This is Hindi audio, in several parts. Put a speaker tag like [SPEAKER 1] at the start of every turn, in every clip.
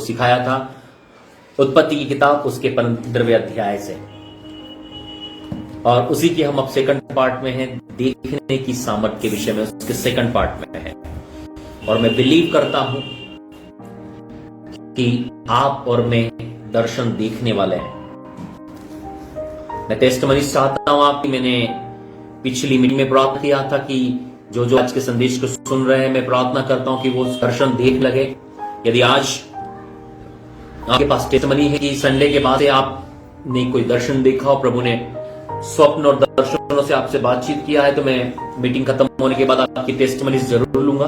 [SPEAKER 1] सिखाया था उत्पत्ति की किताब उसके 15वें अध्याय से, और उसी की हम अब सेकंड पार्ट में हैं, देखने की सामर्थ्य के विषय में उसके सेकंड पार्ट में है। और मैं बिलीव करता हूं कि आप और मैं दर्शन देखने वाले हैं। मैं टेस्टमनी चाहता हूं आपकी। मैंने पिछली मीटिंग में प्रार्थना किया था कि जो आज के संदेश को सुन रहे हैं, मैं प्रार्थना करता हूं कि वो दर्शन देख लगे। यदि आज आपके पास टेस्टमनी है कि संडे के बाद से आपने कोई दर्शन देखा हो, प्रभु ने स्वप्न और दर्शनों से आपसे बातचीत किया है, तो मैं मीटिंग खत्म होने के बाद आपकी टेस्टमनी जरूर लूंगा।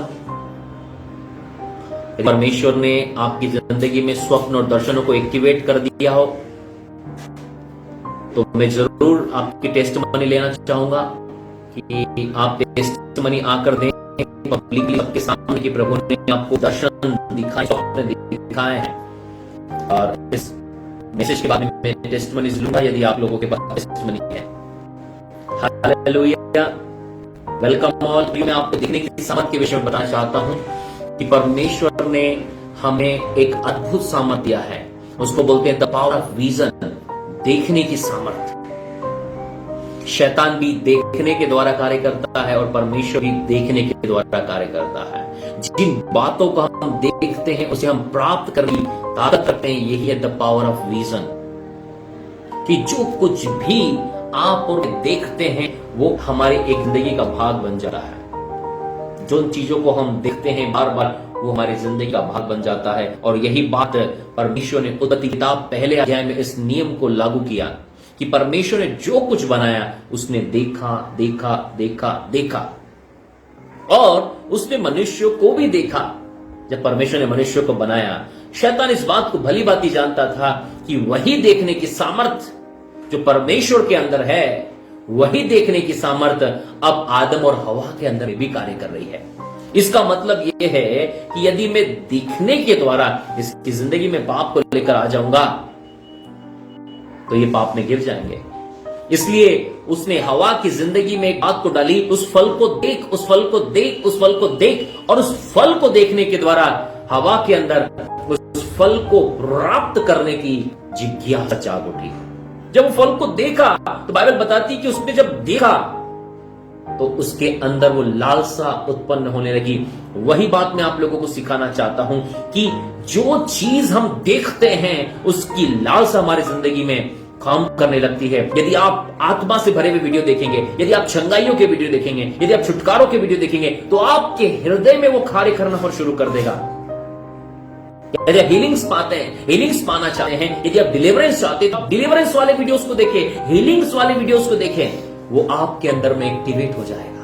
[SPEAKER 1] परमेश्वर ने आपकी जिंदगी में स्वप्न और दर्शनों को एक्टिवेट कर दिया हो, तो मैं जरूर आपकी टेस्टमनी लेना चाहूंगा कि आप टेस्टमनी आकर दें पब्लिकली सबके सामने कि प्रभु ने आपको दर्शन दिखाए, स्वप्न दिखाए हैं। और इस मैसेज के बाद में मैं टेस्टमनी लूंगा यदि आप लोगों के पास टेस्टमनी है। Hallelujah, welcome all. मैं आपको देखने की सामर्थ्य के विषय में बताना चाहता हूं कि परमेश्वर ने हमें एक अद्भुत सामर्थ्य दिया है। उसको बोलते हैं द पावर ऑफ विजन, देखने की सामर्थ्य। शैतान भी देखने के द्वारा कार्य करता है और परमेश्वर भी देखने के द्वारा कार्य करता है। जिन बातों को हम देखते हैं उसे हम प्राप्त करने की ताकत रखते हैं। यही है द पावर ऑफ विजन, कि जो कुछ भी आप और देखते हैं वो हमारी एक जिंदगी का भाग बन जाता है। जो चीजों को हम देखते हैं बार बार वो हमारी जिंदगी का भाग बन जाता है। और यही बात परमेश्वर ने उत्पत्ति किताब पहले अध्याय में इस नियम को लागू किया कि परमेश्वर ने जो कुछ बनाया उसने देखा देखा देखा देखा, और उसने मनुष्य को भी देखा। जब परमेश्वर ने मनुष्य को बनाया, शैतान इस बात को भली भांति जानता था कि वही देखने की सामर्थ्य जो परमेश्वर के अंदर है, वही देखने की सामर्थ्य अब आदम और हवा के अंदर भी कार्य कर रही है। इसका मतलब यह है कि यदि मैं दिखने के द्वारा इसकी जिंदगी में पाप को लेकर आ जाऊंगा तो ये पाप में गिर जाएंगे। इसलिए उसने हवा की जिंदगी में एक बात को डाली, उस फल को देख, उस फल को देख, उस फल को देख। और उस फल को देखने के द्वारा हवा के अंदर उस फल को प्राप्त करने की जिज्ञासा जाग उठी। जब वो फल को देखा तो बाइबल बताती कि उसने जब देखा तो उसके अंदर वो लालसा उत्पन्न होने लगी। वही बात मैं आप लोगों को सिखाना चाहता हूं कि जो चीज हम देखते हैं उसकी लालसा हमारी जिंदगी में काम करने लगती है। यदि आप आत्मा से भरे हुए वीडियो देखेंगे, यदि आप चंगाइयों के वीडियो देखेंगे, यदि आप छुटकारों के वीडियो देखेंगे, तो आपके हृदय में वो कार्य करना शुरू कर देगा। यदि आप हीलिंग्स पाते हैं, हीलिंग्स पाना चाहते हैं, यदि आप डिलीवरेंस चाहते हैं तो डिलीवरेंस वाले वीडियोस को देखें, हीलिंग्स वाले वीडियोस को देखें, वो आपके अंदर में एक्टिवेट हो जाएगा।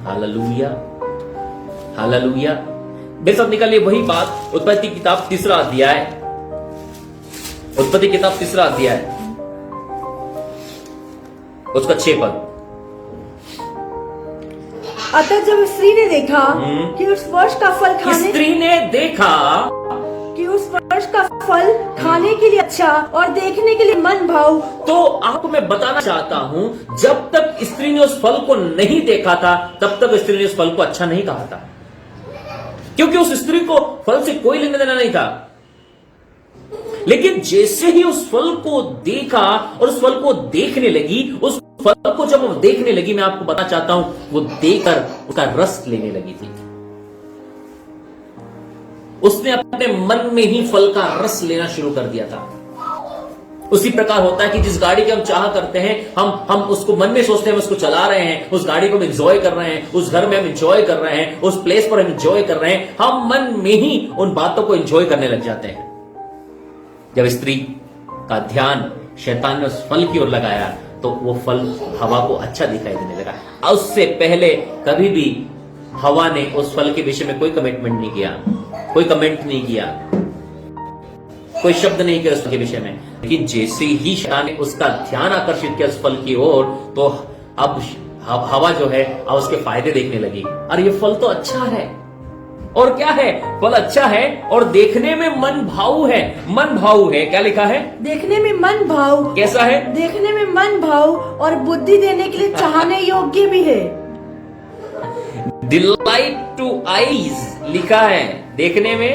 [SPEAKER 1] Hallelujah, hallelujah. मेरे साथ निकालिए वही बात, उत्पत्ति किताब 3 अध्याय, उत्पत्ति किताब 3 अध्याय उसका 6 पद।
[SPEAKER 2] अतः जब स्त्री ने देखा कि उस वृक्ष का फल खाने,
[SPEAKER 1] स्त्री ने देखा
[SPEAKER 2] कि उस वृक्ष का फल खाने के लिए अच्छा और देखने के लिए मन भाव,
[SPEAKER 1] तो आपको मैं बताना चाहता हूं, जब तक स्त्री ने उस फल को नहीं देखा था तब तक स्त्री ने उस फल को अच्छा नहीं कहा था, क्योंकि उस स्त्री को फल से कोई लेना देना नहीं था। लेकिन जैसे ही उस फल को देखा और उस फल को देखने लगी, उस फल को जब वो देखने लगी, मैं आपको बताना चाहता हूं, वो देखकर उसका रस लेने लगी थी। उसने अपने मन में ही फल का रस लेना शुरू कर दिया था। उसी प्रकार होता है कि जिस गाड़ी की हम चाह करते हैं, हम उसको मन में सोचते हैं, हम उसको चला रहे हैं, उस गाड़ी को हम एंजॉय कर रहे हैं, उस घर में हम एंजॉय कर रहे हैं, उस प्लेस पर हम एंजॉय कर रहे हैं, हम मन में ही उन बातों को एंजॉय करने लग जाते हैं। जब स्त्री का ध्यान शैतान ने उस फल की ओर लगाया तो वो फल हवा को अच्छा दिखाई देने लगा। उससे पहले कभी भी हवा ने उस फल के विषय में कोई कमिटमेंट नहीं किया, कोई कमेंट नहीं किया, कोई शब्द नहीं किया उसके विषय में। लेकिन जैसे ही शैतान ने उसका ध्यान आकर्षित किया उस फल की ओर, तो अब हवा जो है अब उसके फायदे देखने लगी। अरे ये फल तो अच्छा है, और क्या है, फल अच्छा है और देखने में मन भाऊ है। मन भाऊ है, क्या लिखा है?
[SPEAKER 2] देखने में मन भाव।
[SPEAKER 1] कैसा है?
[SPEAKER 2] देखने में मन भाव और बुद्धि देने के लिए चाहने योग्य भी है।
[SPEAKER 1] डिलाइट टू आईज लिखा है, देखने में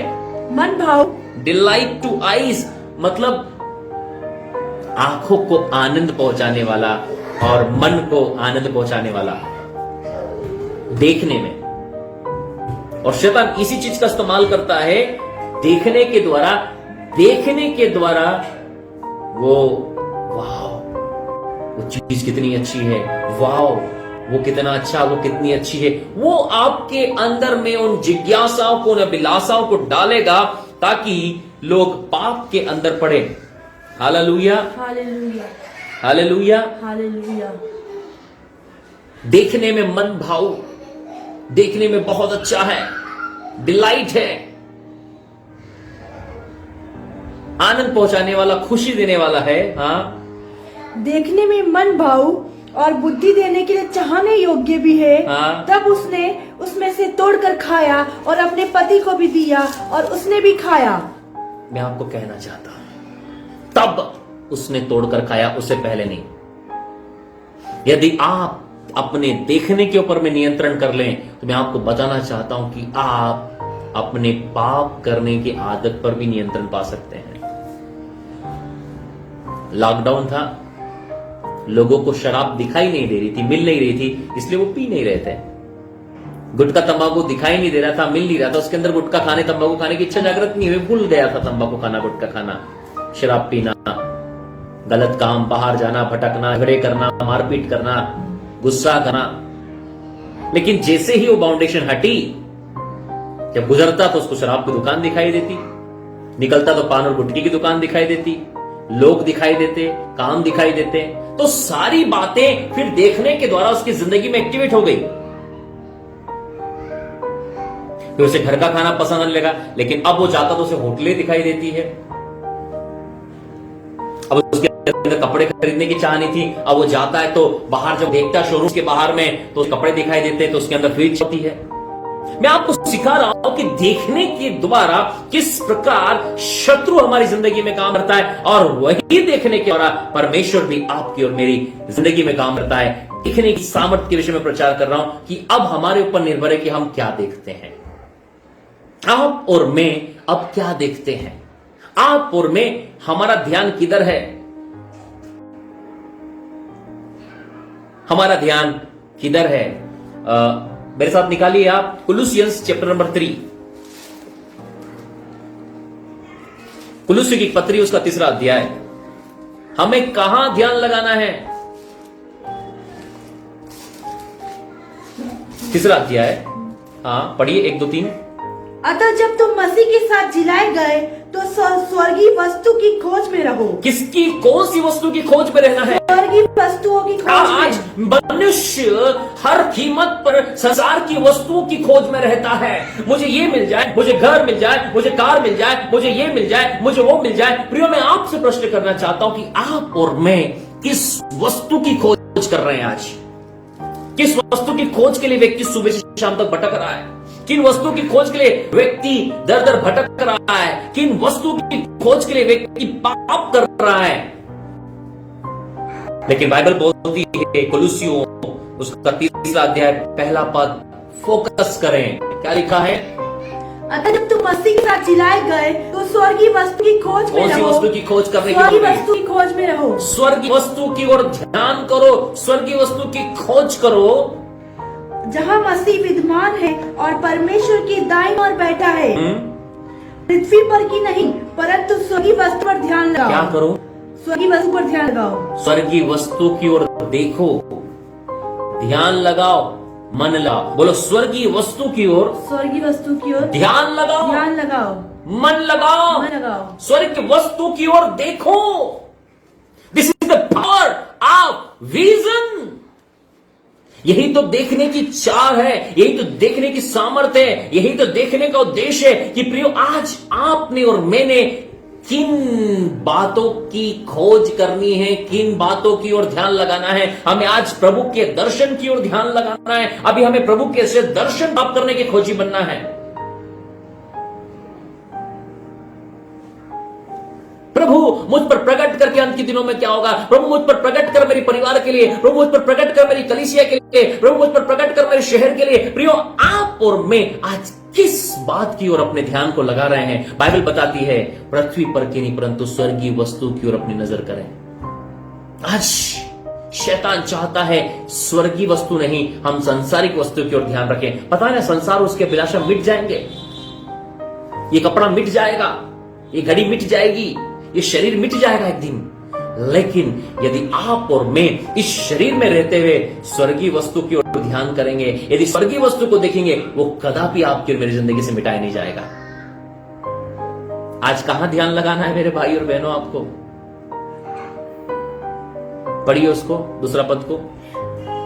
[SPEAKER 2] मन भाव,
[SPEAKER 1] डिलाइट टू आईज मतलब आंखों को आनंद पहुंचाने वाला और मन को आनंद पहुंचाने वाला देखने में। और शैतान इसी चीज का इस्तेमाल करता है देखने के द्वारा वो वाव वो चीज कितनी अच्छी है, वाव वो कितना अच्छा, वो कितनी अच्छी है, वो आपके अंदर में उन जिज्ञासाओं को, उन अभिलाषाओं को डालेगा ताकि लोग पाप के अंदर पड़े। Hallelujah,
[SPEAKER 2] hallelujah,
[SPEAKER 1] hallelujah.
[SPEAKER 2] हालेलुया।
[SPEAKER 1] देखने में मन भाव, देखने में बहुत अच्छा है, डिलाइट है, आनंद पहुंचाने वाला, खुशी देने वाला है। हाँ,
[SPEAKER 2] देखने में मन भाव और बुद्धि देने के लिए चाहने योग्य भी है।
[SPEAKER 1] हाँ।
[SPEAKER 2] तब उसने उसमें से तोड़कर खाया और अपने पति को भी दिया और उसने भी खाया।
[SPEAKER 1] मैं आपको कहना चाहता हूं तब उसने तोड़कर खाया, उससे पहले नहीं। यदि आप अपने देखने के ऊपर में नियंत्रण कर लें तो मैं आपको बताना चाहता हूं कि आप अपने पाप करने की आदत पर भी नियंत्रण पा सकते हैं। लॉकडाउन था, लोगों को शराब दिखाई नहीं दे रही थी, मिल नहीं रही थी, इसलिए वो पी नहीं रहे थे। गुटखा तंबाकू दिखाई नहीं दे रहा था, मिल नहीं रहा था, उसके अंदर गुटखा खाने, तंबाकू खाने की इच्छा जागृत नहीं हुई, भूल गया था तंबाकू खाना, गुटखा खाना, शराब पीना, गलत काम, बाहर जाना, भटकना, झगड़े करना, मारपीट करना, गुस्सा करना। लेकिन जैसे ही वो बाउंडेशन हटी, जब गुजरता तो उसको शराब की दुकान दिखाई देती, निकलता तो पान और गुटकी की दुकान दिखाई देती, लोग दिखाई देते, काम दिखाई देते, तो सारी बातें फिर देखने के द्वारा उसकी जिंदगी में एक्टिवेट हो गई। फिर उसे घर का खाना पसंद आने लगा, लेकिन अब वो जाता तो उसे होटलें दिखाई देती है। अब उसके अंदर कपड़े खरीदने की चाह नहीं थी, अब वो जाता है तो बाहर जब देखता है शोरूम के बाहर में तो कपड़े दिखाई देते हैं, तो उसके अंदर फ्रिज होती है। मैं आपको सिखा रहा हूं कि देखने के द्वारा किस प्रकार शत्रु हमारी जिंदगी में काम करता है, और वही देखने के द्वारा परमेश्वर भी आपकी और मेरी जिंदगी में काम करता है। देखने की सामर्थ्य के विषय में प्रचार कर रहा हूं कि अब हमारे ऊपर निर्भर है कि हम क्या देखते हैं। आप और मैं अब क्या देखते हैं, आप और मैं, हमारा ध्यान किधर है, हमारा ध्यान किधर है। मेरे साथ निकालिए आप कुलुसियंस चैप्टर नंबर 3, कुलुसी की पत्री उसका 3रा अध्याय। हमें कहां ध्यान लगाना है? 3रा अध्याय, हाँ पढ़िए 1, 2, 3।
[SPEAKER 2] अतः जब तुम मसीह के साथ जिलाए गए तो स्वर्गीय वस्तु की खोज में रहो।
[SPEAKER 1] किसकी, कौन सी वस्तु की खोज में रहना है?
[SPEAKER 2] स्वर्गीय वस्तुओं की खोज
[SPEAKER 1] आज मनुष्य हर कीमत पर संसार की वस्तुओं की खोज में रहता है। मुझे ये मिल जाए, मुझे घर मिल जाए, मुझे कार मिल जाए, मुझे ये मिल जाए, मुझे वो मिल जाए। प्रियो, मैं आपसे प्रश्न करना चाहता हूं कि आप और मैं किस वस्तु की खोज कर रहे हैं आज? किस वस्तु की खोज के लिए व्यक्ति सुबह से शाम तक भटक रहा है? किन वस्तु की खोज के लिए व्यक्ति दर दर भटक रहा है? किन वस्तु की खोज के लिए व्यक्ति पाप कर रहा है? लेकिन बाइबल बोलती है कुलुसियों उसका 3रा अध्याय 1 पद, फोकस करें। क्या लिखा है?
[SPEAKER 2] अतः जब तुम मसीह के साथ जिलाए गए तो स्वर्गीय वस्तु की खोज में रहो।
[SPEAKER 1] कौन सी वस्तु की खोज करने की?
[SPEAKER 2] स्वर्गीय वस्तु की खोज में रहो।
[SPEAKER 1] स्वर्गीय वस्तु की ओर ध्यान करो, स्वर्गीय वस्तु की खोज करो,
[SPEAKER 2] जहाँ मसीह विद्यमान है और परमेश्वर की दाईं ओर बैठा है। पृथ्वी पर की नहीं परंतु स्वर्गीय वस्तु पर ध्यान लगाओ।
[SPEAKER 1] क्या करो?
[SPEAKER 2] स्वर्गीय वस्तु पर ध्यान लगाओ।
[SPEAKER 1] स्वर्गीय वस्तु की ओर देखो, ध्यान लगाओ, मन लगाओ। बोलो, स्वर्गीय वस्तु की ओर,
[SPEAKER 2] स्वर्गीय वस्तु की ओर
[SPEAKER 1] ध्यान लगाओ,
[SPEAKER 2] ध्यान लगाओ,
[SPEAKER 1] मन लगाओ,
[SPEAKER 2] मन लगाओ।
[SPEAKER 1] स्वर्ग की वस्तु की ओर देखो। This is the power of vision. यही तो देखने की चाह है, यही तो देखने की सामर्थ्य है, यही तो देखने का उद्देश्य है कि प्रियो, आज आपने और मैंने किन बातों की खोज करनी है, किन बातों की ओर ध्यान लगाना है। हमें आज प्रभु के दर्शन की ओर ध्यान लगाना है। अभी हमें प्रभु के से दर्शन प्राप्त करने के खोजी बनना है। प्रभु मुझ पर प्रकट करके अंत के दिनों में क्या होगा? प्रभु मुझ पर प्रकट कर मेरे परिवार के लिए, प्रभु मुझ पर प्रकट कर मेरी कलीसिया के लिए, प्रभु मुझ पर प्रकट कर मेरे शहर के लिए। प्रियो, आप आप और मैं आज किस बात की ओर अपने ध्यान को लगा रहे हैं? बाइबल बताती है पृथ्वी पर की नहीं परंतु स्वर्गीय वस्तु की ओर अपनी नजर करें। आज शैतान चाहता है स्वर्गीय वस्तु नहीं, हम सांसारिक वस्तु की ओर ध्यान रखें। पता है ना, संसार उसके अभिलाषा मिट जाएंगे, ये कपड़ा मिट जाएगा, ये घड़ी मिट जाएगी, ये शरीर मिट जाएगा एक दिन, लेकिन यदि आप और मैं इस शरीर में रहते हुए स्वर्गीय वस्तु की ओर ध्यान करेंगे, यदि स्वर्गीय वस्तु को देखेंगे, वो कदापि आपकी और मेरी जिंदगी से मिटाया नहीं जाएगा। आज कहां ध्यान लगाना है मेरे भाई और बहनों? आपको पढ़िए उसको, दूसरा पद को।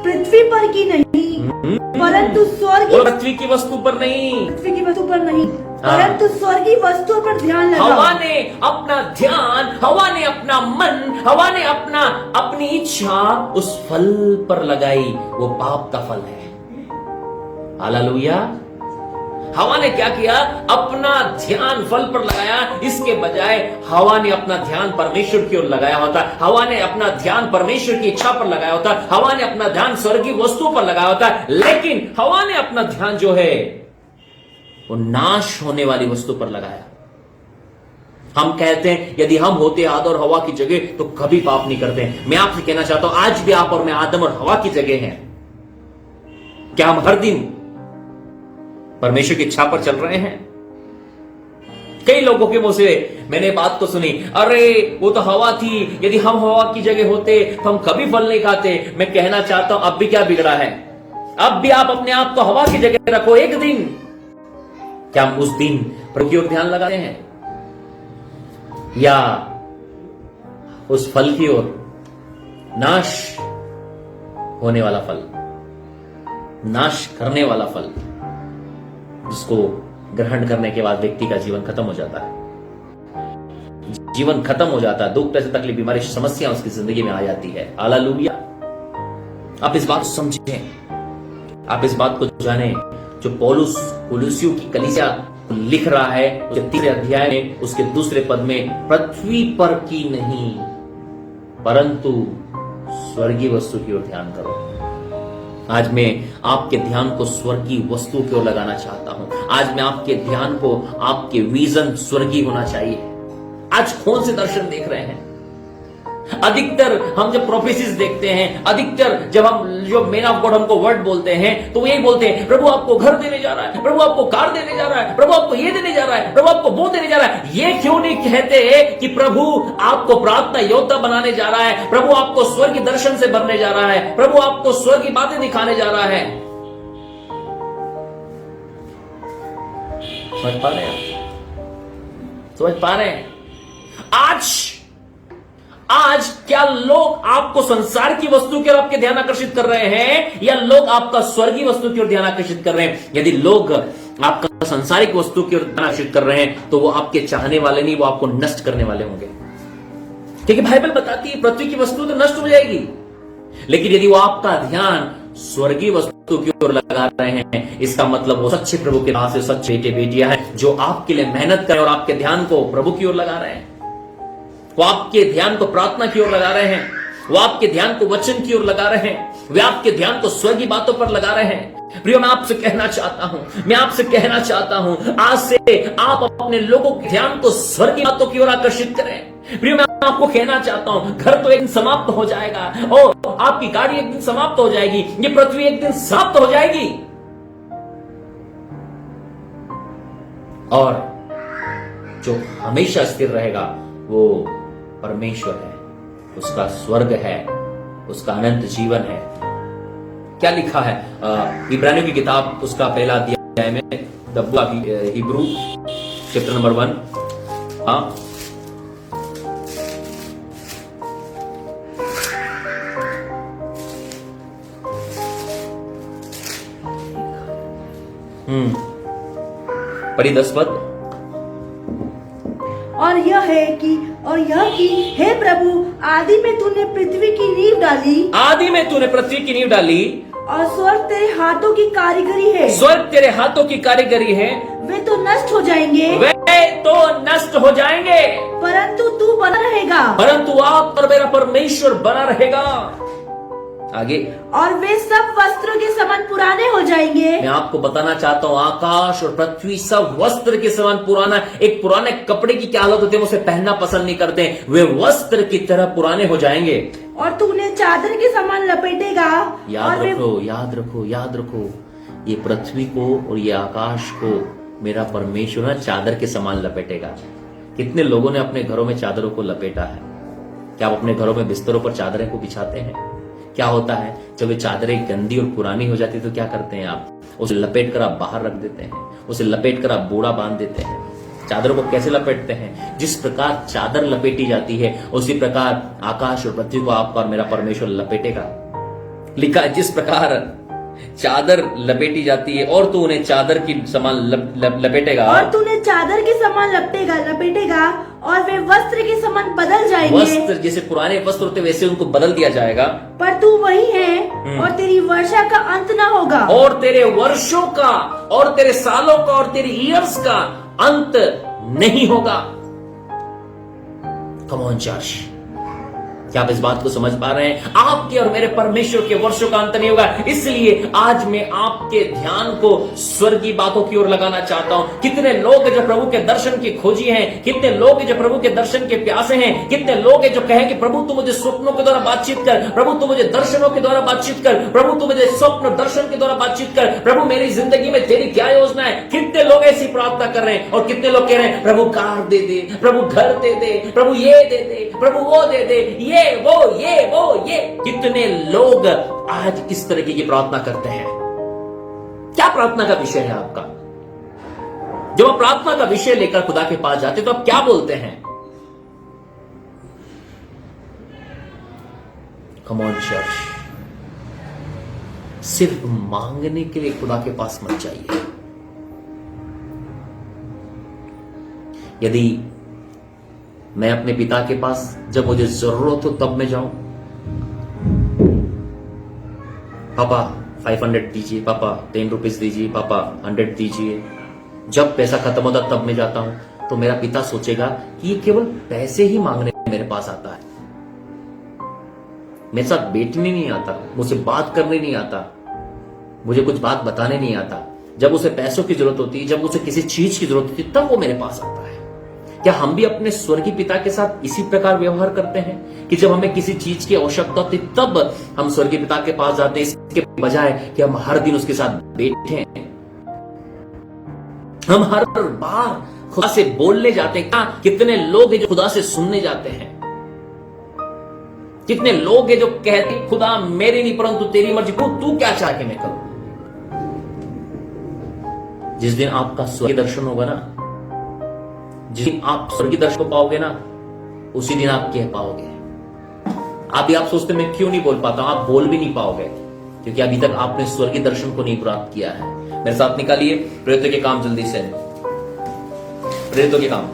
[SPEAKER 2] पृथ्वी पर की नहीं परंतु स्वर्गीय,
[SPEAKER 1] पृथ्वी की वस्तु पर नहीं,
[SPEAKER 2] पृथ्वी की वस्तु पर नहीं परंतु स्वर्गीय वस्तुओं पर ध्यान लगाओ।
[SPEAKER 1] हवा ने अपना ध्यान, हवा ने अपना मन, हवा ने अपनी इच्छा उस फल पर लगाई, वो पाप का फल है। हालेलुया। हवा ने क्या किया? अपना ध्यान फल पर लगाया, इसके बजाय हवा ने अपना ध्यान परमेश्वर की ओर लगाया होता, हवा ने अपना ध्यान परमेश्वर की इच्छा पर लगाया होता, हवा ने अपना ध्यान स्वर्गीय वस्तुओं पर लगाया होता, लेकिन हवा ने अपना ध्यान जो है वो नाश होने वाली वस्तु पर लगाया। हम कहते हैं यदि हम होते आदम और हवा की जगह तो कभी पाप नहीं करते। मैं आपसे कहना चाहता हूं आज भी आप और मैं आदम और हवा की जगह हैं। क्या हम हर दिन परमेश्वर की इच्छा पर चल रहे हैं? कई लोगों के मुंह से मैंने बात को सुनी, अरे वो तो हवा थी, यदि हम हवा की जगह होते तो हम कभी फल नहीं खाते। मैं कहना चाहता हूं अब भी क्या बिगड़ा है? अब भी आप अपने आप को हवा की जगह रखो एक दिन। क्या हम उस दिन प्रभु की ओर ध्यान लगाते हैं या उस फल की ओर, नाश होने वाला फल, नाश करने वाला फल, जिसको ग्रहण करने के बाद व्यक्ति का जीवन खत्म हो जाता है, जीवन खत्म हो जाता है, दुख, दर्द, तकलीफ, बीमारी, समस्या उसकी जिंदगी में आ जाती है। हालेलुया। आप इस बात को समझें, आप इस बात को जानें, जो पौलुस कुलुसियों की कलीसिया लिख रहा है उसके 3 अध्याय में उसके 2 पद में, पृथ्वी पर की नहीं परंतु स्वर्गीय वस्तु की ओर ध्यान करो। आज मैं आपके ध्यान को स्वर्गीय वस्तु की ओर लगाना चाहता हूं। आज मैं आपके ध्यान को, आपके विजन स्वर्गीय होना चाहिए। आज कौन से दर्शन देख रहे हैं? अधिकतर हम जब प्रोफेसीज देखते हैं, अधिकतर जब हम जो मैन ऑफ गॉड हमको वर्ड बोलते हैं तो यही बोलते हैं, प्रभु आपको घर देने जा रहा है, प्रभु आपको कार देने जा रहा है, प्रभु आपको ये देने जा रहा है, प्रभु आपको वो देने जा रहा है। ये क्यों नहीं कहते कि प्रभु आपको प्रार्थना योद्धा बनाने जा रहा है, प्रभु आपको स्वर्गीय दर्शन से भरने जा रहा है, प्रभु आपको स्वर्गीय बातें दिखाने जा रहा है। समझ पा रहे हैं? समझ पा रहे हैं? आज क्या लोग आपको संसार की वस्तु की ओर आपके ध्यान आकर्षित कर रहे हैं या लोग आपका स्वर्गीय वस्तु की ओर ध्यान आकर्षित कर रहे हैं? यदि लोग आपका संसारिक वस्तु की ओर ध्यान आकर्षित कर रहे हैं तो वो आपके चाहने वाले नहीं, वो आपको नष्ट करने वाले होंगे। क्योंकि बाइबल बताती है पृथ्वी की वस्तु तो नष्ट हो जाएगी, लेकिन यदि वो आपका ध्यान स्वर्गीय वस्तु की ओर लगा रहे हैं, इसका मतलब वो सच्चे प्रभु के पास से सच्चे बेटे बेटियां हैं जो आपके लिए मेहनत करें और आपके ध्यान को प्रभु की ओर लगा रहे हैं। वो आपके ध्यान को प्रार्थना की ओर लगा रहे हैं, वो आपके ध्यान को वचन की ओर लगा रहे हैं, वे आपके ध्यान को स्वर्गीय बातों पर लगा रहे हैं। प्रियो, मैं आपसे कहना चाहता हूं, आज से आप अपने लोगों के ध्यान को स्वर्गीय बातों की ओर आकर्षित करें। प्रियो, मैं आपको कहना चाहता हूं, घर तो एक दिन समाप्त हो जाएगा और आपकी गाड़ी एक दिन समाप्त हो जाएगी, ये पृथ्वी एक दिन समाप्त हो जाएगी, और जो हमेशा स्थिर रहेगा वो परमेश्वर है, उसका स्वर्ग है, उसका अनंत जीवन है। क्या लिखा है इब्रानियों की किताब उसका पहला अध्याय में, the book of Hebrew chapter number 1। हाँ, पढ़ी 10 पद।
[SPEAKER 2] और यह कि हे प्रभु, आदि में तूने पृथ्वी की नींव डाली,
[SPEAKER 1] आदि में तूने पृथ्वी की नींव डाली,
[SPEAKER 2] और स्वर्ग तेरे हाथों की कारीगरी है,
[SPEAKER 1] स्वर्ग तेरे हाथों की कारीगरी है,
[SPEAKER 2] वे तो नष्ट हो जाएंगे,
[SPEAKER 1] वे तो नष्ट हो जाएंगे,
[SPEAKER 2] परंतु तू बना रहेगा,
[SPEAKER 1] परंतु आप और मेरा परमेश्वर बना रहेगा। आगे
[SPEAKER 2] और वे सब वस्त्रों के समान पुराने हो जाएंगे।
[SPEAKER 1] मैं आपको बताना चाहता हूं, आकाश और पृथ्वी सब वस्त्र के समान पुराना। एक पुराने कपड़े की क्या हालत होती है, उसे पहनना पसंद नहीं करते, वे वस्त्र की तरह पुराने हो जाएंगे।
[SPEAKER 2] और तू उन्हें चादर के समान लपेटेगा।
[SPEAKER 1] याद रखो, याद रखो, याद रखो, ये पृथ्वी को और ये आकाश को मेरा परमेश्वर ना चादर के समान लपेटेगा। कितने लोगों ने अपने घरों में चादरों को लपेटा है? क्या आप अपने घरों में बिस्तरों पर चादरें को बिछाते हैं? क्या होता है जब ये चादरें गंदी और पुरानी हो जाती है तो क्या करते हैं आप? उसे लपेट कर आप बाहर रख देते हैं, उसे लपेट कर आप बूढ़ा बांध देते हैं। चादरों को कैसे लपेटते हैं? जिस प्रकार चादर लपेटी जाती है उसी प्रकार आकाश और पृथ्वी को आपका और मेरा परमेश्वर लपेटेगा। लिखा है जिस प्रकार चादर लपेटी जाती है और तू उन्हें चादर की समान लपेटेगा।
[SPEAKER 2] और तू उन्हें चादर के समान लपेटेगा और वे वस्त्र के समान बदल जाएंगे।
[SPEAKER 1] वस्त्र जैसे पुराने वस्त्र होते वैसे उनको बदल दिया जाएगा।
[SPEAKER 2] पर तू वही है और तेरी वर्षा का अंत ना होगा।
[SPEAKER 1] और तेरे वर्षों का और तेरे सालों का और तेरे ईयर्स का अंत नहीं होगा। कम ऑन चर्च, क्या आप इस बात को समझ पा रहे हैं? आपके और मेरे परमेश्वर के वर्षों का अंत नहीं होगा। इसलिए आज मैं आपके ध्यान को स्वर्गीय बातों की ओर लगाना चाहता हूं। कितने लोग हैं जो प्रभु के दर्शन की खोजी हैं, कितने लोग हैं जो प्रभु के दर्शन के प्यासे हैं, कितने लोग हैं जो कहें कि प्रभु तू मुझे स्वप्नों के द्वारा बातचीत कर, प्रभु तू मुझे दर्शनों के द्वारा बातचीत कर, प्रभु तू मुझे स्वप्न दर्शन के द्वारा बातचीत कर, प्रभु मेरी जिंदगी में तेरी क्या योजना है। कितने लोग ऐसी प्रार्थना कर रहे हैं और कितने लोग कह रहे हैं प्रभु कार दे दे, प्रभु घर दे दे, प्रभु ये दे दे, प्रभु वो दे दे, ये वो ये। कितने लोग आज इस तरीके की प्रार्थना करते हैं? क्या प्रार्थना का विषय है आपका? जब आप प्रार्थना का विषय लेकर खुदा के पास जाते तो आप क्या बोलते हैं? कम ऑन चर्च, सिर्फ मांगने के लिए खुदा के पास मत जाइए। यदि मैं अपने पिता के पास जब मुझे जरूरत हो तब मैं जाऊं, पापा 500 दीजिए, पापा 10 रुपीज दीजिए, पापा 100 दीजिए, जब पैसा खत्म होता तब मैं जाता हूं, तो मेरा पिता सोचेगा कि ये केवल पैसे ही मांगने मेरे पास आता है, मेरे साथ बैठने नहीं आता, मुझसे बात करने नहीं आता, मुझे कुछ बात बताने नहीं आता। जब उसे पैसों की जरूरत होती है, जब उसे किसी चीज की जरूरत होती है, तब वो मेरे पास आता है। क्या हम भी अपने स्वर्गीय पिता के साथ इसी प्रकार व्यवहार करते हैं कि जब हमें किसी चीज की आवश्यकता होती तब हम स्वर्गीय पिता के पास जाते हैं, इसके बजाय कि हम हर दिन उसके साथ बैठे हैं? हम हर बार खुदा से बोलने जाते हैं। क्या कितने लोग हैं जो खुदा से सुनने जाते हैं? कितने लोग हैं जो कहते हैं खुदा मेरी नहीं परंतु तेरी मर्जी, तू क्या चाहे कि मैं करूं? जिस दिन आपका स्वर्गीय दर्शन होगा ना, जिस दिन आप स्वर्गीय दर्शन को पाओगे ना, उसी दिन आप कह पाओगे। आप सोचते मैं क्यों नहीं बोल पाता हूं? आप बोल भी नहीं पाओगे क्योंकि अभी तक आपने स्वर्गीय दर्शन को नहीं प्राप्त किया है। मेरे साथ निकालिए प्रेरितों के काम जल्दी से, प्रेरितों के काम।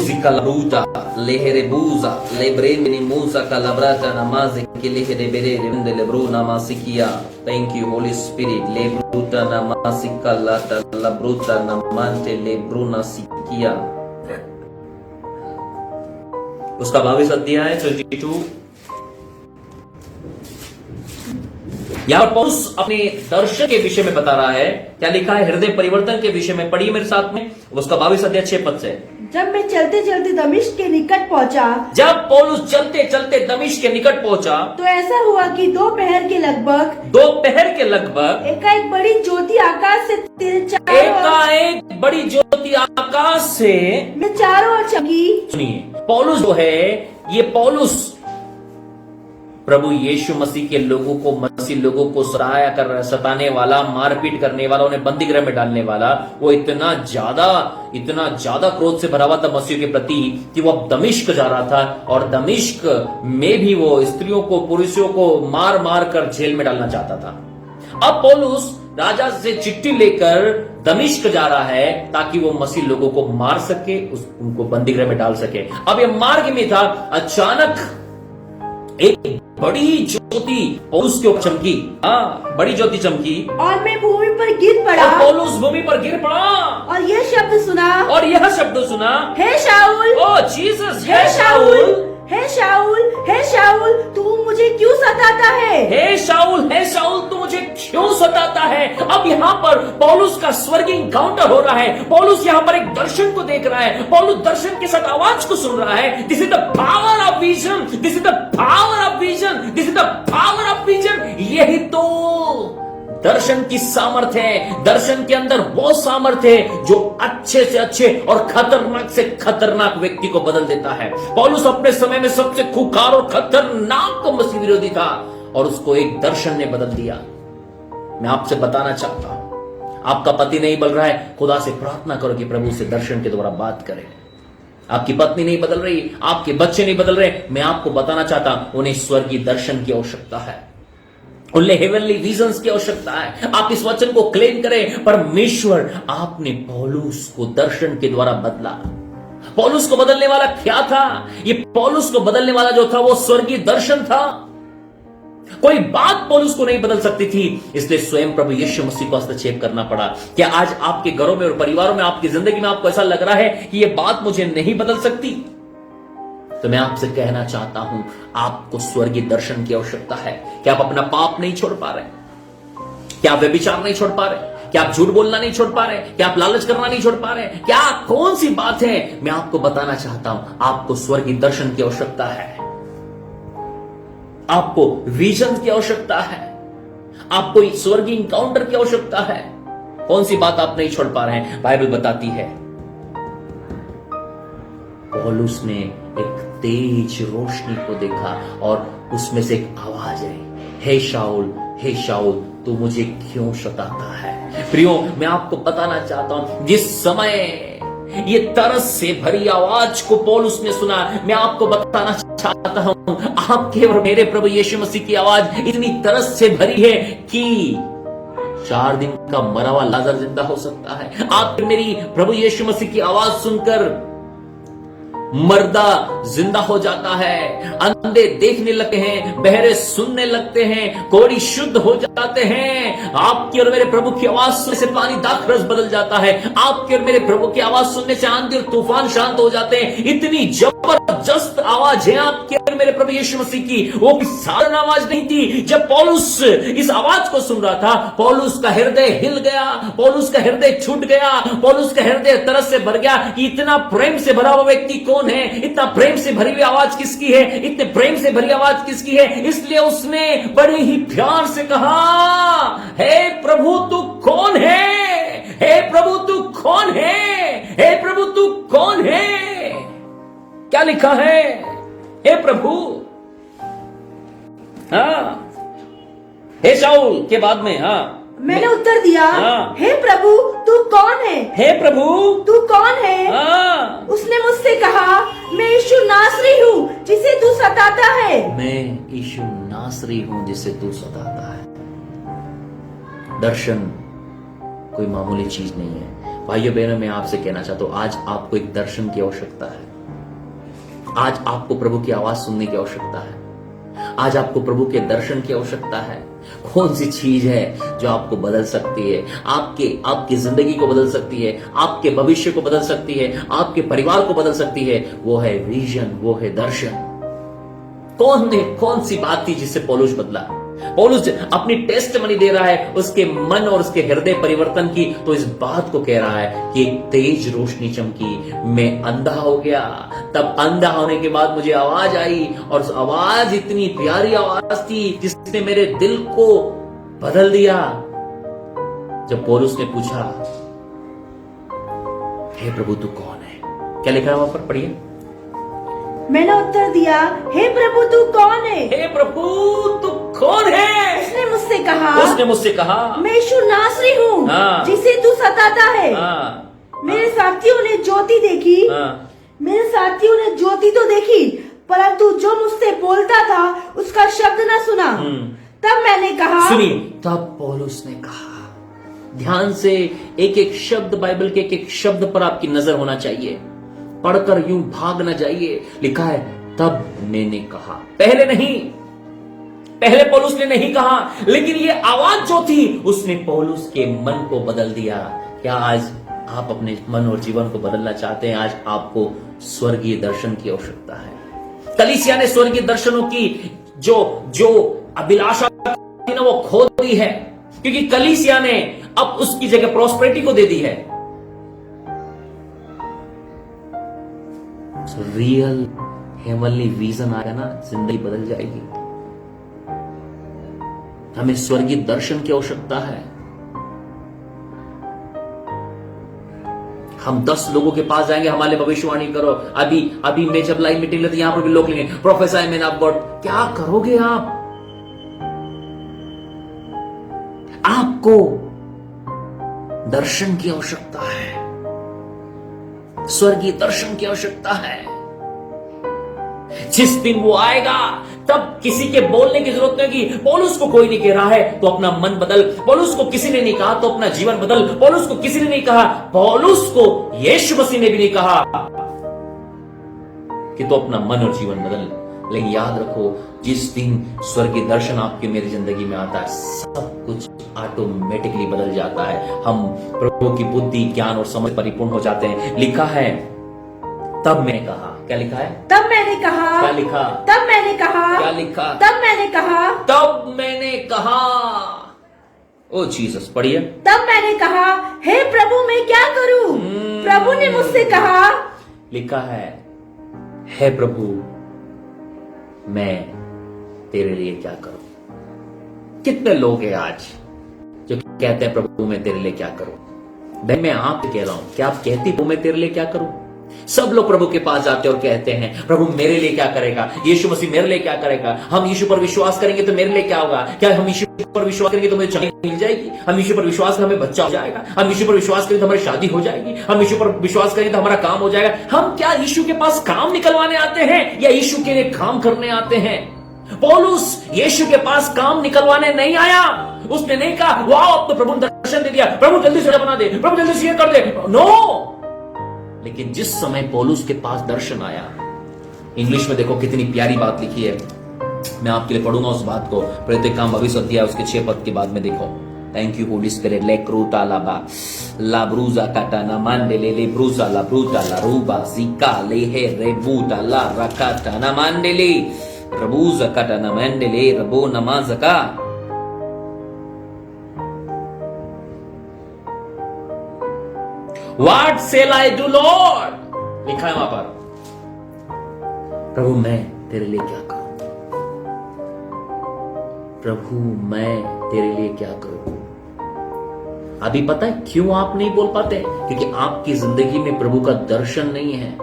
[SPEAKER 1] Zikalabuta, leherebuza, lebremini musa calabrata namaze ke leherebere rende lebruna masikia. Thank you Holy Spirit. Lebruta namasikallata labruta namante lebruna sikia. उसका 22 अध्याय 22। यहां पर पौलुस अपने दर्शन के विषय में बता रहा है। क्या लिखा है? हृदय परिवर्तन के विषय में। पढ़िए मेरे साथ में उसका 22 अध्याय 6 पद से।
[SPEAKER 2] जब मैं चलते चलते दमिश्क के निकट पहुंचा,
[SPEAKER 1] जब पौलुस चलते चलते दमिश्क के निकट पहुंचा,
[SPEAKER 2] तो ऐसा हुआ कि दोपहर के लगभग एकाएक बड़ी ज्योति आकाश से
[SPEAKER 1] बड़ी ज्योति आकाश से
[SPEAKER 2] मैं चारों ओर चमकी।
[SPEAKER 1] सुनिए, पौलुस जो है, ये पौलुस प्रभु यीशु मसीह के लोगों को सराया कर रहा है, सताने वाला, मारपीट करने वाला, उन्हें बंदी गृह में डालने वाला, वो इतना ज्यादा क्रोध से भरा हुआ था मसीह के प्रति कि वो अब दमिश्क जा रहा था और दमिश्क में भी वो स्त्रियों को, पुरुषों को मार मार कर जेल में डालना चाहता था। अब पौलुस राजा से चिट्ठी लेकर दमिश्क जा रहा है ताकि वो मसीह लोगों को मार सके, उनको बंदी गृह में डाल सके। अब ये मार्ग में था, अचानक एक बड़ी ज्योति पौलुस के ऊपर चमकी। बड़ी ज्योति चमकी
[SPEAKER 2] और मैं भूमि पर गिर पड़ा।
[SPEAKER 1] और पौलुस भूमि पर गिर पड़ा
[SPEAKER 2] और यह शब्द सुना,
[SPEAKER 1] हे शाऊल,
[SPEAKER 2] हे शाऊल,
[SPEAKER 1] हे शाऊल तू मुझे क्यों सताता है। अब यहाँ पर पौलुस का स्वर्गीय इनकाउंटर हो रहा है। पौलुस यहाँ पर एक दर्शन को देख रहा है। पौलुस दर्शन के साथ आवाज को सुन रहा है। This is the power of vision, this is the power of vision, this is the power of vision. यही तो दर्शन की सामर्थ्य है। दर्शन के अंदर वो सामर्थ्य है जो अच्छे से अच्छे और खतरनाक से खतरनाक व्यक्ति को बदल देता है। पौलुस अपने समय में सबसे खूंखार और खतरनाक मसीह विरोधी था और उसको एक दर्शन ने बदल दिया। मैं आपसे बताना चाहता हूं, आपका पति नहीं बदल रहा है, खुदा से प्रार्थना करो कि प्रभु से दर्शन के द्वारा बात करें। आपकी पत्नी नहीं बदल रही, आपके बच्चे नहीं बदल रहे, मैं आपको बताना चाहता हूं उन्हें स्वर्गीय दर्शन की आवश्यकता है, उन्हें हेवनली विजन्स की आवश्यकता है। आप इस वचन को क्लेम करें। परमेश्वर आपने पौलुस को दर्शन के द्वारा बदला। पौलुस को बदलने वाला क्या था? ये पौलुस को बदलने वाला जो था वो स्वर्गीय दर्शन था। कोई बात पौलुस को नहीं बदल सकती थी, इसलिए स्वयं प्रभु यीशु मसीह को हस्तक्षेप करना पड़ा। क्या आज आपके घरों में और परिवारों में, आपकी जिंदगी में आपको ऐसा लग रहा है कि ये बात मुझे नहीं बदल सकती? तो मैं आपसे कहना चाहता हूं, आपको स्वर्गीय दर्शन की आवश्यकता है। क्या आप अपना पाप नहीं छोड़ पा रहे? क्या आप व्यभिचार नहीं छोड़ पा रहे? क्या आप झूठ बोलना नहीं छोड़ पा रहे? क्या आप लालच करना नहीं छोड़ पा रहे? क्या कौन सी बात है? मैं आपको बताना चाहता हूं, आपको स्वर्गीय दर्शन की आवश्यकता है, आपको विजन की आवश्यकता है, आपको स्वर्गीय इनकाउंटर की आवश्यकता है। कौन सी बात आप नहीं छोड़ पा रहे हैं? बाइबल बताती है पौलुस ने एक तेज रोशनी को देखा और उसमें से एक आवाज आई, हे शाऊल तू मुझे क्यों सताता है। प्रियो, मैं आपको बताना चाहता हूं, जिस समय ये तरस से भरी आवाज को पौलुस ने सुना, मैं आपको बताना चाहता हूं, आपके और मेरे प्रभु यीशु मसीह की आवाज इतनी तरस से भरी है कि 4 दिन का मरा हुआ लाजर जिंदा हो सकता है। आप मेरी प्रभु यीशु मसीह की आवाज सुनकर मर्दा जिंदा हो जाता है, अंधे देखने लगते हैं, बहरे सुनने लगते हैं, कोढ़ी शुद्ध हो जाते हैं। आपकी और मेरे प्रभु की आवाज सुनने से पानी दाखरस बदल जाता है। आपके और मेरे प्रभु की आवाज सुनने से आंधी और तूफान शांत हो जाते हैं। इतनी जबरदस्त आवाज है आपके और मेरे प्रभु यीशु मसीह की। वो भी साधारण आवाज नहीं थी। जब पौलुस इस आवाज को सुन रहा था, पौलुस का हृदय हिल गया, पौलुस का हृदय छूट गया, पौलुस का हृदय तरस से भर गया। इतना प्रेम से भरा हुआ व्यक्ति कौन है? इतना प्रेम से भरी हुई आवाज किसकी है? इतने प्रेम से भरी आवाज किसकी है? इसलिए उसने बड़े ही प्यार से कहा, हे प्रभु तू कौन है? हे प्रभु तू कौन है? हे प्रभु तू कौन है? क्या लिखा है? हे प्रभु, हाँ, हे शाऊल के बाद में, हाँ,
[SPEAKER 2] मैंने उत्तर दिया,
[SPEAKER 1] हाँ।
[SPEAKER 2] हे प्रभु तू कौन है?
[SPEAKER 1] हे प्रभु
[SPEAKER 2] तू कौन है?
[SPEAKER 1] हाँ।
[SPEAKER 2] उसने मुझसे कहा, मैं यीशु नासरी हूँ जिसे तू सताता है।
[SPEAKER 1] मैं यीशु नासरी हूं जिसे तू सताता है। दर्शन कोई मामूली चीज नहीं है। भाइयों बहनों, मैं आपसे कहना चाहता हूं, आज आपको एक दर्शन की आवश्यकता है। आज आपको प्रभु की आवाज सुनने की आवश्यकता है। आज आपको प्रभु के दर्शन की आवश्यकता है। कौन सी चीज है जो आपको बदल सकती है, आपकी जिंदगी को बदल सकती है, आपके भविष्य को बदल सकती है, आपके परिवार को बदल सकती है? वो है विजन, वो है दर्शन। कौन सी बात थी जिससे पौलुस बदला? पौलुस अपनी टेस्टमनी दे रहा है उसके मन और उसके हृदय परिवर्तन की, तो इस बात को कह रहा है कि एक तेज रोशनी चमकी, मैं अंधा हो गया। तब अंधा होने के बाद मुझे आवाज आई, और उस आवाज इतनी प्यारी आवाज थी जिसने मेरे दिल को बदल दिया। जब पौलुस ने पूछा, हे प्रभु तू कौन है? क्या लिखा है वहां पर, पढ़िए।
[SPEAKER 2] मैंने उत्तर दिया, हे प्रभु तू कौन है?
[SPEAKER 1] हे प्रभु तू कौन है?
[SPEAKER 2] उसने मुझसे कहा, मैं यीशु नासरी हूँ,
[SPEAKER 1] हाँ।
[SPEAKER 2] जिसे तू सताता है।
[SPEAKER 1] हाँ।
[SPEAKER 2] मेरे साथियों ने ज्योति देखी,
[SPEAKER 1] हाँ।
[SPEAKER 2] मेरे साथियों ने ज्योति तो देखी, परंतु जो मुझसे बोलता था उसका शब्द न सुना। तब मैंने कहा,
[SPEAKER 1] सुनिए, तब पौलुस ने कहा, ध्यान से एक एक शब्द, बाइबल के एक एक शब्द पर आपकी नजर होना चाहिए। पढ़कर यूं भाग न जाइए। लिखा है, तब मैंने कहा। पहले नहीं, पहले पौलुस ने नहीं कहा, लेकिन ये आवाज जो थी उसने पौलुस के मन को बदल दिया। क्या आज आप अपने मन और जीवन को बदलना चाहते हैं? आज आपको स्वर्गीय दर्शन की आवश्यकता है। कलीसिया ने स्वर्गीय दर्शनों की जो अभिलाषा थी ना, वो खो दी है, क्योंकि कलीसिया ने अब उसकी जगह प्रॉस्पेरिटी को दे दी है। रियल हेवनली विजन आएगा ना, जिंदगी बदल जाएगी। हमें स्वर्गीय दर्शन की आवश्यकता है। हम 10 लोगों के पास जाएंगे, हमारे लिए भविष्यवाणी करो। अभी मैं जब लाइव मीटिंग लेती, यहां पर भी लोग लेंगे, प्रोफेसर मैन ऑफ गॉड। क्या करोगे आप? आपको दर्शन की आवश्यकता है, स्वर्गीय दर्शन की आवश्यकता है। जिस दिन वो आएगा तब किसी के बोलने की जरूरत नहीं कि पौलुस को कोई नहीं कह रहा है तो अपना मन बदल, पौलुस को किसी ने नहीं कहा तो अपना जीवन बदल, पौलुस को किसी ने नहीं कहा, पौलुस को यीशु मसीह ने भी नहीं कहा कि तो अपना मन और जीवन बदल। लेकिन याद रखो, जिस दिन स्वर्गीय दर्शन आपकी मेरी जिंदगी में आता है, सब कुछ ऑटोमेटिकली बदल जाता है। हम प्रभु की बुद्धि, ज्ञान और समझ परिपूर्ण हो जाते हैं। लिखा है, तब मैंने कहा, क्या लिखा है?
[SPEAKER 2] तब मैंने कहा।
[SPEAKER 1] क्या लिखा?
[SPEAKER 2] तब मैंने कहा।
[SPEAKER 1] क्या लिखा?
[SPEAKER 2] तब मैंने कहा।
[SPEAKER 1] तब मैंने कहा। ओ जीसस, पढ़िए।
[SPEAKER 2] तब मैंने कहा, हे प्रभु मैं क्या करूं? प्रभु ने मुझसे कहा।
[SPEAKER 1] लिखा है, हे प्रभु मैं तेरे लिए क्या करूं? कितने लोग हैं आज जो कहते हैं प्रभु मैं तेरे लिए क्या करूं? भाई मैं आपसे कह रहा हूं, क्या आप कहती प्रभु मैं तेरे लिए क्या करूं? सब लोग प्रभु के पास जाते हैं और कहते हैं प्रभु मेरे लिए क्या करेगा, यीशु मसीह मेरे लिए क्या करेगा, हम यीशु पर विश्वास करेंगे तो मेरे लिए क्या होगा, क्या हम यीशु पर विश्वास करेंगे तो हमें चंगाई मिल जाएगी, हम यीशु पर विश्वास करेंगे हमें बच्चा हो जाएगा, हम यीशु पर विश्वास करेंगे तो हमारी शादी हो जाएगी, हम यीशु पर विश्वास करेंगे तो हमारा काम हो जाएगा। हम क्या यीशु के पास काम निकलवाने आते हैं या यीशु के लिए काम करने आते हैं? पौलुस यीशु के पास काम निकलवाने नहीं आया। उसने नहीं कहा वाह अब तो प्रभु ने दर्शन दे दिया, प्रभु जल्दी से बना दे, प्रभु जल्दी से ये कर दे। नो, लेकिन जिस समय पौलुस के पास दर्शन आया, इंग्लिश में देखो कितनी प्यारी बात लिखी है, मैं आपके लिए पढ़ूंगा उस बात को। प्रत्येक काम भविष्य अध्याय उसके 6 पद के बाद में देखो। Thank you Holi spirit. ले क्रूटा लाबा ला ब्रूजा काटाना मांडेले ले ब्रूजा ला ब्रूटा ला रूबा जिका ले हे रेबूटा ला रकाटा ना मांडेले रबूजा काटाना मांडेले रबो नमाजका। What shall I do, Lord? लिखा है वहां पर, प्रभु मैं तेरे लिए क्या करूं? प्रभु मैं तेरे लिए क्या करूं? अभी पता है क्यों आप नहीं बोल पाते? क्योंकि आपकी जिंदगी में प्रभु का दर्शन नहीं है।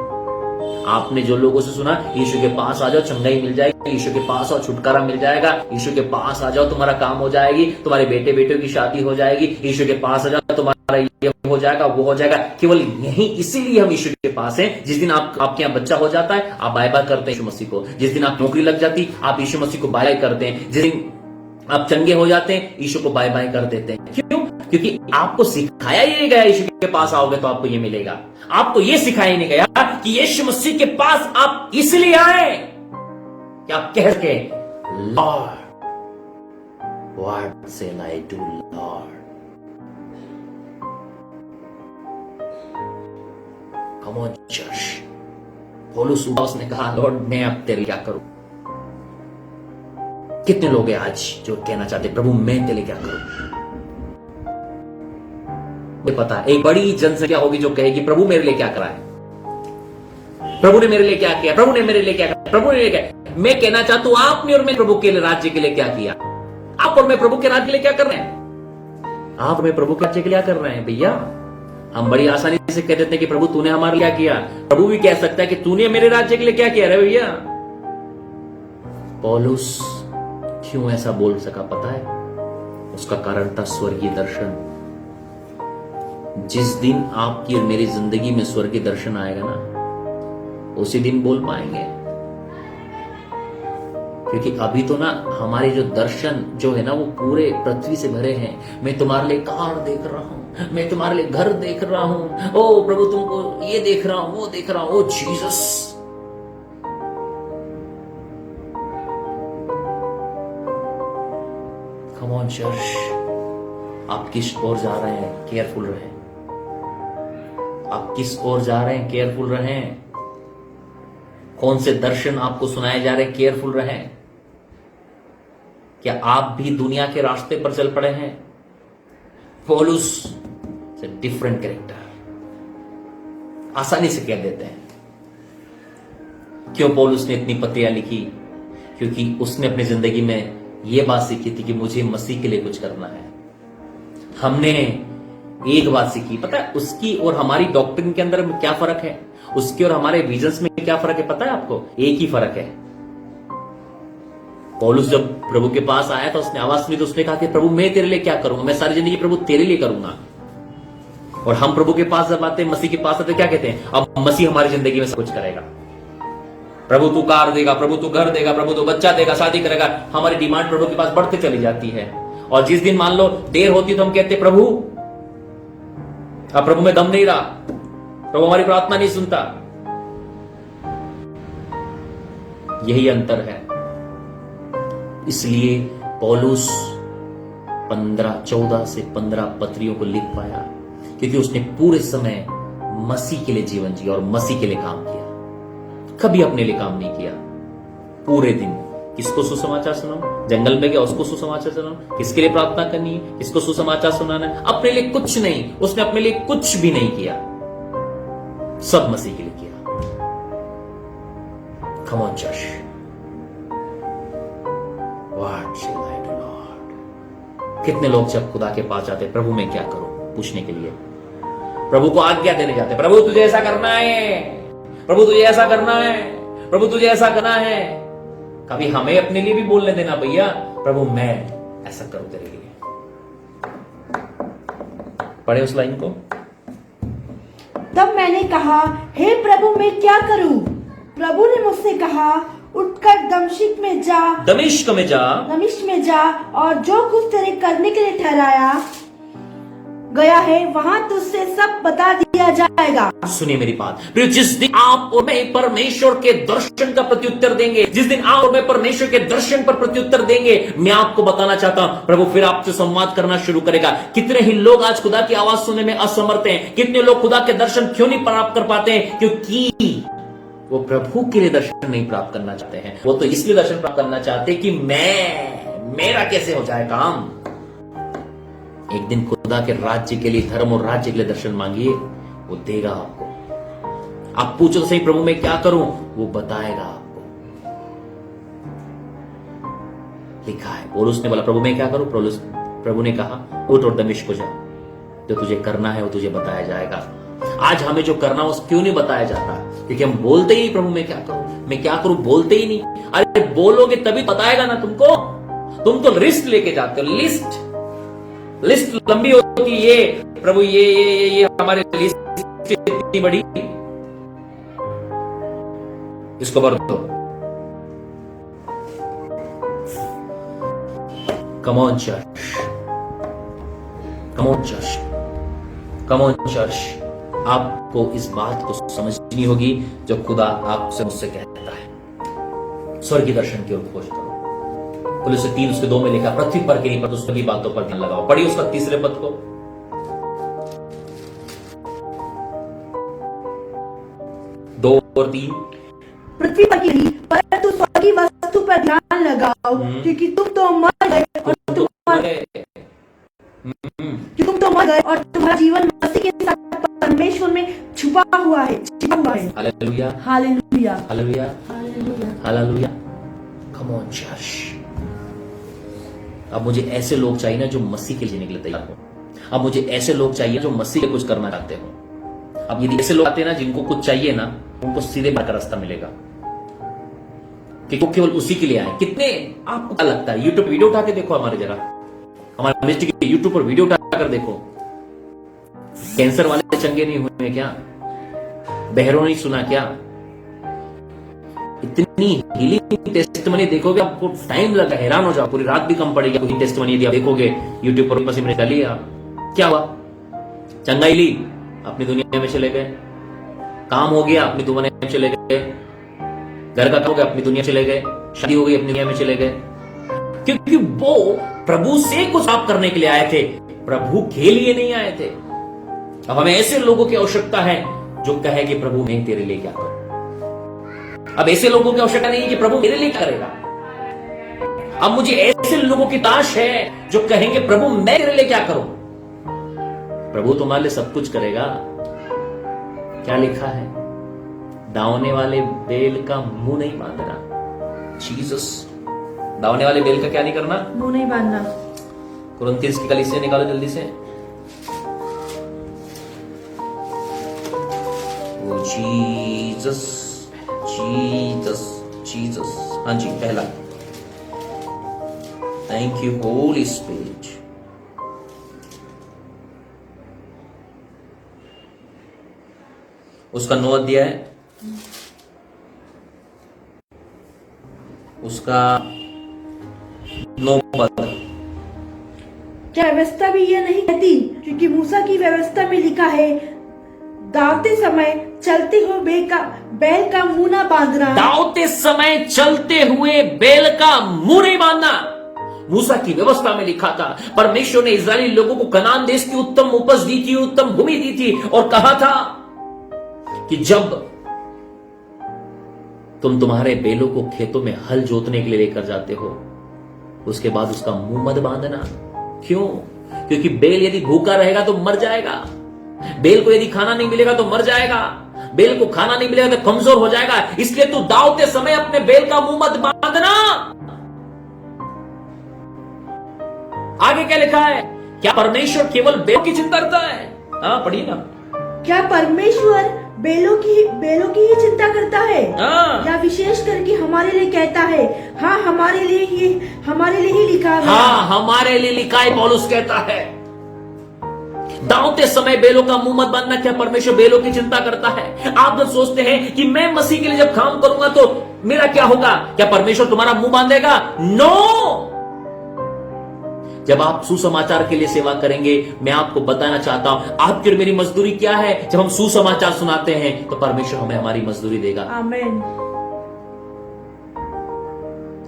[SPEAKER 1] आपने जो लोगों से सुना, यीशु के पास आ जाओ चंगाई मिल जाएगी, यीशु के पास आओ छुटकारा मिल जाएगा, यीशु के पास आ जाओ तुम्हारा काम हो जाएगी, तुम्हारे बेटे बेटियों की शादी हो जाएगी, यीशु के पास आ जाओ तुम्हारा ये हो जाएगा वो हो जाएगा। केवल यही इसीलिए हम यीशु के पास हैं। जिस दिन आपके यहाँ बच्चा हो जाता है आप बाय बाय करते हैं यीशु मसीह को। जिस दिन आप नौकरी लग जाती आप यीशु मसीह को बाय बाय करते हैं। जिस दिन आप चंगे हो जाते हैं यीशु को बाय बाय कर देते हैं। क्यों? क्योंकि आपको सिखाया ही नहीं गया यीशु के पास आओगे तो आपको ये मिलेगा। आपको ये सिखाया ही नहीं गया कि यीशु मसीह के पास आप इसलिए आए कि आप कह सके Lord what shell I do Lord. Come on church. पौलुस ने कहा लॉर्ड मैं अब तेरे लिए क्या करूं? कितने लोग हैं आज जो कहना चाहते प्रभु मैं तेरे लिए क्या करूं? मुझे पता है एक बड़ी जनसंख्या होगी जो कहेगी प्रभु मेरे लिए क्या करा है, प्रभु ने मेरे लिए क्या किया, प्रभु ने मेरे लिए क्या किया, प्रभु ने क्या। मैं कहना चाहता हूं आपने और मैं प्रभु के राज्य के लिए क्या किया? आप और मैं प्रभु के राज्य के लिए क्या कर रहे हैं? आप और मैं प्रभु के राज्य के लिए क्या कर रहे हैं? भैया हम बड़ी आसानी से कह देते हैं कि प्रभु तूने हमारे लिए क्या किया। प्रभु भी कह सकता है कि तूने मेरे राज्य के लिए क्या किया रे भैया। पौलुस क्यों ऐसा बोल सका पता है? उसका कारण था स्वर्गीय दर्शन। जिस दिन आपकी और मेरी जिंदगी में स्वर्गीय दर्शन आएगा ना उसी दिन बोल पाएंगे। क्योंकि अभी तो ना हमारे जो दर्शन जो है ना वो पूरे पृथ्वी से भरे हैं। मैं तुम्हारे लिए कार देख रहा हूं, मैं तुम्हारे लिए घर देख रहा हूं, ओ प्रभु तुमको ये देख रहा हूं वो देख रहा हूं, ओ जीसस। Come on church. आप किस ओर जा रहे हैं? केयरफुल रहें। आप किस ओर जा रहे हैं? केयरफुल रहें। कौन से दर्शन आपको सुनाए जा रहे हैं? केयरफुल रहें। क्या आप भी दुनिया के रास्ते पर चल पड़े हैं? पौलुस से डिफरेंट कैरेक्टर, आसानी से कह देते हैं। क्यों पौलुस ने इतनी पत्रियां लिखी? क्योंकि उसने अपनी जिंदगी में यह बात सीखी थी कि मुझे मसीह के लिए कुछ करना है। हमने एक बात सीखी, पता है उसकी और हमारी डॉक्ट्रिन के अंदर क्या फर्क है, उसके और हमारे विजन्स में क्या फर्क है पता है आपको? एक ही फर्क है। पौलुस जब प्रभु के पास आया था, उसने आवाज सुनी तो उसने कहा कि प्रभु मैं तेरे लिए क्या करूंगा, मैं सारी जिंदगी प्रभु तेरे लिए करूंगा। और हम प्रभु के पास जब आते हैं, मसीह के पास आते, क्या कहते हैं? अब मसीह हमारी जिंदगी में सब कुछ करेगा। प्रभु तू कार देगा, प्रभु तू घर देगा, प्रभु तू बच्चा देगा, शादी करेगा। हमारी डिमांड प्रभु के पास बढ़ते चली जाती है। और जिस दिन मान लो देर होती तो हम कहते प्रभु अब प्रभु में दम नहीं रहा, प्रभु हमारी प्रार्थना नहीं सुनता। यही अंतर है। इसलिए पौलुस 14 से 15 पत्रियों को लिख पाया, क्योंकि उसने पूरे समय मसीह के लिए जीवन जिया और मसीह के लिए काम किया। कभी अपने लिए काम नहीं किया। पूरे दिन किसको सुसमाचार सुनाऊं? जंगल में गया, उसको सुसमाचार सुनाऊं? किसके लिए प्रार्थना करनी है? किसको सुसमाचार सुनाना है? अपने लिए कुछ नहीं। उसने अपने लिए कुछ भी नहीं किया, सब मसीह के लिए किया। Come on, church. What shall I do, Lord? कितने लोग जब खुदा के पास जाते, प्रभु मैं क्या करूं पूछने के लिए, प्रभु को आज्ञा देने जाते, प्रभु तुझे ऐसा करना है, प्रभु तुझे ऐसा करना है, प्रभु तुझे ऐसा करना है। कभी हमें अपने लिए भी बोलने देना, भैया प्रभु मैं ऐसा करूं तेरे लिए। पढ़े उस लाइन को।
[SPEAKER 2] तब मैंने कहा, हे प्रभु मैं क्या करूं? प्रभु ने मुझसे कहा, उठकर दमिश्क में जा, दमिश्क में जा और जो कुछ तेरे करने के लिए ठहराया गया है वहां तुझसे सब बता दिया जाएगा।
[SPEAKER 1] सुनिए मेरी बात, जिस दिन आप और मैं परमेश्वर के दर्शन का प्रत्युत्तर देंगे, जिस दिन आप और मैं परमेश्वर के दर्शन पर प्रत्युत्तर देंगे, मैं आपको बताना चाहता हूं प्रभु फिर आपसे संवाद करना शुरू करेगा। कितने ही लोग आज खुदा की आवाज सुनने में असमर्थ हैं। कितने लोग खुदा के दर्शन क्यों नहीं प्राप्त कर पाते हैं? क्योंकि वो प्रभु के लिए दर्शन नहीं प्राप्त करना चाहते हैं। वो तो इसलिए दर्शन प्राप्त करना चाहते हैं कि मेरा कैसे हो जाए काम। एक दिन खुदा के राज्य के लिए, धर्म और राज्य के लिए दर्शन मांगिए, वो देगा आपको। आप पूछो तो सही प्रभु मैं क्या करूं, वो बताएगा आपको। लिखा है, पौलुस ने बोला प्रभु मैं क्या करूं? प्रभु ने कहा उठ और दमिश्क को जा, जो तुझे करना है वो तुझे बताया जाएगा। आज हमें जो करना है उस क्यों नहीं बताया जाता? क्योंकि हम बोलते ही प्रभु मैं क्या करूं, मैं क्या करूं, बोलते ही नहीं। अरे बोलोगे तभी बताएगा ना तुमको। तुम तो लिस्ट लेके जाते हो, लिस्ट लंबी होती है। ये प्रभु ये हमारे लिस्ट इतनी बड़ी, इसको भर दो। Come on church, come on church, come on church। आपको इस बात को समझनी होगी जो खुदा आपसे मुझसे कहता है। स्वर्ग के दर्शन की ओर खोज करो। पुलिस 3 उसके 2 में लिखा, पृथ्वी पर की नहीं पर उसकी बातों पर ध्यान लगाओ। पढ़िए उसका 3 पद को। 2 और 3। पृथ्वी पर की नहीं
[SPEAKER 2] परंतु स्वर्गीय वस्तु पर ध्यान लगाओ, क्योंकि तुम तो मर गए और तुम्हारा जीवन मसीह के साथ परमेश्वर में छुपा हुआ है।
[SPEAKER 1] Hallelujah,
[SPEAKER 2] hallelujah,
[SPEAKER 1] hallelujah, hallelujah. Come on church. अब मुझे ऐसे लोग चाहिए ना जो मसीह के जीने के लिए तैयार हो। अब मुझे ऐसे लोग चाहिए जो मसीह के कुछ करना चाहते हो। अब यदि ऐसे लोग आते हैं ना जिनको कुछ चाहिए ना, उनको सीधे मार्ग का रास्ता मिलेगा, कि वो केवल उसी के लिए आए। कितने आपको क्या लगता है? यूट्यूब वीडियो उठा के देखो, हमारे जरा हमारे मिनिस्ट्री के यूट्यूब पर वीडियो उठा कर देखो। कैंसर वाले चंगे नहीं हुए क्या? बहरों नहीं सुना क्या? इतनी हीलिंग टेस्टमनी देखोगे आपको टाइम लगा, हैरान हो जाओ। पूरी रात भी कम पड़ेगी कोई टेस्टमनी यदि आप देखोगे यूट्यूब पर। बस मैंने डाली, क्या हुआ? चंगाई ली, अपनी दुनिया में चले गए। काम हो गया, अपनी दुनिया में चले गए। घर का काम हो गया, अपनी दुनिया चले गए। शादी हो गई, अपनी दुनिया में चले गए। क्योंकि वो प्रभु से कुछ आप करने के लिए आए थे, प्रभु के लिए नहीं आए थे। अब हमें ऐसे लोगों की आवश्यकता है जो कहे कि प्रभु मैं तेरे लिए क्या करूं। अब ऐसे लोगों की आवश्यकता नहीं है कि प्रभु मेरे लिए क्या करेगा। अब मुझे ऐसे लोगों की ताश है जो कहेंगे प्रभु मैं तेरे लिए क्या करूं। प्रभु तुम्हारे लिए सब कुछ करेगा। क्या लिखा है, दावने वाले बेल का मुंह नहीं बांधना। जीसस, दावने वाले बेल का क्या नहीं करना,
[SPEAKER 2] मुंह नहीं बांधना।
[SPEAKER 1] कुरिन्थियों की कलीसिया निकालो जल्दी से। ओ जीसस जीसस जीसस, हाँ जी पहला। Thank you Holi spirit. उसका 9 अध्याय, उसका 9 पद।
[SPEAKER 2] क्या व्यवस्था भी यह नहीं कहती, क्योंकि मूसा की व्यवस्था में लिखा है, दावते समय चलते हुए बैल का मुंह ना बांधना।
[SPEAKER 1] दावते समय चलते हुए बेल का मुंह नहीं बांधना। मूसा की व्यवस्था में लिखा था। परमेश्वर ने इस्राएली लोगों को कनान देश की उत्तम उपज दी थी, उत्तम भूमि दी थी, और कहा था कि जब तुम तुम्हारे बेलों को खेतों में हल जोतने के लिए लेकर जाते हो, उसके बाद उसका मुंह मत बांधना। क्यों? क्योंकि बेल यदि भूखा रहेगा तो मर जाएगा। बेल को यदि खाना नहीं मिलेगा तो मर जाएगा। बेल को खाना नहीं मिलेगा तो कमजोर हो जाएगा। इसलिए तू दावते समय अपने बेल का मुंह मत बांधना। आगे क्या लिखा है? क्या परमेश्वर केवल बेल की चिंता करता है? हाँ पढ़िए ना।
[SPEAKER 2] क्या परमेश्वर बेलों की ही चिंता करता है? या विशेष करके हमारे लिए कहता है? हाँ हमारे लिए ही लिखा है।
[SPEAKER 1] हाँ हमारे लिए लिखा है, पौलुस कहता है। दावते समय बेलों का मुंह मत बांधना। क्या परमेश्वर बेलों की चिंता करता है? आप जब सोचते हैं कि मैं मसीह के लिए जब काम करूंगा तो मेरा क्या होगा, क्या परमेश्वर तुम्हारा मुंह बांधेगा? नो। जब आप सुसमाचार के लिए सेवा करेंगे, मैं आपको बताना चाहता हूं आपकी और मेरी मजदूरी क्या है। जब हम सुसमाचार सुनाते हैं तो परमेश्वर हमें हमारी मजदूरी देगा।
[SPEAKER 2] आमीन।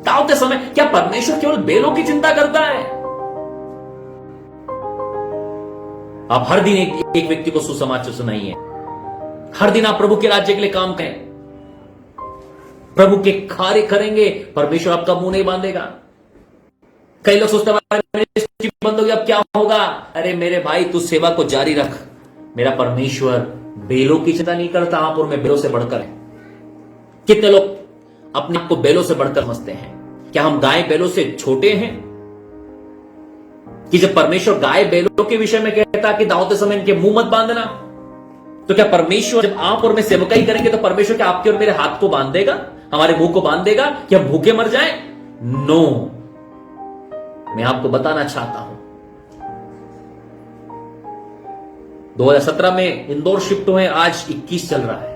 [SPEAKER 1] दावते समय क्या परमेश्वर केवल बेलों की चिंता करता है? आप हर दिन एक व्यक्ति को सुसमाचार सुनाइए। हर दिन आप प्रभु के राज्य के लिए काम करें, प्रभु के कार्य करेंगे, परमेश्वर आपका मुंह नहीं बांधेगा। कई लोग सोचते हैं मिनिस्ट्री बंद हो गई अब क्या होगा। अरे मेरे भाई तू सेवा को जारी रख। मेरा परमेश्वर बेलों की चिंता नहीं करता, आप और मैं बेलों से बढ़कर है। कितने लोग अपने आप को बेलों से बढ़कर समझते हैं? क्या हम गाय बैलों से छोटे हैं? कि जब परमेश्वर गाय बैलों के विषय में कहता कि दावते समय इनके मुंह मत बांधना, तो क्या परमेश्वर जब आप और मैं सेवकाई करेंगे तो परमेश्वर क्या आपके और मेरे हाथ को बांध देगा, हमारे मुंह को बांध देगा कि हम भूखे मर जाएं? नो। मैं आपको बताना चाहता हूं 2017 में इंदौर शिफ्ट हुए, आज 21 चल रहा है।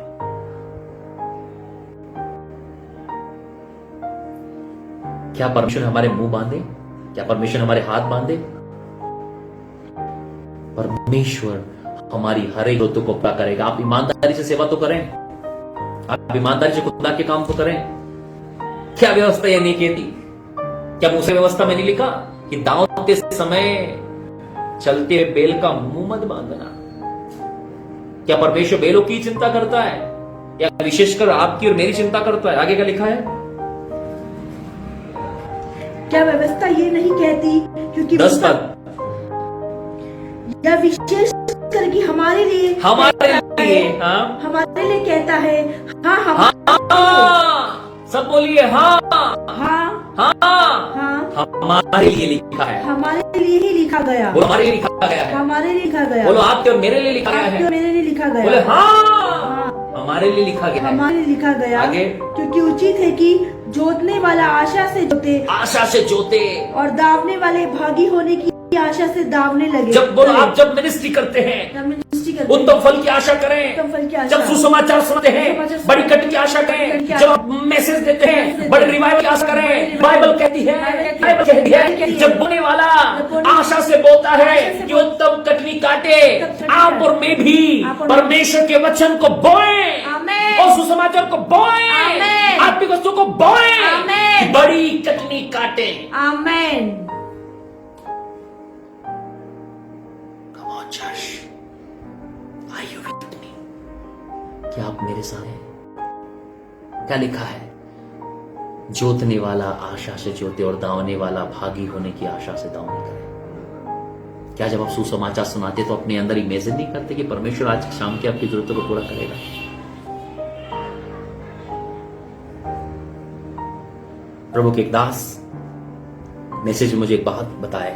[SPEAKER 1] क्या परमेश्वर हमारे मुंह बांधे? क्या परमेश्वर हमारे हाथ बांधे? परमेश्वर हमारी हर एक जरूरतों को पूरा करेगा। आप ईमानदारी से सेवा तो करें, आप ईमानदारी से खुदा के काम तो करें। क्या व्यवस्था ये नहीं कहती? क्या मूसा व्यवस्था में नहीं लिखा कि दावते समय चलते हुए बेल का मुंह मत बांधना? क्या परमेश्वर बेलों की चिंता करता है या विशेषकर आपकी और मेरी चिंता करता है? आगे क्या लिखा है?
[SPEAKER 2] क्या व्यवस्था ये नहीं कहती, क्योंकि
[SPEAKER 1] 10 पद,
[SPEAKER 2] या विशेष करके हमारे लिए
[SPEAKER 1] हाँ
[SPEAKER 2] हमारे लिए कहता है। हाँ
[SPEAKER 1] हाँ सब बोलिए। हाँ
[SPEAKER 2] हाँ
[SPEAKER 1] हाँ
[SPEAKER 2] हाँ
[SPEAKER 1] हमारे लिए लिखा है।
[SPEAKER 2] हमारे लिए ही लिखा गया।
[SPEAKER 1] बोलो हमारे लिए लिखा गया है।
[SPEAKER 2] हमारे लिए लिखा गया।
[SPEAKER 1] बोलो आपके और मेरे लिए लिखा गया है।
[SPEAKER 2] आपके और मेरे लिए लिखा गया।
[SPEAKER 1] बोले हाँ हमारे लिए लिखा गया है।
[SPEAKER 2] हमारे लिए लिखा गया।
[SPEAKER 1] आगे,
[SPEAKER 2] क्योंकि उचित है कि जोतने वाला आशा से जोते और दावने वाले भागी होने की आशा से दावने लगे।
[SPEAKER 1] जब बोलो आप जब मिनिस्ट्री करते हैं उत्तम फल की आशा करें। जब सुसमाचार सुनते हैं बड़ी कट की आशा करें। जब आप मैसेज देते हैं बड़े रिवाइवल की आशा करें। बाइबल कहती है जब बोने वाला आशा से बोता है कि उत्तम कटनी काटे, आप और मैं भी परमेश्वर के वचन को बोएं और सुसमाचार को बोएं, आत्मिक वस्तु को बोएं, बड़ी कटनी काटे।
[SPEAKER 2] आमेन।
[SPEAKER 1] Are you with me? क्या आप मेरे साथ हैं? क्या लिखा है? जोतने वाला आशा से जोते और दावने वाला भागी होने की आशा से दावनी करे। क्या जब आप सुसमाचार सुनाते तो अपने अंदर इमेजिन नहीं करते कि परमेश्वर आज शाम की आपकी जरूरतों को पूरा करेगा? प्रभु के एक दास मैसेज में मुझे एक बात बताए,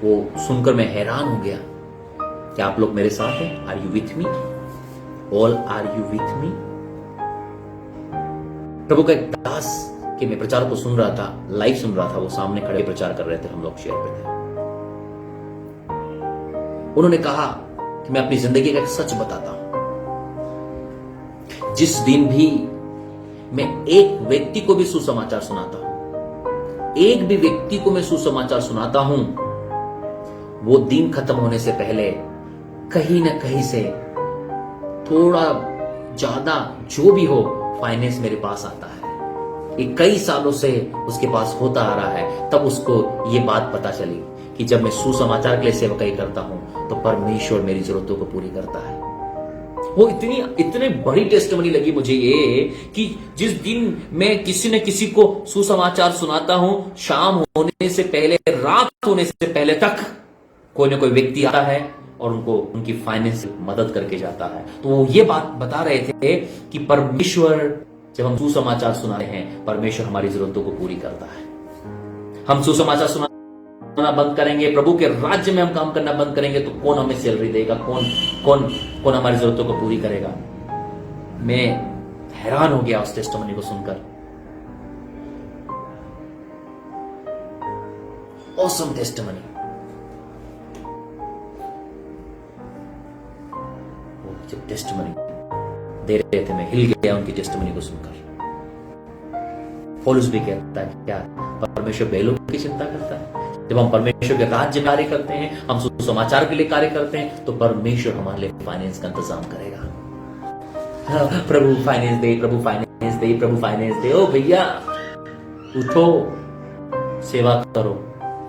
[SPEAKER 1] वो सुनकर मैं हैरान हो गया। क्या आप लोग मेरे साथ हैं? Are you with me? All are you with me? प्रभु का एक दास कि मैं प्रचार को सुन रहा था, लाइव सुन रहा था, वो सामने खड़े प्रचार कर रहे थे, हम लोग शेयर पे थे। उन्होंने कहा कि मैं अपनी जिंदगी का एक सच बताता हूं, जिस दिन भी मैं एक व्यक्ति को भी सुसमाचार सुनाता हूं, एक भी व्यक्ति को मैं सुसमाचार सुनाता हूं, वो दिन खत्म होने से पहले कहीं ना कहीं से थोड़ा ज्यादा जो भी हो फाइनेंस मेरे पास आता है। ये कई सालों से उसके पास होता आ रहा है। तब उसको ये बात पता चली कि जब मैं सुसमाचार के लिए सेवकाई करता हूं तो परमेश्वर मेरी जरूरतों को पूरी करता है। वो इतनी बड़ी टेस्टिमनी लगी मुझे ये कि जिस दिन मैं किसी न किसी को सुसमाचार सुनाता हूं, शाम होने से पहले, रात होने से पहले तक कोई ना कोई व्यक्ति आता है और उनको उनकी फाइनेंस मदद करके जाता है। तो वो ये बात बता रहे थे कि परमेश्वर, जब हम सुसमाचार सुनाते हैं, परमेश्वर हमारी जरूरतों को पूरी करता है। हम सुसमाचार सुनाना बंद करेंगे, प्रभु के राज्य में हम काम करना बंद करेंगे तो कौन हमें सैलरी देगा? कौन हमारी जरूरतों को पूरी करेगा? मैं हैरान हो गया उस टेस्टिमनी को सुनकर। Awesome testimony. जब टेस्टिमनी दे रहे थे मैं हिल गया उनकी टेस्टिमनी को सुनकर। पौलुस भी कहता है क्या परमेश्वर बेलों की चिंता करता है? जब हम परमेश्वर के राज्य में कार्य करते हैं, हम सुसमाचार के लिए कार्य करते हैं, तो परमेश्वर हमारे लिए फाइनेंस का इंतजाम करेगा। प्रभु फाइनेंस दे, प्रभु फाइनेंस दे, प्रभु फाइनेंस दे। ओ भैया उठो, सेवा करो,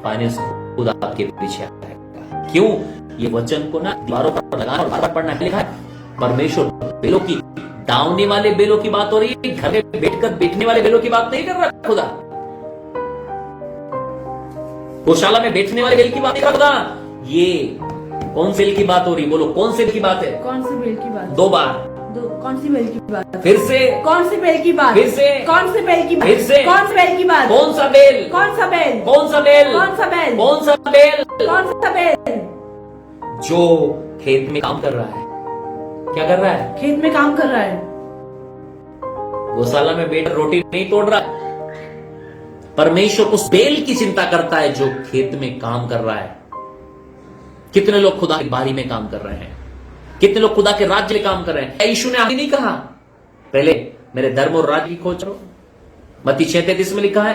[SPEAKER 1] फाइनेंस खुद आपके पीछे आएगा। क्यों? ये वचन को ना दीवारों पर लगाना और बार-बार पढ़ना लिखा है। परमेश्वर बेलों की, दावने वाले बेलों की बात हो रही है, घर में बैठकर बेचने वाले बेलों की बात नहीं कर रहा खुदा। गौशाला में बैठने वाले बेल की बात नहीं कर रहा खुदा। ये कौन से बेल की बात हो रही? बोलो कौन से बेल की बात है?
[SPEAKER 2] कौन सी बेल की बात?
[SPEAKER 1] दो बार।
[SPEAKER 2] कौन सी बेल की बात?
[SPEAKER 1] फिर से।
[SPEAKER 2] कौन सी बेल की बात?
[SPEAKER 1] फिर से।
[SPEAKER 2] कौन सी बेल की बात?
[SPEAKER 1] फिर से।
[SPEAKER 2] कौन सी बेल की बात?
[SPEAKER 1] कौन सा बेल?
[SPEAKER 2] कौन सा बेल?
[SPEAKER 1] कौन सा बेल?
[SPEAKER 2] कौन सा बेल?
[SPEAKER 1] कौन सा बेल?
[SPEAKER 2] कौन सा बेल?
[SPEAKER 1] जो खेत में काम कर रहा है। क्या कर रहा है?
[SPEAKER 2] खेत में काम कर रहा है।
[SPEAKER 1] गौशाला में बैठ रोटी नहीं तोड़ रहा है। परमेश्वर उस बेल की चिंता करता है जो खेत में काम कर रहा है। कितने लोग खुदा की बारी में काम कर रहे हैं? कितने लोग खुदा के राज्य में काम कर रहे हैं? यीशु ने आगे नहीं कहा पहले मेरे धर्म और राज्य की खोज करो? मत्ती 6:33 में लिखा है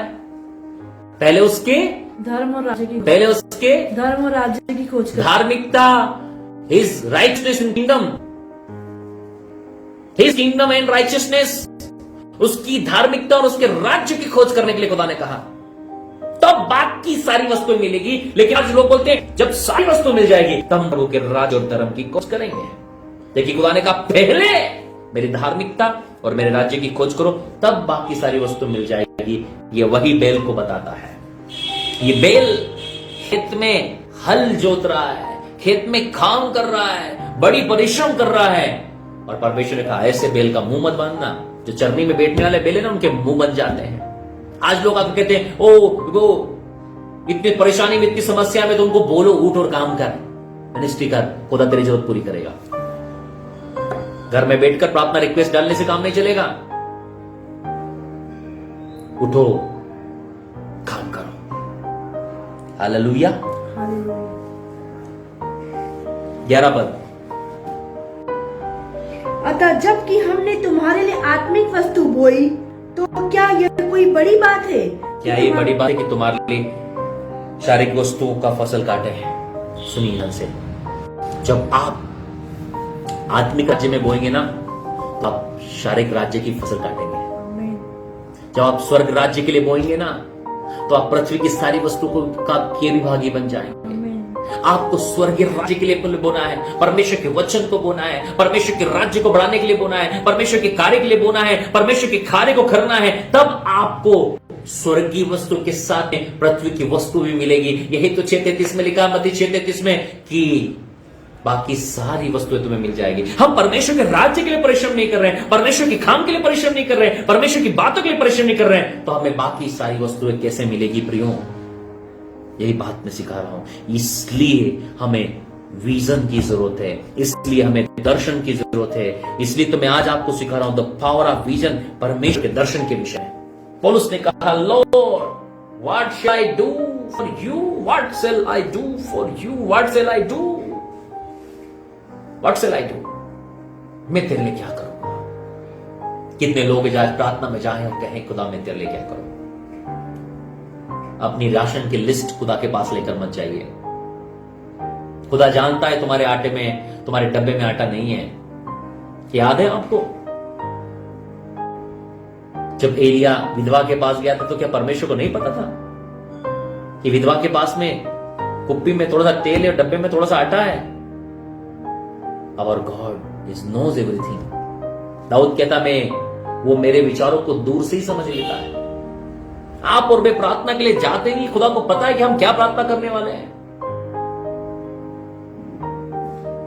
[SPEAKER 1] पहले उसके
[SPEAKER 2] धर्म और राज्य की,
[SPEAKER 1] पहले उसके
[SPEAKER 2] धर्म और राज्य की खोज करो।
[SPEAKER 1] धार्मिकता, his rightness in kingdom, his kingdom and righteousness, उसकी धार्मिकता और उसके राज्य की खोज करने के लिए खुदा ने कहा, तब बाकी सारी वस्तुएं मिलेगी। लेकिन आज लोग बोलते हैं जब सारी वस्तु मिल जाएगी तब हम प्रभु के राज्य और धर्म की खोज करेंगे। देखिए खुदा ने कहा पहले मेरी धार्मिकता और मेरे राज्य की खोज करो, तब बाकी सारी वस्तु मिल जाएगी। ये वही बेल को बताता है। ये बेल खेत में हल जोत रहा है, खेत में काम कर रहा है, बड़ी परिश्रम कर रहा है, और परमेश्वर ने कहा ऐसे बेल का मुंह मत बांधना। जो चरनी में बैठने वाले बेल है ना, उनके मुंह बन जाते हैं। आज लोग आपको कहते हैं ओ वो इतनी परेशानी में, इतनी समस्या में, तो उनको बोलो उठ और काम कर, मिनिस्ट्री कर, खुदा तेरी जरूरत पूरी करेगा। घर में बैठकर प्रार्थना रिक्वेस्ट डालने से काम नहीं चलेगा। उठो, काम करो। हालेलुया। 11 पद।
[SPEAKER 2] अतः जबकि हमने तुम्हारे लिए आत्मिक वस्तु बोई, तो क्या यह कोई बड़ी बात है?
[SPEAKER 1] क्या ये बड़ी बात है कि तुम्हारे लिए शारीरिक वस्तुओं का फसल काटे हैं? सुनिए ध्यान से, जब आप आत्मिक राज्य में बोएंगे ना, तो आप शारीरिक राज्य की फसल काटेंगे। जब आप स्वर्ग राज्य के लिए बोएंगे ना, तो आप पृथ्वी की सारी वस्तुओं का के विभागी बन जाएंगे। आपको स्वर्गीय राज्य के लिए बोना है, परमेश्वर के वचन को बोना है, परमेश्वर के राज्य को बढ़ाने के लिए बोना है, परमेश्वर के कार्य के लिए बोना है, परमेश्वर के कार्य को करना है, तब आपको स्वर्गीय वस्तु के साथ में पृथ्वी की वस्तु भी मिलेगी। यही तो 6:33 में लिखा, मत्ती 6:33 में, कि बाकी सारी वस्तुएं तुम्हें मिल जाएगी। हम परमेश्वर के राज्य के लिए परिश्रम नहीं कर रहे हैं, परमेश्वर के काम के लिए परिश्रम नहीं कर रहे हैं, परमेश्वर की बातों के लिए परिश्रम नहीं कर रहे हैं, तो हमें बाकी सारी वस्तुएं कैसे मिलेगी प्रियो? यही बात मैं सिखा रहा हूं। इसलिए हमें विजन की जरूरत है, इसलिए हमें दर्शन की जरूरत है। इसलिए तो मैं आज आपको सिखा रहा हूं द पावर ऑफ विजन, परमेश्वर के दर्शन के विषय में। पौलुस ने कहा, Lord what shell I do for you, what shell I do for you, what shell I do, what shell I do, मैं तेरे लिए क्या करूंगा? कितने लोग आज प्रार्थना में जाएं और कहें, खुदा मैं तेरे लिए क्या करूं? अपनी राशन की लिस्ट खुदा के पास लेकर मत जाइए। खुदा जानता है तुम्हारे आटे में, तुम्हारे डब्बे में आटा नहीं है। याद है आपको जब एलिया विधवा के पास गया था, तो क्या परमेश्वर को नहीं पता था कि विधवा के पास में कुप्पी में थोड़ा सा तेल है और डब्बे में थोड़ा सा आटा है? Our God is knows everything. Dawood कहता, वो मेरे विचारों को दूर से ही समझ लेता है। आप और मैं प्रार्थना के लिए जाते नहीं, खुदा को पता है कि हम क्या प्रार्थना करने वाले हैं।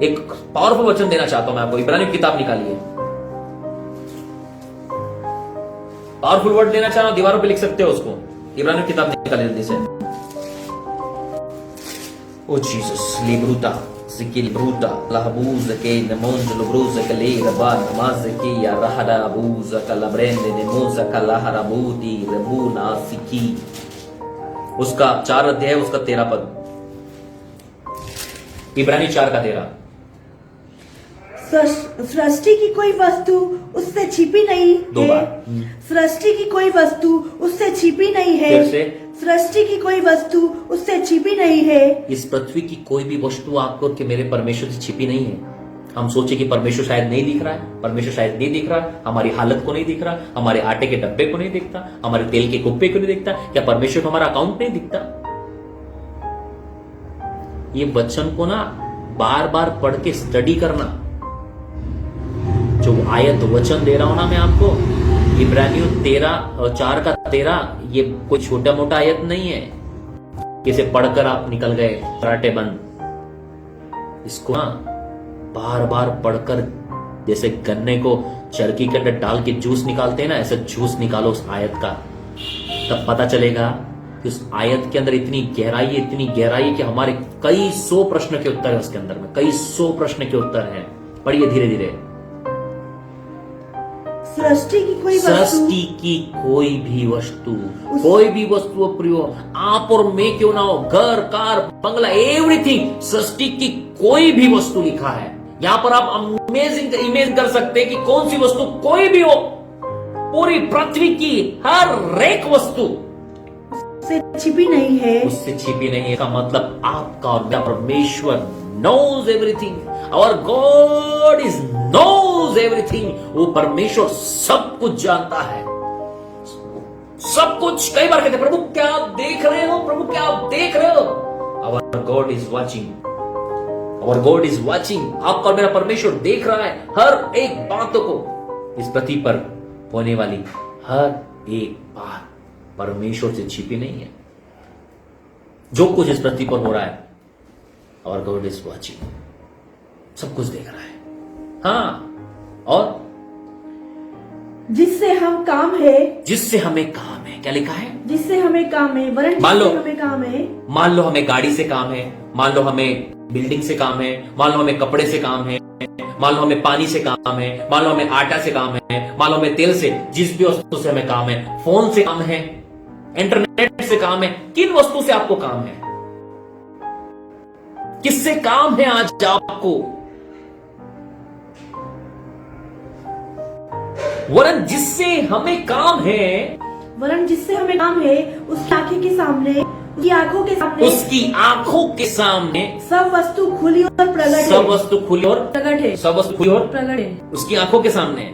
[SPEAKER 1] एक पावरफुल वचन देना चाहता हूं मैं आपको। इब्रानियों की किताब निकालिए, पावरफुल वर्ड देना चाह रहा हूं, दीवारों पे लिख सकते हो उसको। इब्रानियों की किताब निकालिए जल्दी से। ओ Jesus, लिब्रूटा Zikil bruta lahabuz ke nemonz lubruza kale raba namaz ke ya rahada abuza kalabrende nemoza kalaharabuti rebuna siki। उसका 4 अध्याय, उसका 13 पद, इब्रानी 4 का 13।
[SPEAKER 2] सृष्टि की कोई वस्तु उससे छिपी नहीं है। सृष्टि की कोई वस्तु उससे छिपी नहीं है।
[SPEAKER 1] फिर से,
[SPEAKER 2] सृष्टि की कोई वस्तु उससे छिपी नहीं है।
[SPEAKER 1] इस पृथ्वी की कोई भी वस्तु आपको कि मेरे परमेश्वर से छिपी नहीं है। हम सोचे कि परमेश्वर शायद नहीं दिख रहा है, परमेश्वर शायद नहीं दिख रहा है, हमारी हालत को नहीं दिख रहा, हमारे आटे के डब्बे को नहीं दिखता, हमारे तेल के कुप्पे को नहीं दिखता। क्या परमेश्वर को हमारा अकाउंट नहीं दिखता? ये वचन को ना बार बार पढ़ के स्टडी करना। जो आयत वचन दे रहा हूं ना मैं आपको, इब्रानियों 4 का 13, ये कोई छोटा मोटा आयत नहीं है किसे पढ़कर आप निकल गए कराटे बंद। इसको ना बार बार पढ़कर, जैसे गन्ने को चरखी के अंदर डाल के जूस निकालते हैं ना, ऐसे जूस निकालो उस आयत का। तब पता चलेगा कि उस आयत के अंदर इतनी गहराई है कि हमारे कई 100 प्रश्न के उत्तर है उसके अंदर में, कई 100 प्रश्न के उत्तर हैं। पढ़िए धीरे धीरे।
[SPEAKER 2] सृष्टि की कोई भी वस्तु
[SPEAKER 1] प्रियो, आप और मैं क्यों ना हो, घर कार बंगला एवरीथिंग, सृष्टि की कोई भी वस्तु लिखा है। यहां पर आप अमेजिंग इमेज कर सकते हैं कि कौन सी वस्तु कोई भी हो, पूरी पृथ्वी की हर एक वस्तु
[SPEAKER 2] उससे छिपी नहीं है।
[SPEAKER 1] उससे छिपी नहीं है का मतलब आपका और मेरा परमेश्वर knows everything. Our God is knows everything. वो परमेश्वर सब कुछ जानता है, सब कुछ। कई बार कहते हैं, प्रभु क्या आप देख रहे हो, प्रभु क्या आप देख रहे हो? Our God is watching. Our God is watching. आपका और मेरा परमेश्वर देख रहा है हर एक बातों को। इस पृथ्वी पर होने वाली हर एक बात परमेश्वर से छिपी नहीं है। जो कुछ इस पृथ्वी पर हो रहा है, और गॉड इज वॉचिंग, सब कुछ देख रहा है। हाँ, और
[SPEAKER 2] जिससे हम काम है,
[SPEAKER 1] जिससे हमें काम है। क्या लिखा है?
[SPEAKER 2] जिससे हमें काम है। वरन
[SPEAKER 1] मान लो
[SPEAKER 2] हमें काम है।
[SPEAKER 1] मान लो हमें गाड़ी से काम है, मान लो हमें बिल्डिंग से काम है, मान लो हमें कपड़े से काम है, मान लो हमें पानी से काम है, मान लो हमें आटा से काम है, मान लो हमें तेल से, जिस भी वस्तु से हमें काम है, फोन से काम है, इंटरनेट से काम है। किन वस्तु से आपको काम है? किससे काम है आज आपको? वरन जिससे हमें काम है,
[SPEAKER 2] वरन जिससे हमें काम है, उसकी आंखों के सामने, उसकी आंखों के सामने,
[SPEAKER 1] उसकी आंखों के सामने
[SPEAKER 2] सब वस्तु खुली और प्रकट है।
[SPEAKER 1] सब वस्तु खुली और
[SPEAKER 2] प्रकट है।
[SPEAKER 1] सब वस्तु खुली और
[SPEAKER 2] प्रकट है
[SPEAKER 1] उसकी आंखों के सामने।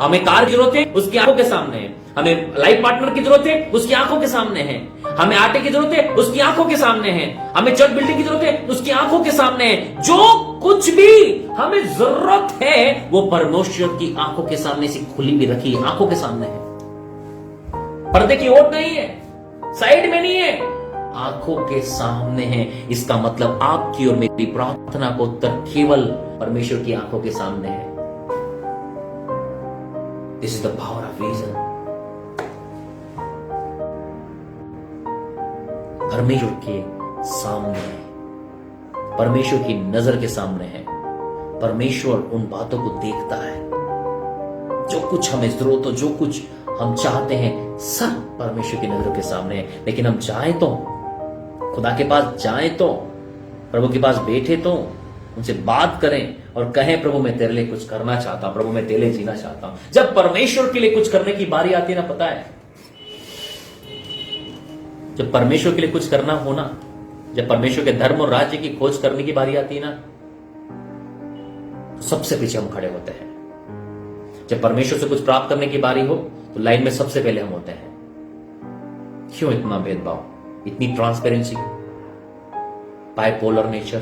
[SPEAKER 1] हमें कार की जरूरत है, उसकी आंखों के सामने है। हमें लाइफ पार्टनर की जरूरत है, उसकी आंखों के सामने है। हमें आटे की जरूरत है, उसकी आंखों के सामने है। हमें चर्च बिल्डिंग की जरूरत है, उसकी आंखों के सामने है। जो कुछ भी हमें जरूरत है वो परमेश्वर की आंखों के सामने से खुली भी रखी आंखों के सामने है। पर्दे की ओर नहीं है, साइड में नहीं है, आंखों के सामने है। इसका मतलब आपकी और मेरी प्रार्थना का उत्तर केवल परमेश्वर की आंखों के सामने है। This is the power of vision. परमेश्वर के सामने है, परमेश्वर की नजर के सामने है। परमेश्वर उन बातों को देखता है, जो कुछ हमें जरूरत हो, जो कुछ हम चाहते हैं, सब परमेश्वर की नजरों के सामने है। लेकिन हम चाहें तो, खुदा के पास जाएं तो, प्रभु के पास बैठे तो, उनसे बात करें और कहें प्रभु मैं तेरे लिए कुछ करना चाहता हूं, प्रभु मैं तेरे लिए जीना चाहता हूं। जब परमेश्वर के लिए कुछ करने की बारी आती है ना, पता है, जब परमेश्वर के लिए कुछ करना हो ना, जब परमेश्वर के धर्म और राज्य की खोज करने की बारी आती है ना, तो सबसे पीछे हम खड़े होते हैं। जब परमेश्वर से कुछ प्राप्त करने की बारी हो तो लाइन में सबसे पहले हम होते हैं। क्यों इतना भेदभाव, इतनी transparency, bipolar nature?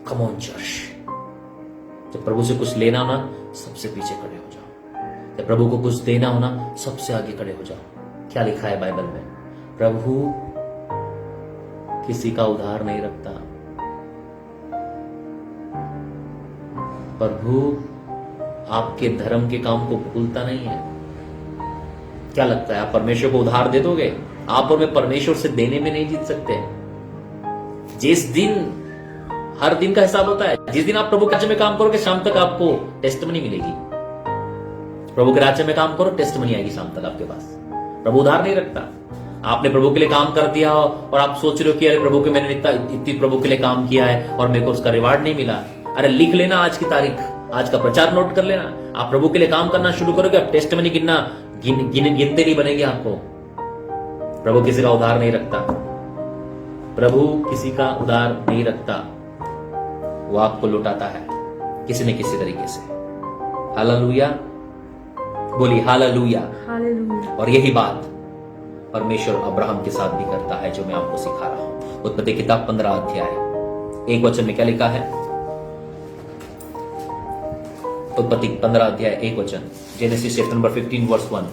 [SPEAKER 1] Come on church, जब प्रभु से कुछ लेना हो ना, सबसे पीछे खड़े हो जाओ। जब प्रभु को कुछ देना हो ना, सबसे आगे खड़े हो जाओ। क्या लिखा है बाइबल में? प्रभु किसी का उधार नहीं रखता, प्रभु आपके धर्म के काम को भूलता नहीं है। क्या लगता है, आप परमेश्वर को उधार दे दोगे? आप और मैं परमेश्वर से देने में नहीं जीत सकते। जिस दिन, हर दिन का हिसाब होता है। जिस दिन आप प्रभु के राज्य में काम करोगे, शाम तक आपको टेस्टमनी मिलेगी। प्रभु के राज्य में काम करो, टेस्टमनी आएगी शाम तक आपके पास। प्रभु उधार नहीं रखता। आपने प्रभु के लिए काम कर दिया हो और आप सोच रहे हो कि अरे प्रभु के मैंने इतनी प्रभु के लिए काम किया है और मेरे को उसका रिवार्ड नहीं मिला। अरे लिख लेना आज की तारीख, आज का प्रचार नोट कर लेना। आप प्रभु के लिए काम करना शुरू करोगे, आप टेस्टमनी गिनना गिनते नहीं बनेंगे आपको। प्रभु किसी का उधार नहीं रखता, प्रभु किसी का उधार नहीं रखता। वो आपको लौटाता है किसी न किसी तरीके से। हालेलुया, बोली हालेलुया। और यही बात परमेश्वर अब्राहम के साथ भी करता है, जो मैं आपको सिखा रहा हूं। उत्पत्ति किताब 15 अध्याय 1 वचन में क्या लिखा है? उत्पत्ति 15 अध्याय 1 वचन, जेनेसिस चैप्टर नंबर 15 वर्स 1।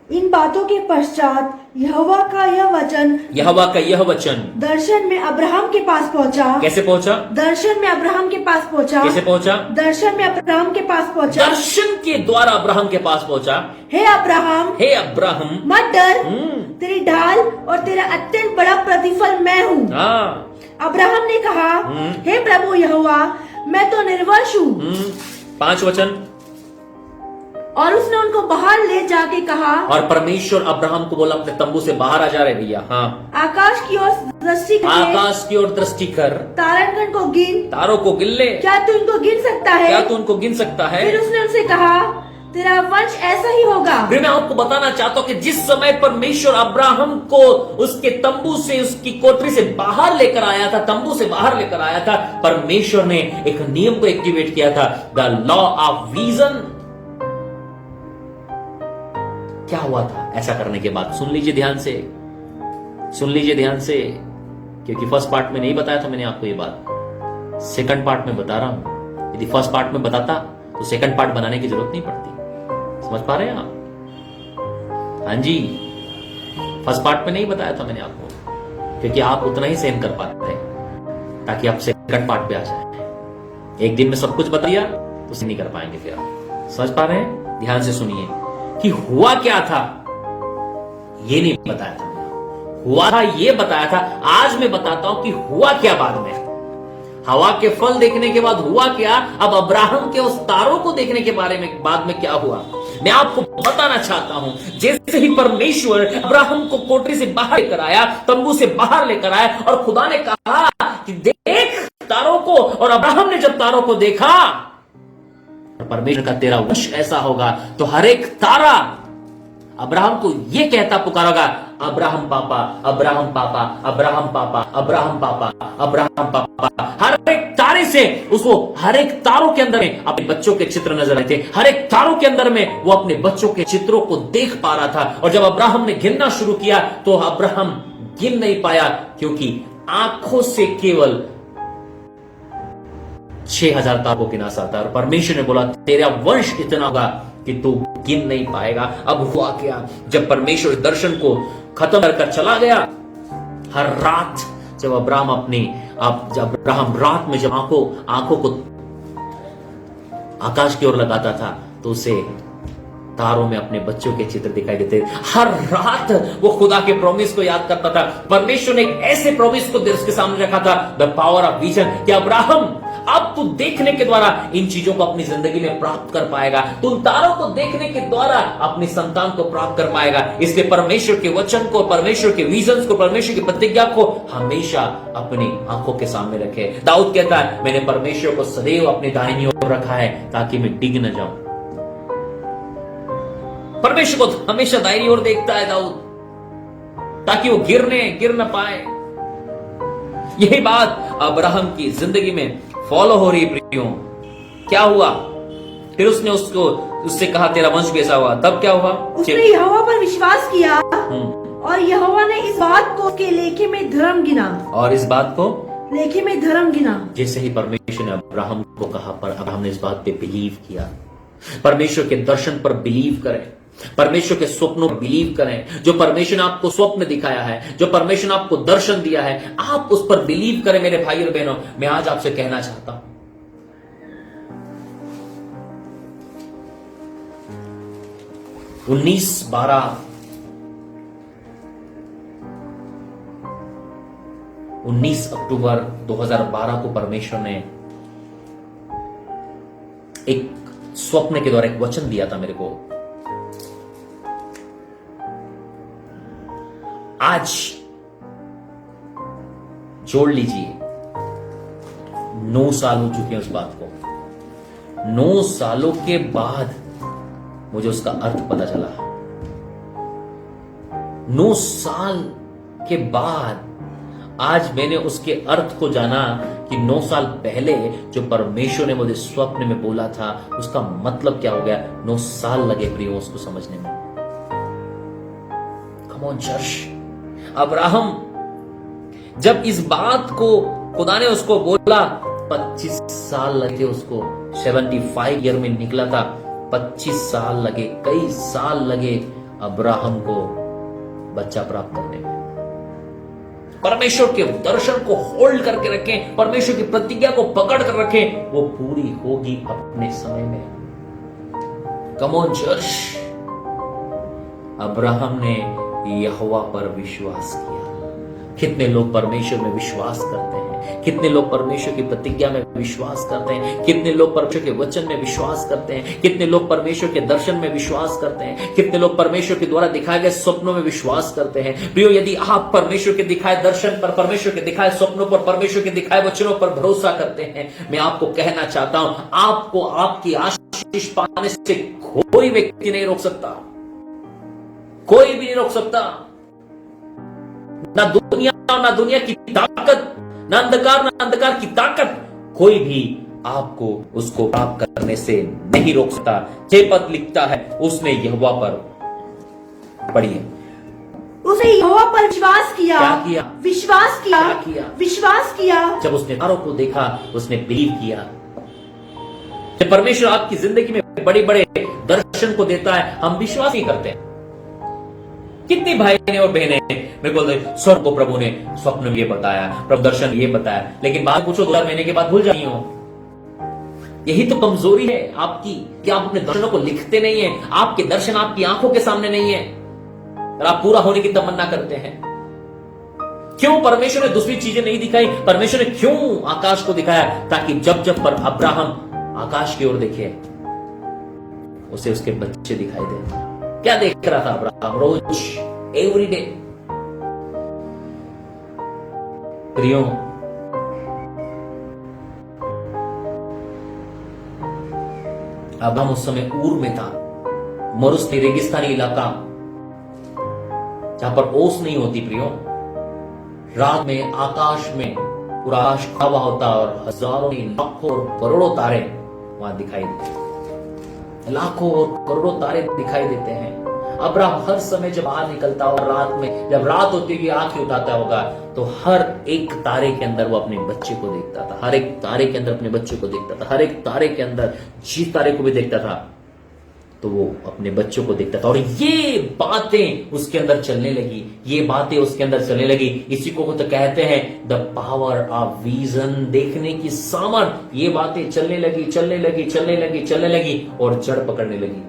[SPEAKER 2] इन बातों के पश्चात यहोवा का यह वचन दर्शन में अब्राहम के पास पहुंचा।
[SPEAKER 1] कैसे पहुंचा?
[SPEAKER 2] दर्शन में अब्राहम के पास पहुंचा।
[SPEAKER 1] कैसे पहुंचा?
[SPEAKER 2] दर्शन में अब्राहम के पास पहुंचा।
[SPEAKER 1] दर्शन के द्वारा अब्राहम के पास पहुंचा।
[SPEAKER 2] हे अब्राहम, मत डर, तेरी ढाल और तेरा अत्यंत बड़ा प्रतिफल मैं हूँ। अब्राहम ने कहा, हे प्रभु यहोवा, मैं तो निर्वंश हूँ।
[SPEAKER 1] 5 वचन,
[SPEAKER 2] और उसने उनको बाहर ले जाके कहा,
[SPEAKER 1] और परमेश्वर अब्राहम को बोला, अपने तंबू से बाहर आ जा रहे भैया। हाँ,
[SPEAKER 2] आकाश की ओर दृष्टि कर,
[SPEAKER 1] आकाश की ओर दृष्टि कर,
[SPEAKER 2] तारागण को गिन,
[SPEAKER 1] तारों को गिन ले।
[SPEAKER 2] क्या तू इनको गिन सकता है?
[SPEAKER 1] क्या तू उनको गिन सकता है?
[SPEAKER 2] फिर उसने उनसे कहा, तेरा वंश ऐसा ही होगा।
[SPEAKER 1] फिर मैं आपको बताना चाहता हूँ कि जिस समय परमेश्वर अब्राहम को उसके तंबू से, उसकी कोठरी से बाहर लेकर आया था, तंबू से बाहर लेकर आया था, परमेश्वर ने एक नियम को एक्टिवेट किया था, द लॉ ऑफ विजन। क्या हुआ था ऐसा करने के बाद? सुन लीजिए ध्यान से, सुन लीजिए ध्यान से, क्योंकि फर्स्ट पार्ट में नहीं बताया था मैंने आपको ये बात, सेकंड पार्ट में बता रहा हूं। यदि फर्स्ट पार्ट में बताता तो सेकंड पार्ट बनाने की जरूरत नहीं पड़ती। समझ पा रहे हैं आप? हाँ जी, फर्स्ट पार्ट में नहीं बताया था मैंने आपको, क्योंकि आप उतना ही सहन कर पाते हैं, ताकि आप सेकंड पार्ट पे आ जाए। एक दिन में सब कुछ बता दिया तो नहीं कर पाएंगे फिर आप। समझ पा रहे हैं? ध्यान से सुनिए कि हुआ क्या था, ये नहीं बताया था मैंने। हुआ था ये बताया था। आज मैं बताता हूं कि हुआ क्या बाद में। हवा के फल देखने के बाद हुआ क्या, अब अब्राहम के उस तारों को देखने के बारे में बाद में क्या हुआ, मैं आपको बताना चाहता हूं। जैसे ही परमेश्वर अब्राहम को कोठरी से बाहर लेकर आया, तंबू से बाहर लेकर आया, और खुदा ने कहा कि देख तारों को, और अब्राहम ने जब तारों को देखा, परमेश्वर का तेरा वंश ऐसा होगा, तो हर एक तारा अब्राहम को ये कहता पुकारोगा, अब्राहम पापा, अब्राहम पापा, अब्राहम पापा, अब्राहम पापा, अब्राहम पापा। हर एक तारे से उसको, हर एक तारों के अंदर में अपने बच्चों के चित्र नजर आए थे। हर एक तारों के अंदर में वो अपने बच्चों के चित्रों को देख पा रहा था। और जब अब्राहम ने गिनना शुरू किया तो अब्राहम गिन नहीं पाया, क्योंकि आंखों से केवल 6000 तारों को गिना सकता। और परमेश्वर ने बोला, तेरा वंश इतना होगा कि तू गिन नहीं पाएगा। अब हुआ क्या, जब परमेश्वर दर्शन को खत्म कर चला गया, हर रात जब अब्राहम रात में जब आंखों को आकाश की ओर लगाता था तो उसे तारों में अपने बच्चों के चित्र दिखाई देते। हर रात वो खुदा के प्रॉमिस को याद करता था। परमेश्वर ने एक ऐसे प्रॉमिस को उसके सामने रखा था, द पावर ऑफ विजन, कि अब्राहम अब तू देखने के द्वारा इन चीजों को अपनी जिंदगी में प्राप्त कर पाएगा। तू तारों को देखने के द्वारा अपनी संतान को प्राप्त कर पाएगा। इसलिए परमेश्वर के वचन को, परमेश्वर के विजन्स को, परमेश्वर की प्रतिज्ञा को हमेशा अपनी आंखों के सामने रखे। दाऊद कहता है, मैंने परमेश्वर को सदैव अपनी दाहिनी ओर रखा है ताकि मैं डिग न जाऊं। परमेश्वर को हमेशा दाहिनी ओर देखता है दाऊद, ताकि वो गिर न पाए। यही बात अब्राहम की जिंदगी में फॉलो हो रही। प्रियों, क्या हुआ फिर? उसने उससे कहा, तेरा वंश भी ऐसा हुआ। तब क्या हुआ?
[SPEAKER 2] उसने यहोवा पर विश्वास किया और यहोवा ने इस बात को उसके लेखे में धर्म गिना।
[SPEAKER 1] और इस बात को
[SPEAKER 2] लेखे में धर्म गिना।
[SPEAKER 1] जैसे ही परमेश्वर ने अब्राहम को कहा, पर अब्राहम ने इस बात पे बिलीव किया। परमेश्वर के दर्शन पर बिलीव करें, परमेश्वर के स्वप्नों पर बिलीव करें। जो परमेश्वर ने आपको स्वप्न दिखाया है, जो परमेश्वर ने आपको दर्शन दिया है, आप उस पर बिलीव करें। मेरे भाई और बहनों, मैं आज आपसे कहना चाहता हूं, 19 अक्टूबर 2012 को परमेश्वर ने एक स्वप्न के द्वारा एक वचन दिया था मेरे को। आज जोड़ लीजिए, 9 साल हो चुके हैं उस बात को। 9 सालों के बाद मुझे उसका अर्थ पता चला। 9 साल के बाद आज मैंने उसके अर्थ को जाना कि 9 साल पहले जो परमेश्वर ने मुझे स्वप्न में बोला था, उसका मतलब क्या हो गया। 9 साल लगे प्रियो उसको समझने में। Come on church. अब्राहम जब इस बात को खुदा ने उसको बोला, 25 साल लगे उसको। 75 ईयर में निकला था, 25 साल लगे, कई साल लगे अब्राहम को बच्चा प्राप्त करने में। परमेश्वर के दर्शन को होल्ड करके रखें, परमेश्वर की प्रतिज्ञा को पकड़ कर रखें, वो पूरी होगी अपने समय में। Come on church. अब्राहम ने यहोवा पर विश्वास किया। कितने लोग परमेश्वर में विश्वास करते हैं, कितने लोग परमेश्वर की प्रतिज्ञा में विश्वास करते हैं, कितने लोग परमेश्वर के वचन में विश्वास करते हैं, कितने लोग परमेश्वर के दर्शन में विश्वास करते हैं, कितने लोग परमेश्वर के द्वारा दिखाए गए स्वप्नों में विश्वास करते हैं। प्रियो, यदि आप परमेश्वर के दिखाए दर्शन पर, परमेश्वर के दिखाए स्वप्नों पर, परमेश्वर के दिखाए वचनों पर भरोसा करते हैं, मैं आपको कहना चाहता हूं, आपको आपकी आशीष पाने से कोई व्यक्ति नहीं रोक सकता, कोई भी नहीं रोक सकता। ना दुनिया ना दुनिया की ताकत, ना अंधकार की ताकत, कोई भी आपको उसको प्राप्त करने से नहीं रोक सकता। जे पद लिखता है, उसने यहोवा पर, पढ़िए,
[SPEAKER 2] उसने यहोवा पर विश्वास किया।
[SPEAKER 1] क्या किया?
[SPEAKER 2] विश्वास किया।
[SPEAKER 1] क्या किया?
[SPEAKER 2] विश्वास किया।
[SPEAKER 1] जब उसने तारों को देखा, उसने बिलीव किया। जब परमेश्वर आपकी जिंदगी में बड़े बड़े दर्शन को देता है, हम विश्वास नहीं करते। कितनी भाई ने और बहने मेरे को स्वर्ग को प्रभु ने स्वप्न में ये बताया, प्रभु दर्शन ये बताया, लेकिन बात पूछो 2 महीने के बाद भूल जाती हो। यही तो कमजोरी है आपकी कि आप अपने दर्शनों को लिखते नहीं है। आपके दर्शन आपकी आंखों के सामने नहीं है और आप पूरा होने की तमन्ना करते हैं। क्यों परमेश्वर ने दूसरी चीजें नहीं दिखाई? परमेश्वर ने क्यों आकाश को दिखाया? ताकि जब पर अब्राहम आकाश की ओर देखे, उसे उसके बच्चे दिखाई दे। क्या देख रहा था अब्राहम? रोज, एवरी डे। प्रियो, अब्राहम उस समय ऊर में था, मरुस्थली रेगिस्तानी इलाका, जहां पर ओस नहीं होती प्रियो। रात में आकाश में पूरा आकाश खुला हुआ होता है और हजारों लाखों और करोड़ों तारे वहां दिखाई देते हैं। लाखों और करोड़ों तारे दिखाई देते हैं। अब्राहम हर समय जब बाहर निकलता और रात में जब रात होती हुई आंखें उठाता होगा तो हर एक तारे के अंदर वो अपने बच्चे को देखता था। हर एक तारे के अंदर अपने बच्चे को देखता था। हर एक तारे के अंदर जिस तारे को भी देखता था तो वो अपने बच्चों को देखता था। और ये बातें उसके अंदर चलने लगी। ये बातें उसके अंदर चलने लगी। इसी को तो कहते हैं द पावर ऑफ विजन, देखने की सामर्थ। ये बातें चलने लगी चलने लगी चलने लगी चलने लगी और जड़ पकड़ने लगी।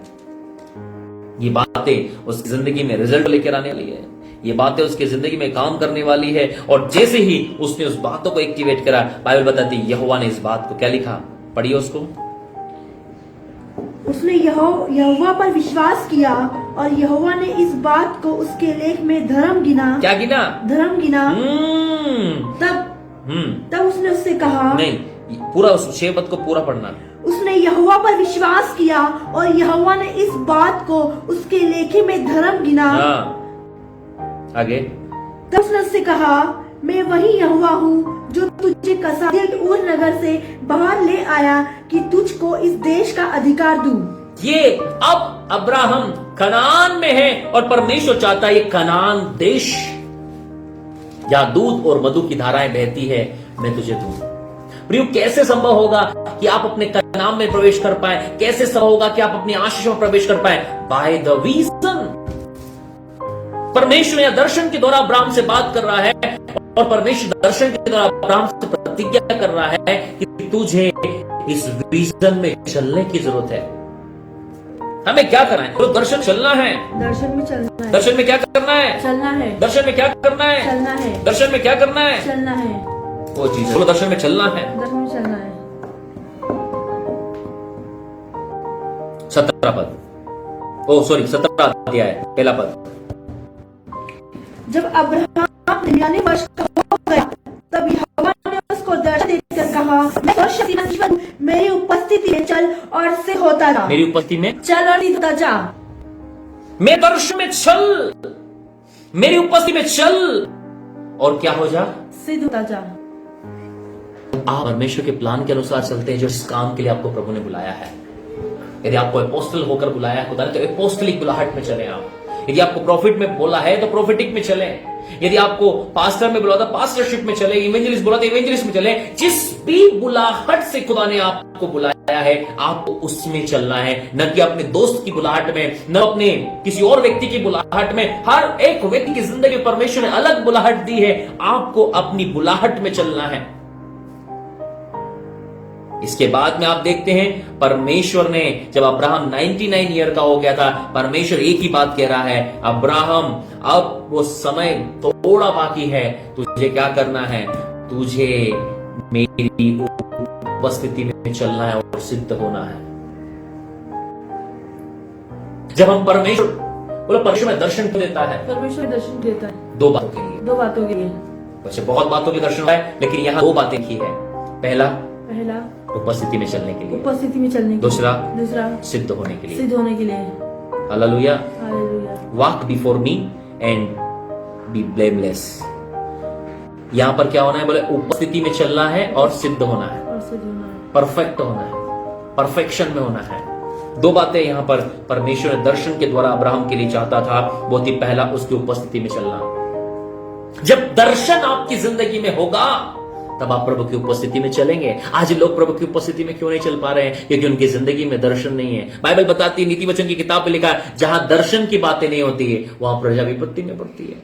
[SPEAKER 1] ये बातें उसकी जिंदगी में रिजल्ट लेकर आने वाली है। ये बातें उसकी जिंदगी में काम करने वाली है। और जैसे ही उसने उस बातों को एक्टिवेट करा, बाइबल बताती है यहोवा ने इस बात को क्या लिखा, पढ़िए उसको।
[SPEAKER 2] उसने यहोवा पर विश्वास किया और यहोवा ने इस बात को उसके लेख में धर्म गिना।
[SPEAKER 1] क्या गिना? धर्म गिना।
[SPEAKER 2] तब उसने उससे कहा,
[SPEAKER 1] नहीं, पूरा उस 6 पद को पूरा पढ़ना।
[SPEAKER 2] उसने यहोवा पर विश्वास किया और यहोवा ने इस बात को उसके लेखे में धर्म गिना।
[SPEAKER 1] आगे।
[SPEAKER 2] तब उसने उससे कहा, मैं वही यहोवा हूँ जो तुझे कसादिल ऊर नगर से बाहर ले आया कि तुझको इस देश का अधिकार दूं।
[SPEAKER 1] ये अब अब्राहम कनान में है और परमेश्वर चाहता है ये कनान देश जहां दूध और मधु की धाराएं बहती है मैं तुझे दूं। प्रियो, कैसे संभव होगा कि आप अपने कनान में प्रवेश कर पाए? कैसे संभव होगा कि आप अपनी आशीष में प्रवेश कर पाए? By the vision. परमेश्वर या दर्शन के द्वारा अब्राहम से बात कर रहा है और परमेश्वर दर्शन के द्वारा अब्राहम से प्रतिज्ञा कर रहा है कि तुझे इस विजन में चलने की जरूरत है। हमें क्या करना है? तो दर्शन चलना है।
[SPEAKER 2] दर्शन में चलना है।
[SPEAKER 1] दर्शन में क्या करना है?
[SPEAKER 2] चलना है।
[SPEAKER 1] दर्शन में क्या करना है?
[SPEAKER 2] चलना है।
[SPEAKER 1] दर्शन में क्या करना है?
[SPEAKER 2] चलना है।
[SPEAKER 1] वो चीज है, दर्शन में चलना है।
[SPEAKER 2] दर्शन में चलना है।
[SPEAKER 1] 17 पद, 17 अध्याय पहला पद।
[SPEAKER 2] जब अब्राहम 99 वर्ष का हो गया तब यहोवा ने उसको दर्शन देकर कहा, मैं सर्वशक्तिमान ईश्वर हूँ, मेरी उपस्थिति में चल और सिद्ध होता जा।
[SPEAKER 1] मेरी उपस्थिति में
[SPEAKER 2] चल और सिद्ध होता जा।
[SPEAKER 1] मैं दर्शन में चल, मेरी उपस्थिति में चल और क्या हो जा? सिद्ध होता जा। आप परमेश्वर के प्लान के अनुसार चलते हैं जो इस काम के लिए आपको प्रभु ने बुलाया है। यदि आपको अपोस्टल होकर बुलाया है खुदा ने तो अपोस्टलिक बुलाहट में चले आप। यदि आपको प्रॉफिट में बोला है तो प्रॉफिटिक में चले। यदि आपको पास्टर में बुला था पास्टरशिप में चले। इवेंजलिस्ट बोला था इवेंजलिस्ट में चले। जिस भी बुलाहट से खुदा ने आपको बुलाया है आपको उसमें चलना है, न कि अपने दोस्त की बुलाहट में, न अपने किसी और व्यक्ति की बुलाहट में। हर एक व्यक्ति की जिंदगी में परमेश्वर ने अलग बुलाहट दी है, आपको अपनी बुलाहट में चलना है। इसके बाद में आप देखते हैं परमेश्वर ने जब अब्राहम 99 ईयर का हो गया था, परमेश्वर एक ही बात कह रहा है, अब्राहम अब वो समय थोड़ा बाकी है, तुझे क्या करना है? तुझे मेरी उपस्थिति में चलना है और सिद्ध होना है। जब हम परमेश्वर में दर्शन देता है,
[SPEAKER 2] परमेश्वर दर्शन देता है
[SPEAKER 1] 2 बातों के लिए।
[SPEAKER 2] 2 बातों के लिए।
[SPEAKER 1] वैसे बहुत बातों के दर्शन है लेकिन यहां 2 बातें की है। पहला उपस्थिति में चलने के लिए,
[SPEAKER 2] उपस्थिति में चलने के लिए। दूसरा
[SPEAKER 1] सिद्ध होने के लिए,
[SPEAKER 2] सिद्ध होने के लिए।
[SPEAKER 1] Hallelujah.
[SPEAKER 2] Hallelujah.
[SPEAKER 1] Walk before me and be blameless. यहां पर क्या होना है? बोले उपस्थिति में चलना है और सिद्ध होना है,
[SPEAKER 2] और सिद्ध होना है,
[SPEAKER 1] परफेक्ट होना है, परफेक्शन में होना है। 2 बातें यहां पर परमेश्वर ने दर्शन के द्वारा अब्राहम के लिए चाहता था। बहुत ही पहला उसकी उपस्थिति में चलना। जब दर्शन आपकी जिंदगी में होगा तब आप प्रभु की उपस्थिति में चलेंगे। आज लोग प्रभु की उपस्थिति में क्यों नहीं चल पा रहे हैं? क्योंकि उनकी जिंदगी में दर्शन नहीं है। बाइबल बताती है, नीति वचन की किताब में लिखा है, जहां दर्शन की बातें नहीं होती है वहां प्रजा विपत्ति में पड़ती है।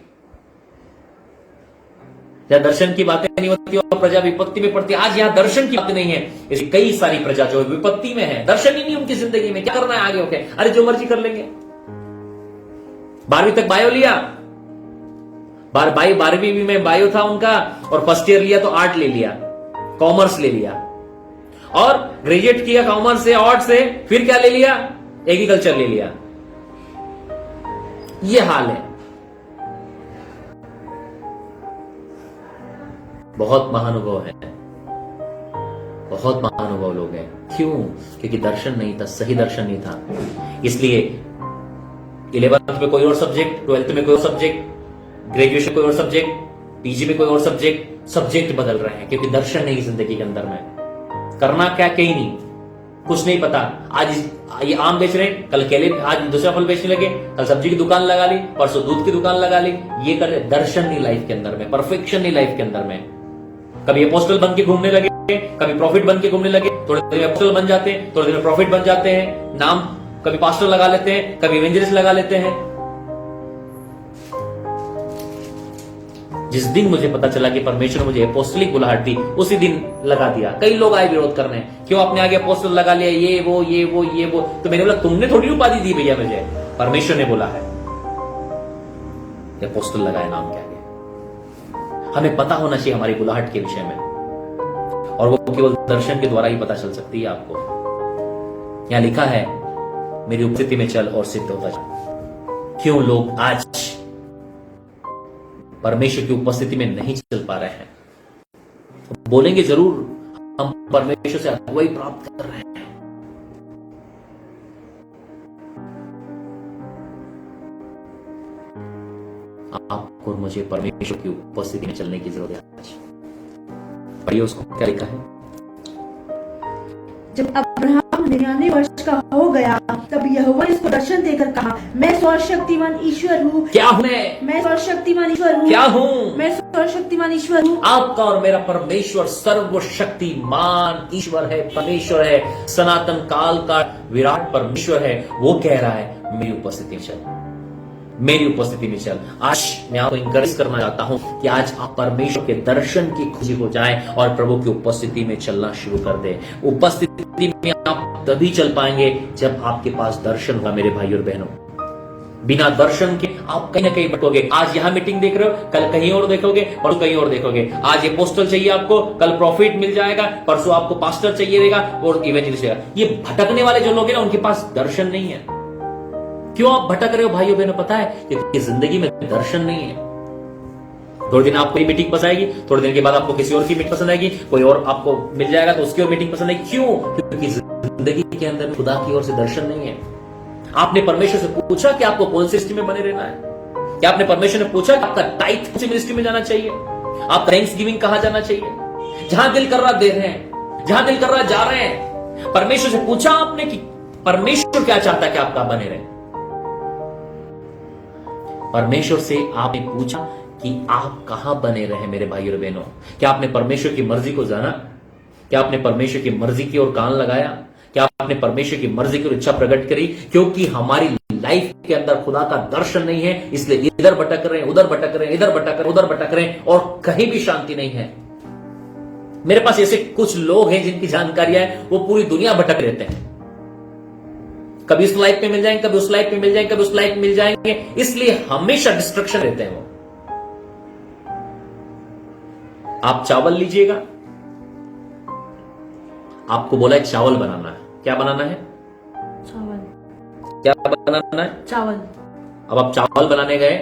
[SPEAKER 1] जहां दर्शन की बातें नहीं होती वहां प्रजा विपत्ति में पड़ती है। आज यहां दर्शन की बातें नहीं है, इसलिए कई सारी प्रजा जो विपत्ति में है। दर्शन ही नहीं उनकी जिंदगी में। क्या करना है आगे होके? अरे जो मर्जी कर लेंगे। 12वीं तक बायो लिया, 12वीं में बायो था उनका, और फर्स्ट ईयर लिया तो आर्ट ले लिया, कॉमर्स ले लिया, और ग्रेजुएट किया कॉमर्स से, आर्ट से, फिर क्या ले लिया? एग्रीकल्चर ले लिया। यह हाल है। बहुत महानुभव है, बहुत महानुभव लोग हैं। क्यों? क्योंकि दर्शन नहीं था, सही दर्शन नहीं था। इसलिए 11th में कोई और सब्जेक्ट, 12th में कोई और सब्जेक्ट, ग्रेजुएशन कोई और सब्जेक्ट, पीजी में कोई और सब्जेक्ट, सब्जेक्ट बदल रहे हैं क्योंकि दर्शन नहीं जिंदगी के अंदर में। करना क्या कहीं नहीं, कुछ नहीं पता। आज ये आम बेच रहे हैं, कल केले, आज दूसरा फल बेचने लगे, कल सब्जी की दुकान लगा ली, परसों दूध की दुकान लगा ली। ये कर दर्शन नहीं लाइफ के अंदर में, परफेक्शन नहीं लाइफ के अंदर में। कभी अपोस्टल बन के घूमने लगे, कभी प्रॉफिट बन के घूमने लगे, थोड़े देर में अपोस्टल बन जाते हैं, थोड़े देर में प्रॉफिट बन जाते हैं, नाम कभी पास्टर लगा लेते हैं, कभी इवेंजलिस्ट लगा लेते हैं। जिस दिन मुझे पता चला कि परमेश्वर ने मुझे अपोस्टलिक बुलाहट दी, उसी दिन लगा दिया। कई लोग आए विरोध करने, क्यों आपने आगे अपोस्टल लगा लिया, ये वो ये वो ये वो। तो मैंने बोला तुमने थोड़ी उपाधि दी भैया, मुझे परमेश्वर ने बोला है अपोस्टल लगाए नाम के आगे। हमें पता होना चाहिए हमारी बुलाहट के विषय में, और वो केवल दर्शन के द्वारा ही पता चल सकती है आपको। यहां लिखा है मेरी उपस्थिति में चल और सिद्ध होता जा। क्यों लोग आज परमेश्वर की उपस्थिति में नहीं चल पा रहे हैं? बोलेंगे जरूर हम परमेश्वर से अगुवाई प्राप्त कर रहे हैं, आपको और मुझे परमेश्वर की उपस्थिति में चलने की जरूरत है आज। पढ़िए उसको, क्या लिखा है।
[SPEAKER 2] जब अब्राहम 99 वर्ष का हो गया तब यहोवा ने उसको दर्शन देकर कहा, मैं सर्वशक्तिमान ईश्वर हूँ।
[SPEAKER 1] क्या हूँ मैं
[SPEAKER 2] सर्वशक्तिमान ईश्वर हूँ।
[SPEAKER 1] क्या हूँ
[SPEAKER 2] मैं सर्वशक्तिमान ईश्वर हूँ।
[SPEAKER 1] आपका और मेरा परमेश्वर सर्वशक्तिमान ईश्वर है, परमेश्वर है, सनातन काल का विराट परमेश्वर है। वो कह रहा है मेरी उपस्थिति में चल, मेरी उपस्थिति में चल। आज मैं आपको इंकरेज करना चाहता हूं कि आज आप परमेश्वर के दर्शन की खुशी हो जाएं और प्रभु की उपस्थिति में चलना शुरू कर दें। उपस्थिति में आप तभी चल पाएंगे जब आपके पास दर्शन होगा मेरे भाई और बहनों। बिना दर्शन के आप कहीं ना कहीं भटकोगे। आज यहां मीटिंग देख रहे हो, कल कहीं और देखोगे, परसों कहीं और देखोगे। आज ये पोस्टल चाहिए आपको, कल प्रॉफिट मिल जाएगा, परसों आपको पास्टर चाहिए रहेगा और इवेंजलिस्ट रहेगा। ये भटकने वाले जो लोग हैं ना, उनके पास दर्शन नहीं है। क्यों आप भटक रहे हो भाइयों बहनों? पता है क्योंकि जिंदगी में दर्शन नहीं है। थोड़े दिन आपको मीटिंग पसंद आएगी, थोड़े दिन के बाद आपको किसी और की मीटिंग पसंद आएगी, कोई और आपको मिल जाएगा तो उसकी और मीटिंग पसंद आएगी। क्यों? क्योंकि जिंदगी के अंदर खुदा की ओर से दर्शन नहीं है। आपने परमेश्वर से पूछा कि आपको कौन सी मिनिस्ट्री में बने रहना है? क्या आपने परमेश्वर ने पूछा कि आपका टाइट कौन सी मिनिस्ट्री में जाना चाहिए? आप थैंक्स गिविंग कहां जाना चाहिए? जहां दिल कर रहा दे रहे हैं, जहां दिल कर रहा जा रहे हैं। परमेश्वर से पूछा आपने कि परमेश्वर क्या चाहता है कि आप बने रहे? परमेश्वर से आपने पूछा कि आप कहां बने रहे मेरे भाई और बहनों? क्या आपने परमेश्वर की मर्जी को जाना? क्या आपने परमेश्वर की मर्जी की ओर कान लगाया? क्या आपने परमेश्वर की मर्जी की ओर इच्छा प्रकट करी? क्योंकि हमारी लाइफ के अंदर खुदा का दर्शन नहीं है, इसलिए इधर भटक रहे हैं, उधर भटक रहे हैं, इधर भटक रहे हैं, उधर भटक रहे हैं और कहीं भी शांति नहीं है। मेरे पास ऐसे कुछ लोग हैं जिनकी जानकारियां है, वो पूरी दुनिया भटक रहते हैं। कभी इस लाइफ में मिल जाएंगे, कभी उस लाइफ में मिल जाएंगे, कभी उस लाइफ में मिल जाएंगे, इसलिए हमेशा डिस्ट्रक्शन रहते हैं वो। आप चावल लीजिएगा, आपको बोला है चावल बनाना है। क्या बनाना है?
[SPEAKER 2] चावल।
[SPEAKER 1] क्या बनाना है?
[SPEAKER 2] चावल।
[SPEAKER 1] अब आप चावल बनाने गए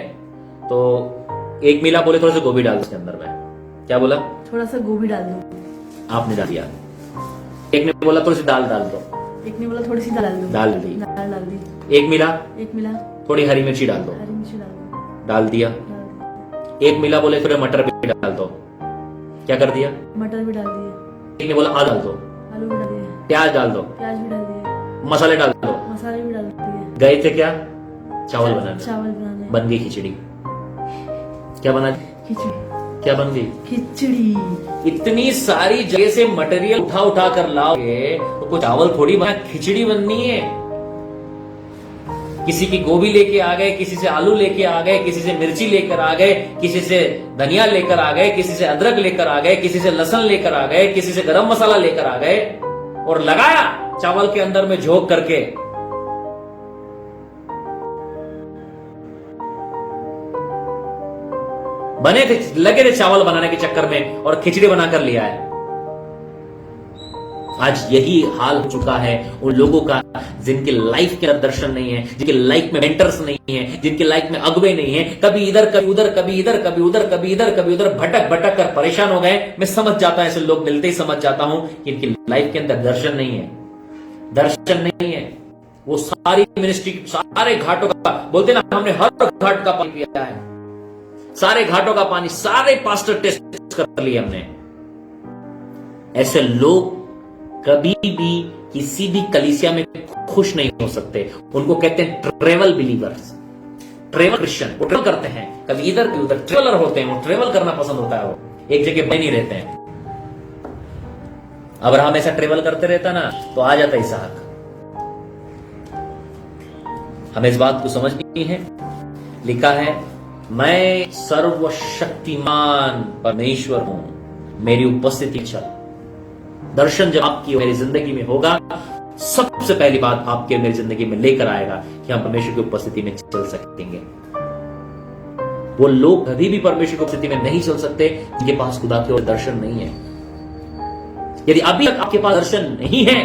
[SPEAKER 1] तो एक मिला बोले थोड़ा सा गोभी डाल दो उसके अंदर में। क्या बोला?
[SPEAKER 2] थोड़ा सा गोभी डाल दो।
[SPEAKER 1] आपने डाल दिया। एक ने बोला थोड़ी सी दाल डाल दो।
[SPEAKER 2] एक ने बोला थोड़ी सी दाल डाल दो।
[SPEAKER 1] डाल दी।
[SPEAKER 2] दाल डाल दी।
[SPEAKER 1] एक मिला थोड़ी हरी मिर्ची डाल दो।
[SPEAKER 2] हरी मिर्ची डाल दो।
[SPEAKER 1] डाल दिया। एक मिला बोले थोड़े मटर भी डाल दो। क्या कर दिया?
[SPEAKER 2] मटर भी डाल दिए।
[SPEAKER 1] एक ने बोला आलू डाल दो।
[SPEAKER 2] आलू भी डाल दिए।
[SPEAKER 1] प्याज डाल दो।
[SPEAKER 2] प्याज भी डाल दिए।
[SPEAKER 1] मसाले डाल दो।
[SPEAKER 2] मसाले भी डाल दिए।
[SPEAKER 1] गए थे क्या? चावल बनाने।
[SPEAKER 2] चावल बनाने।
[SPEAKER 1] बन गई खिचड़ी। क्या बना?
[SPEAKER 2] खिचड़ी।
[SPEAKER 1] क्या बन गई?
[SPEAKER 2] खिचड़ी।
[SPEAKER 1] इतनी सारी जगह से मटेरियल उठा उठा कर लाओगे तो कोई चावल थोड़ी बना, खिचड़ी बननी है। किसी की गोभी लेके आ गए, किसी से आलू लेके आ गए, किसी से मिर्ची लेकर आ गए, किसी से धनिया लेकर आ गए, किसी से अदरक लेकर आ गए, किसी से लहसुन लेकर आ गए, किसी से गरम मसाला लेकर आ गए और लगाया चावल के अंदर में झोंक करके। बने थे, लगे थे चावल बनाने के चक्कर में और खिचड़ी बनाकर लिया है। आज यही हाल हो चुका है उन लोगों का जिनके लाइफ के अंदर दर्शन नहीं है, जिनके लाइफ में मेंटर्स नहीं है, जिनके लाइफ में अगुवे नहीं है। कभी इधर कभी उधर, कभी इधर कभी उधर, कभी इधर कभी उधर, भटक भटक कर परेशान हो गए। मैं समझ जाता हूं, ऐसे लोग मिलते ही समझ जाता हूं कि इनकी लाइफ के अंदर दर्शन नहीं है। दर्शन नहीं है। वो सारी मिनिस्ट्री, सारे घाटों का बोलते ना, हमने हर घाट का पानी पिया है, सारे घाटों का पानी, सारे पास्टर टेस्ट कर लिए हमने। ऐसे लोग कभी भी किसी भी कलीसिया में खुश नहीं हो सकते। उनको कहते हैं ट्रेवल बिलीवर्स, ट्रेवल क्रिश्चियन। वो ट्रेवल करते हैं, कभी इधर की उधर ट्रेवलर होते हैं। वो ट्रेवल करना पसंद होता है, वो एक जगह पे नहीं रहते हैं। अब्राहम ऐसा ट्रेवल करते रहता ना तो आ जाता इसहाक। हमें इस बात को समझनी है। लिखा है, मैं सर्वशक्तिमान परमेश्वर हूं, मेरी उपस्थिति चल। दर्शन जब आपकी मेरी जिंदगी में होगा, सबसे पहली बात आपके मेरी जिंदगी में लेकर आएगा कि हम परमेश्वर की उपस्थिति में चल सकेंगे। वो लोग कभी भी परमेश्वर की उपस्थिति में नहीं चल सकते जिनके पास खुदा की ओर दर्शन नहीं है। यदि अभी तक आपके पास दर्शन नहीं है,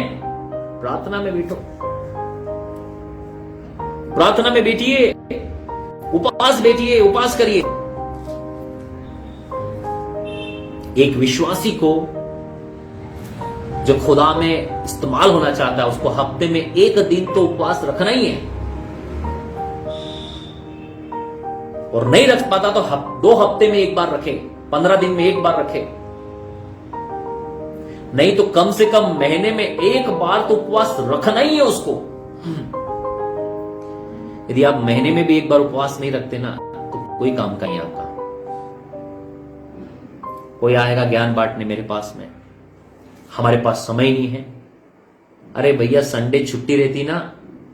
[SPEAKER 1] प्रार्थना में बैठो, प्रार्थना में बैठिए, उपवास बैठिए, उपवास करिए। एक विश्वासी को जो खुदा में इस्तेमाल होना चाहता है, उसको हफ्ते में एक दिन तो उपवास रखना ही है। और नहीं रख पाता तो 2 हफ्ते में एक बार रखे, 15 दिन में एक बार रखे, नहीं तो कम से कम महीने में एक बार तो उपवास रखना ही है उसको। यदि आप महीने में भी एक बार उपवास नहीं रखते ना, तो कोई काम का नहीं आपका। कोई आएगा ज्ञान बांटने मेरे पास में, हमारे पास समय नहीं है। अरे भैया, संडे छुट्टी रहती ना,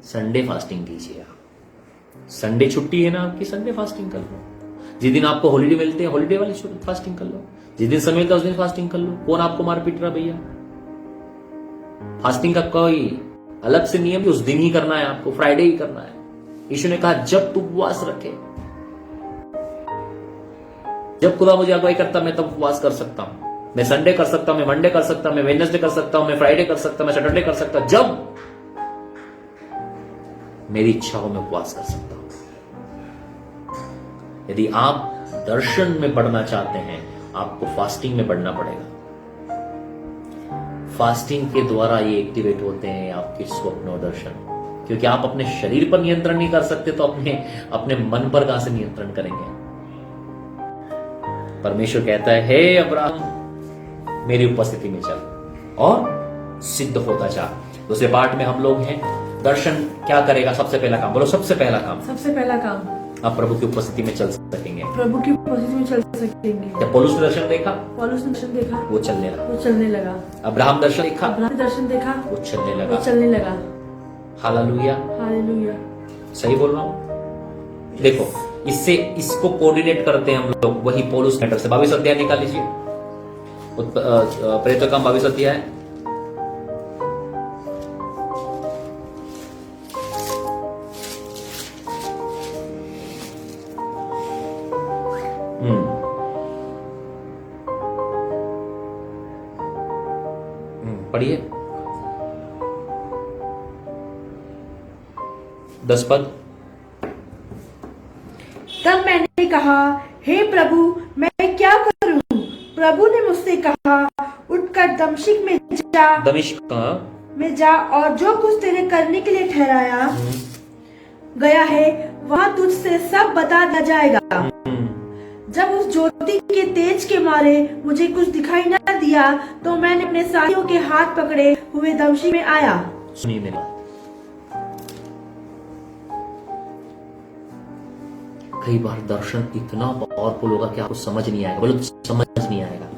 [SPEAKER 1] संडे फास्टिंग कीजिए आप। संडे छुट्टी है ना आपकी, संडे फास्टिंग कर लो। जिस दिन आपको हॉलीडे मिलते हैं, हॉलीडे वाली फास्टिंग कर लो। जिस दिन समय मिलता है उस दिन फास्टिंग कर लो। कौन आपको मार पीट रहा भैया? फास्टिंग का कोई अलग से नियम, उस दिन ही करना है आपको, फ्राइडे ही करना है। यीशु ने कहा जब तू उपवास रखे, जब खुदा मुझे अगुवाई करता मैं तब उपवास कर सकता हूं। मैं संडे कर सकता हूं, मैं मंडे कर सकता हूं, मैं वेडनेसडे कर सकता हूं, मैं फ्राइडे कर सकता हूं, मैं सैटरडे कर सकता हूं। जब मेरी इच्छा हो मैं उपवास कर सकता हूं। यदि आप दर्शन में बढ़ना चाहते हैं, आपको फास्टिंग में बढ़ना पड़ेगा। फास्टिंग के द्वारा ये एक्टिवेट होते हैं आपके स्वप्न और दर्शन। क्योंकि आप अपने शरीर पर नियंत्रण नहीं कर सकते तो अपने मन पर कहां से नियंत्रण करेंगे? परमेश्वर कहता है, हे अब्राहम, मेरी उपस्थिति में चल और सिद्ध होता जा। दूसरे पार्ट में हम लोग हैं, दर्शन क्या करेगा? सबसे पहला काम बोलो, सबसे पहला काम।
[SPEAKER 2] सबसे पहला काम,
[SPEAKER 1] आप प्रभु की उपस्थिति में चल सकेंगे।
[SPEAKER 2] प्रभु की उपस्थिति में चल सकेंगे।
[SPEAKER 1] जब पौलुस ने दर्शन देखा,
[SPEAKER 2] पौलुस ने दर्शन देखा,
[SPEAKER 1] वो चलने लगा।
[SPEAKER 2] वो चलने लगा।
[SPEAKER 1] अब्राहम दर्शन देखा,
[SPEAKER 2] अब्राहम दर्शन देखा,
[SPEAKER 1] वो चलने लगा।
[SPEAKER 2] वो चलने लगा।
[SPEAKER 1] Hallelujah,
[SPEAKER 2] hallelujah.
[SPEAKER 1] सही बोल रहा हूं? देखो, इसको कोऑर्डिनेट करते हैं हम लोग, वही पौलुस लेटर से। 22 अध्याय निकाल लीजिए, प्रेरितों का 22 अध्याय। पढ़िए 10 पद।
[SPEAKER 2] तब मैंने कहा, हे प्रभु, मैं क्या करूं? प्रभु ने मुझसे कहा, उठकर दमिश्क में जा।
[SPEAKER 1] दमिश्क
[SPEAKER 2] में जा और जो कुछ तेरे करने के लिए ठहराया गया है वहां तुझसे सब बता दिया जाएगा। जब उस ज्योति के तेज के मारे मुझे कुछ दिखाई न दिया तो मैंने अपने साथियों के हाथ पकड़े हुए दमिश्क में आया।
[SPEAKER 1] सुनिए मेरी बात। कई बार दर्शन इतना पावरफुल होगा कि आपको समझ नहीं आएगा। बोलो, समझ नहीं आएगा।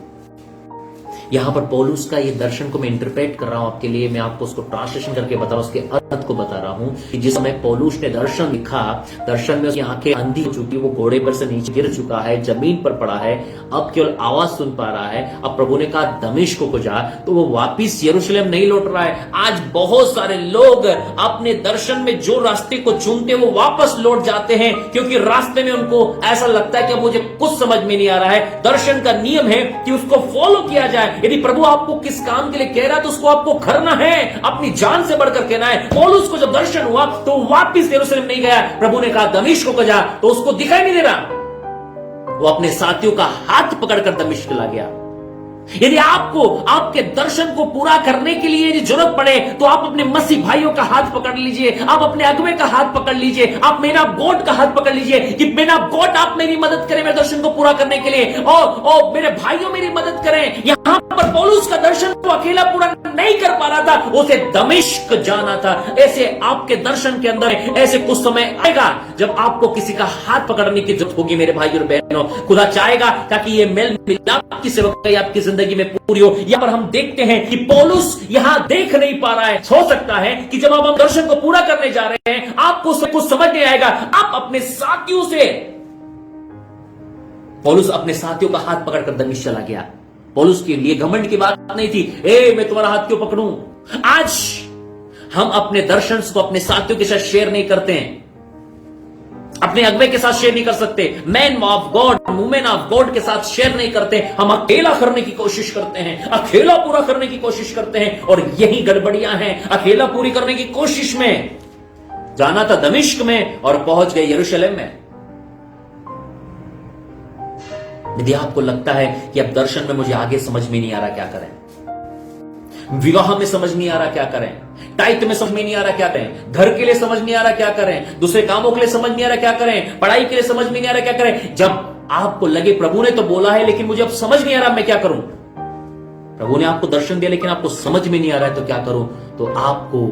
[SPEAKER 1] यहां पर पौलुस का ये दर्शन को मैं इंटरप्रेट कर रहा हूं आपके लिए। मैं आपको उसको ट्रांसलेशन करके बता रहा हूं, उसके अर्थ को बता रहा हूं कि जिस समय पौलुस ने दर्शन लिखा, दर्शन में उसकी आंखें अंधी हो चुकी, वो घोड़े पर से नीचे गिर चुका है, जमीन पर पड़ा है, अब केवल आवाज सुन पा रहा है। अब प्रभु ने कहा दमिश्क को जा, तो वो वापिस यरूशलेम नहीं लौट रहा है। आज बहुत सारे लोग अपने दर्शन में जो रास्ते को चुनते हैं वो वापस लौट जाते हैं, क्योंकि रास्ते में उनको ऐसा लगता है कि मुझे कुछ समझ में नहीं आ रहा है। दर्शन का नियम है कि उसको फॉलो किया जाए। यदि प्रभु आपको किस काम के लिए कह रहा है तो उसको आपको करना है, अपनी जान से बढ़कर कहना है। पौलुस को जब दर्शन हुआ तो वापस यरूशलेम नहीं गया। प्रभु ने कहा दमिश्क को जा, तो उसको दिखाई नहीं दे रहा। वो अपने साथियों का हाथ पकड़कर दमिश्क ला गया। यदि आपको आपके दर्शन को पूरा करने के लिए यदि जरूरत पड़े तो आप अपने मसीह भाइयों का हाथ पकड़ लीजिए, आप अपने अगुवे का हाथ पकड़ लीजिए, आप मैन ऑफ गॉड का हाथ पकड़ लीजिए कि मैन ऑफ गॉड आप मेरी मदद करें मेरे दर्शन को पूरा करने के लिए। ओ मेरे भाइयों मेरी मदद करें। यहां पर पौलुस का दर्शन को अकेला पूरा नहीं कर पा रहा था, उसे दमिश्क जाना था। ऐसे आपके दर्शन के अंदर ऐसे कुछ समय आएगा जब आपको किसी का हाथ पकड़ने की जरूरत होगी मेरे भाइयों और बहनों। खुदा चाहेगा ताकि ये मेल मिलाप की सेवकाई आपकी जिंदगी में पूरी हो। यहां पर हम देखते हैं कि पौलुस यहां देख नहीं पा रहा है। हो सकता है कि जब हम दर्शन को पूरा करने जा रहे हैं आपको उससे कुछ समझ नहीं आएगा। आप अपने साथियों से, पौलुस अपने साथियों का हाथ पकड़कर दमिश्क चला गया। पौलुस के लिए घमंड की बात नहीं थी, मैं तुम्हारा हाथ क्यों पकड़ूं। आज हम अपने दर्शन को अपने साथियों के साथ शेयर नहीं करते हैं, अपने अगुवे के साथ शेयर नहीं कर सकते, man of God women of God के साथ शेयर नहीं करते। हम अकेला करने की कोशिश करते हैं, अकेला पूरा करने की कोशिश करते हैं, और यही गड़बड़ियां हैं। अकेला पूरी करने की कोशिश में जाना था दमिश्क में और पहुंच गए यरूशलेम में। यदि आपको लगता है कि अब दर्शन में मुझे आगे समझ में नहीं आ रहा क्या करें, विवाह में समझ नहीं आ रहा क्या करें, टाइट में समझ में नहीं आ रहा क्या करें, घर के लिए समझ नहीं आ रहा क्या करें, दूसरे कामों के लिए समझ नहीं आ रहा क्या करें, पढ़ाई के लिए समझ में नहीं आ रहा क्या करें, जब आपको लगे प्रभु ने तो बोला है लेकिन मुझे अब समझ नहीं आ रहा मैं क्या करूं, प्रभु ने आपको दर्शन दिया लेकिन आपको समझ में नहीं आ रहा है तो क्या करूं, तो आपको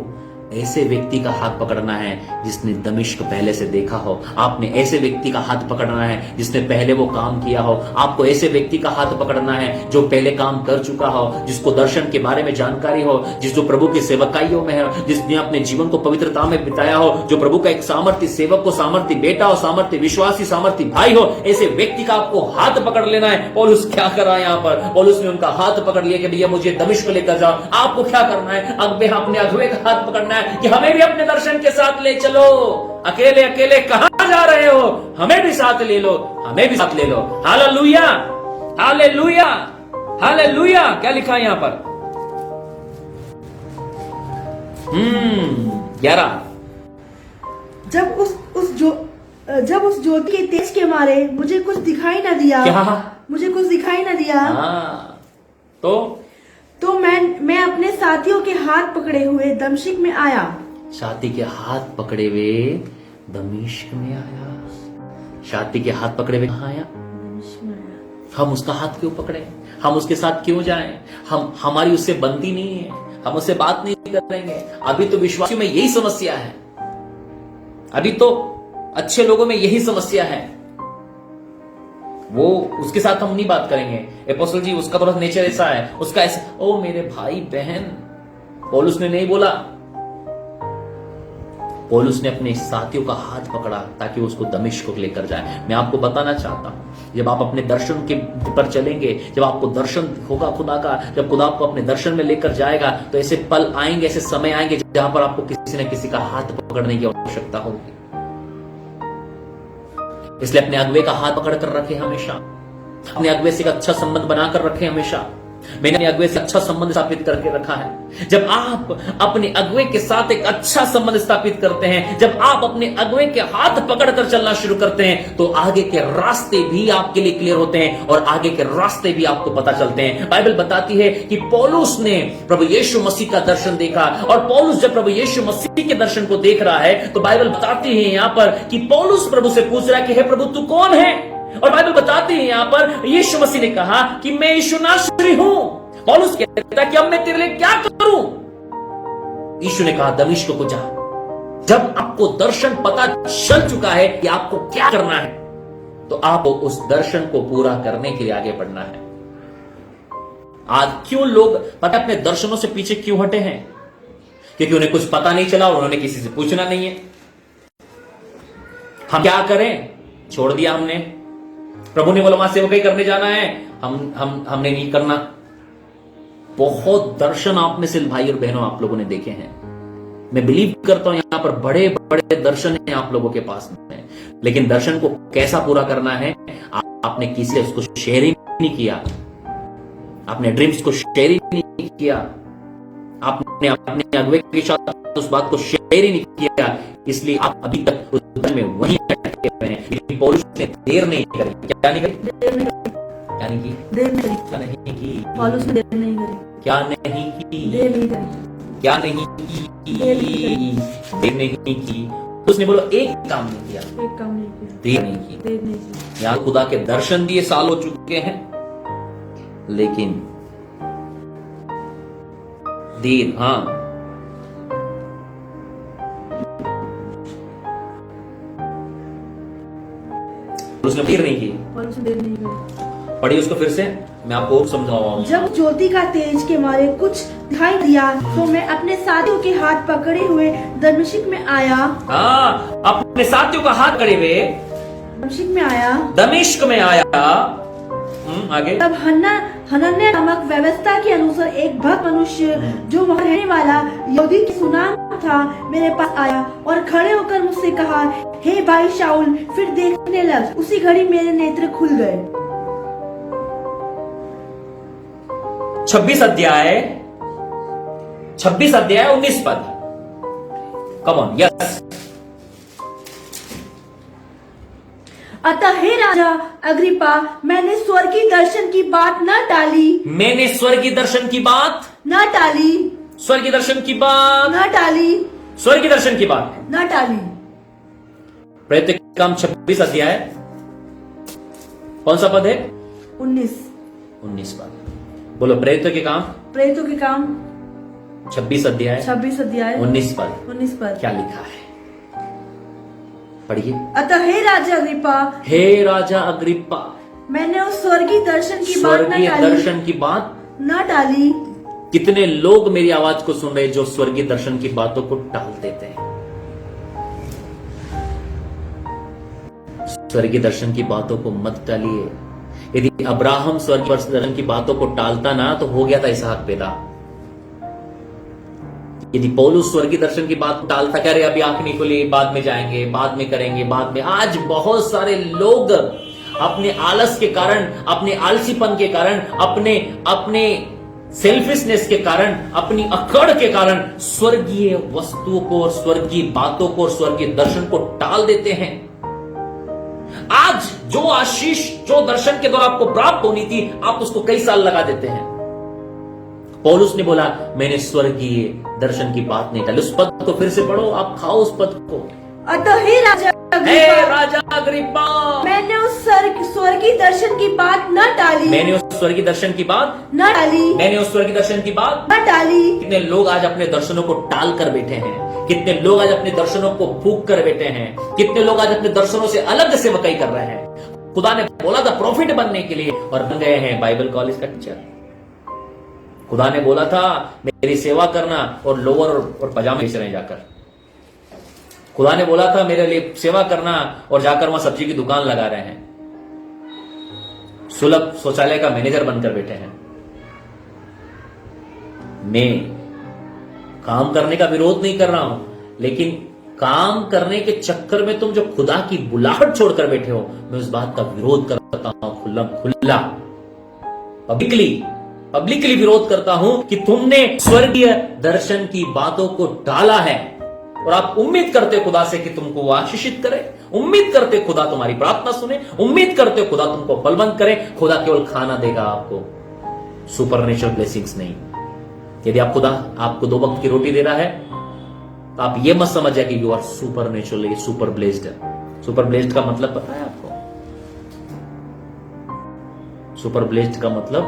[SPEAKER 1] ऐसे व्यक्ति का हाथ पकड़ना है जिसने दमिश्क पहले से देखा हो। आपने ऐसे व्यक्ति का हाथ पकड़ना है जिसने पहले वो काम किया हो। आपको ऐसे व्यक्ति का हाथ पकड़ना है जो पहले काम कर चुका हो, जिसको दर्शन के बारे में जानकारी हो, जो प्रभु की सेवकाइयों में है, जिसने अपने जीवन को पवित्रता में बिताया हो, जो प्रभु का एक सामर्थ्य सेवक हो, सामर्थ्य बेटा हो, सामर्थ्य विश्वासी, सामर्थ्य भाई हो। ऐसे व्यक्ति का आपको हाथ पकड़ लेना है। पौलुस क्या करा यहाँ पर, पौलुस ने उनका हाथ पकड़ लिया कि भैया मुझे दमिश्क लेकर जाओ। आपको क्या करना है, अपने अगुवे का हाथ पकड़ना है कि हमें भी अपने दर्शन के साथ ले चलो। अकेले अकेले कहां जा रहे हो, हमें भी साथ ले लो, हमें भी साथ ले लो। Hallelujah, hallelujah, hallelujah. क्या लिखा है यहां पर? 11।
[SPEAKER 2] जब उस ज्योति के तेज के मारे मुझे कुछ दिखाई ना दिया।
[SPEAKER 1] क्या?
[SPEAKER 2] मुझे कुछ दिखाई ना दिया। तो मैं अपने साथियों के हाथ पकड़े हुए दमिश्क में आया।
[SPEAKER 1] साथी के हाथ पकड़े हुए दमिश्क में आया। साथी के हाथ पकड़े हुए कहां आया? हम उसका हाथ क्यों पकड़े, हम उसके साथ क्यों जाएं? हमारी उससे बनती नहीं है, हम उससे बात नहीं करेंगे। अभी तो विश्वासियों में यही समस्या है, अभी तो अच्छे लोगों में यही समस्या है। वो उसके साथ हम नहीं बात करेंगे। एपोस्टल जी उसका थोड़ा नेचर ऐसा है, उसका ऐसा। ओ मेरे भाई बहन, पौलुस ने नहीं बोला, पौलुस ने अपने साथियों का हाथ पकड़ा ताकि उसको दमिश्क को लेकर जाए। मैं आपको बताना चाहता हूं, जब आप अपने दर्शन के पर चलेंगे, जब आपको दर्शन होगा खुदा का, जब खुदा आपको अपने दर्शन में लेकर जाएगा, तो ऐसे पल आएंगे, ऐसे समय आएंगे जहां पर आपको किसी न किसी का हाथ पकड़ने की आवश्यकता होगी। इसलिए अपने अगुवे का हाथ पकड़ कर रखे हमेशा, अपने अगुवे से एक अच्छा संबंध बनाकर रखे हमेशा। मैंने अपने अगुवे से अच्छा संबंध स्थापित करके रखा है। जब आप अपने अगुवे के साथ एक अच्छा संबंध स्थापित करते हैं, जब आप अपने अगुवे के हाथ पकड़कर चलना शुरू करते हैं, तो आगे के रास्ते भी आपके लिए क्लियर होते हैं और आगे के रास्ते भी आपको पता चलते हैं। बाइबल बताती है कि पौलुस ने प्रभु यीशु मसीह का दर्शन देखा, और पौलुस जब प्रभु यीशु मसीह के दर्शन को देख रहा है तो बाइबल बताती है यहां पर कि पौलुस प्रभु से पूछ रहा है कि हे प्रभु तू कौन है? और बाइबल बताती है यहां पर यीशु मसीह ने कहा कि मैं यीशु नासरी हूं। पौलुस कहता है कि अब मैं तेरे लिए क्या करूं? यीशु ने कहा दमिश्क को जा। जब आपको दर्शन पता चल चुका है कि आपको क्या करना है, तो आपको उस दर्शन को पूरा करने के लिए आगे बढ़ना है। आज क्यों लोग पता अपने दर्शनों से पीछे क्यों हटे हैं? क्योंकि उन्हें कुछ पता नहीं चला और उन्होंने किसी से पूछना नहीं है। हम क्या करें? छोड़ दिया हमने। प्रभु ने बोला वहां सेवकाई करने जाना है, हमने नहीं करना। बहुत दर्शन आप में से भाई और बहनों आप लोगों ने देखे हैं। मैं बिलीव करता हूं यहां पर बड़े बड़े दर्शन हैं आप लोगों के पास में, लेकिन दर्शन को कैसा पूरा करना है आपने किसी उसको शेयर ही नहीं किया, आपने ड्रीम्स को शेयर ही नहीं किया, आपने अपने अगुवे के साथ उस बात को शेयर ही नहीं किया। इसलिए आप अभी तक उस में वही अटके हुए हैं। पौलुस ने देर नहीं करी। क्या नहीं करी? क्या नहीं की?
[SPEAKER 2] देर नहीं करी।
[SPEAKER 1] क्या नहीं की?
[SPEAKER 2] पौलुस ने देर नहीं करी।
[SPEAKER 1] क्या नहीं की?
[SPEAKER 2] देर नहीं करी।
[SPEAKER 1] क्या नहीं की? देर नहीं की। उसने बोलो एक काम नहीं किया,
[SPEAKER 2] एक काम नहीं किया,
[SPEAKER 1] देर नहीं की।
[SPEAKER 2] देर नहीं की।
[SPEAKER 1] यहाँ खुदा के दर्शन दिए साल हो चुके हैं, लेकिन देर, हाँ, उसने देर नहीं की।
[SPEAKER 2] पौलुस ने देर नहीं करी।
[SPEAKER 1] पढ़िए उसको फिर से, मैं आपको और समझाऊंगा।
[SPEAKER 2] जब ज्योति का तेज के मारे कुछ दिखाई दिया तो मैं अपने साथियों के हाथ पकड़े हुए दमिश्क में आया।
[SPEAKER 1] हाँ, अपने साथियों का हाथ पकड़े हुए
[SPEAKER 2] दमिश्क में आया।
[SPEAKER 1] दमिश्क में आया। आगे।
[SPEAKER 2] तब हनन्याह नामक व्यवस्था के अनुसार एक भक्त मनुष्य जो वहाँ रहने वाला यहूदी की सुनाम था मेरे पास आया और खड़े होकर मुझसे कहा, हे भाई शाऊल, फिर देखने लग। उसी घड़ी मेरे नेत्र खुल गए।
[SPEAKER 1] 26 अध्याय 19 पद। Come on, yes.
[SPEAKER 2] अतः हे राजा अग्रिप्पा, मैंने स्वर्गीय दर्शन की बात न टाली।
[SPEAKER 1] मैंने स्वर्गीय दर्शन की बात
[SPEAKER 2] न टाली।
[SPEAKER 1] स्वर्गीय दर्शन की बात
[SPEAKER 2] न टाली।
[SPEAKER 1] स्वर्गीय दर्शन की बात
[SPEAKER 2] न टाली।
[SPEAKER 1] प्रेरित के काम 26 अध्याय, कौन सा पद है?
[SPEAKER 2] 19
[SPEAKER 1] पद। बोलो, प्रेरित के काम,
[SPEAKER 2] प्रेरितों के काम
[SPEAKER 1] 26 अध्याय
[SPEAKER 2] 26 अध्याय
[SPEAKER 1] 19 पद।
[SPEAKER 2] 19 पद।
[SPEAKER 1] क्या लिखा है? पढ़िए।
[SPEAKER 2] अतः हे राजा अग्रिप्पा,
[SPEAKER 1] हे राजा अग्रिप्पा,
[SPEAKER 2] मैंने उस स्वर्गीय दर्शन की बात न
[SPEAKER 1] स्वर्गीय
[SPEAKER 2] टाली।
[SPEAKER 1] दर्शन की बात
[SPEAKER 2] न टाली।
[SPEAKER 1] कितने लोग मेरी आवाज को सुन रहे जो स्वर्गीय दर्शन की बातों को टाल देते हैं? स्वर्गीय दर्शन की बातों को मत टालिए। यदि अब्राहम स्वर्गीय दर्शन की बातों को टालता ना तो हो गया था इसहाक पैदा। यदि पौलुस स्वर्गीय दर्शन की बात टालता, कह रहे अभी आंख नहीं खुली, बाद में जाएंगे, बाद में करेंगे, बाद में। आज बहुत सारे लोग अपने आलस के कारण, अपने आलसीपन के कारण, अपने सेल्फिशनेस के कारण, अपनी अकड़ के कारण स्वर्गीय वस्तुओं को और स्वर्गीय बातों को और स्वर्गीय दर्शन को टाल देते हैं। आज जो आशीष, जो दर्शन के द्वारा आपको प्राप्त होनी थी, आप उसको कई साल लगा देते हैं। पौलुस ने बोला, मैंने स्वर्गीय दर्शन की बात नहीं टाली। उस पद को फिर से पढ़ो, आप खाओ उस पद को।
[SPEAKER 2] अतः हे राजा
[SPEAKER 1] अग्रिप्पा,
[SPEAKER 2] मैंने उस स्वर्गीय दर्शन की बात न टाली।
[SPEAKER 1] मैंने उस स्वर्गीय दर्शन की बात
[SPEAKER 2] न टाली।
[SPEAKER 1] मैंने उस स्वर्गीय दर्शन की बात
[SPEAKER 2] न टाली।
[SPEAKER 1] कितने लोग आज अपने दर्शनों को टाल कर बैठे हैं। कितने लोग आज अपने दर्शनों को फूंक कर बैठे हैं। कितने लोग आज अपने दर्शनों से अलग सेवकाई कर रहे हैं। खुदा ने बोला था प्रॉफिट बनने के लिए और बन गए हैं बाइबल कॉलेज का टीचर। खुदा ने बोला था मेरी सेवा करना और लोअर और पजामे बेच रहे हैं जाकर। खुदा ने बोला था मेरे लिए सेवा करना और जाकर वहां सब्जी की दुकान लगा रहे हैं। सुलभ शौचालय का मैनेजर बनकर बैठे हैं। मैं काम करने का विरोध नहीं कर रहा हूं, लेकिन काम करने के चक्कर में तुम जो खुदा की बुलाहट छोड़कर बैठे हो, मैं उस बात का विरोध करता हूं। खुला पब्लिकली विरोध करता हूं कि तुमने स्वर्गीय दर्शन की बातों को टाला है और आप उम्मीद करते खुदा से कि तुमको वो आशीषित करे। उम्मीद करते खुदा तुम्हारी प्रार्थना सुने। उम्मीद करते खुदा तुमको बलवंत करे। खुदा केवल खाना देगा आपको, सुपरनेचुरल ब्लेसिंग्स नहीं। यदि आप खुदा आपको 2 वक्त की रोटी दे रहा है तो आप ये मत समझिए कि you are supernaturally super blessed. Super blessed का मतलब पता है आपको? सुपर ब्लेस्ड का मतलब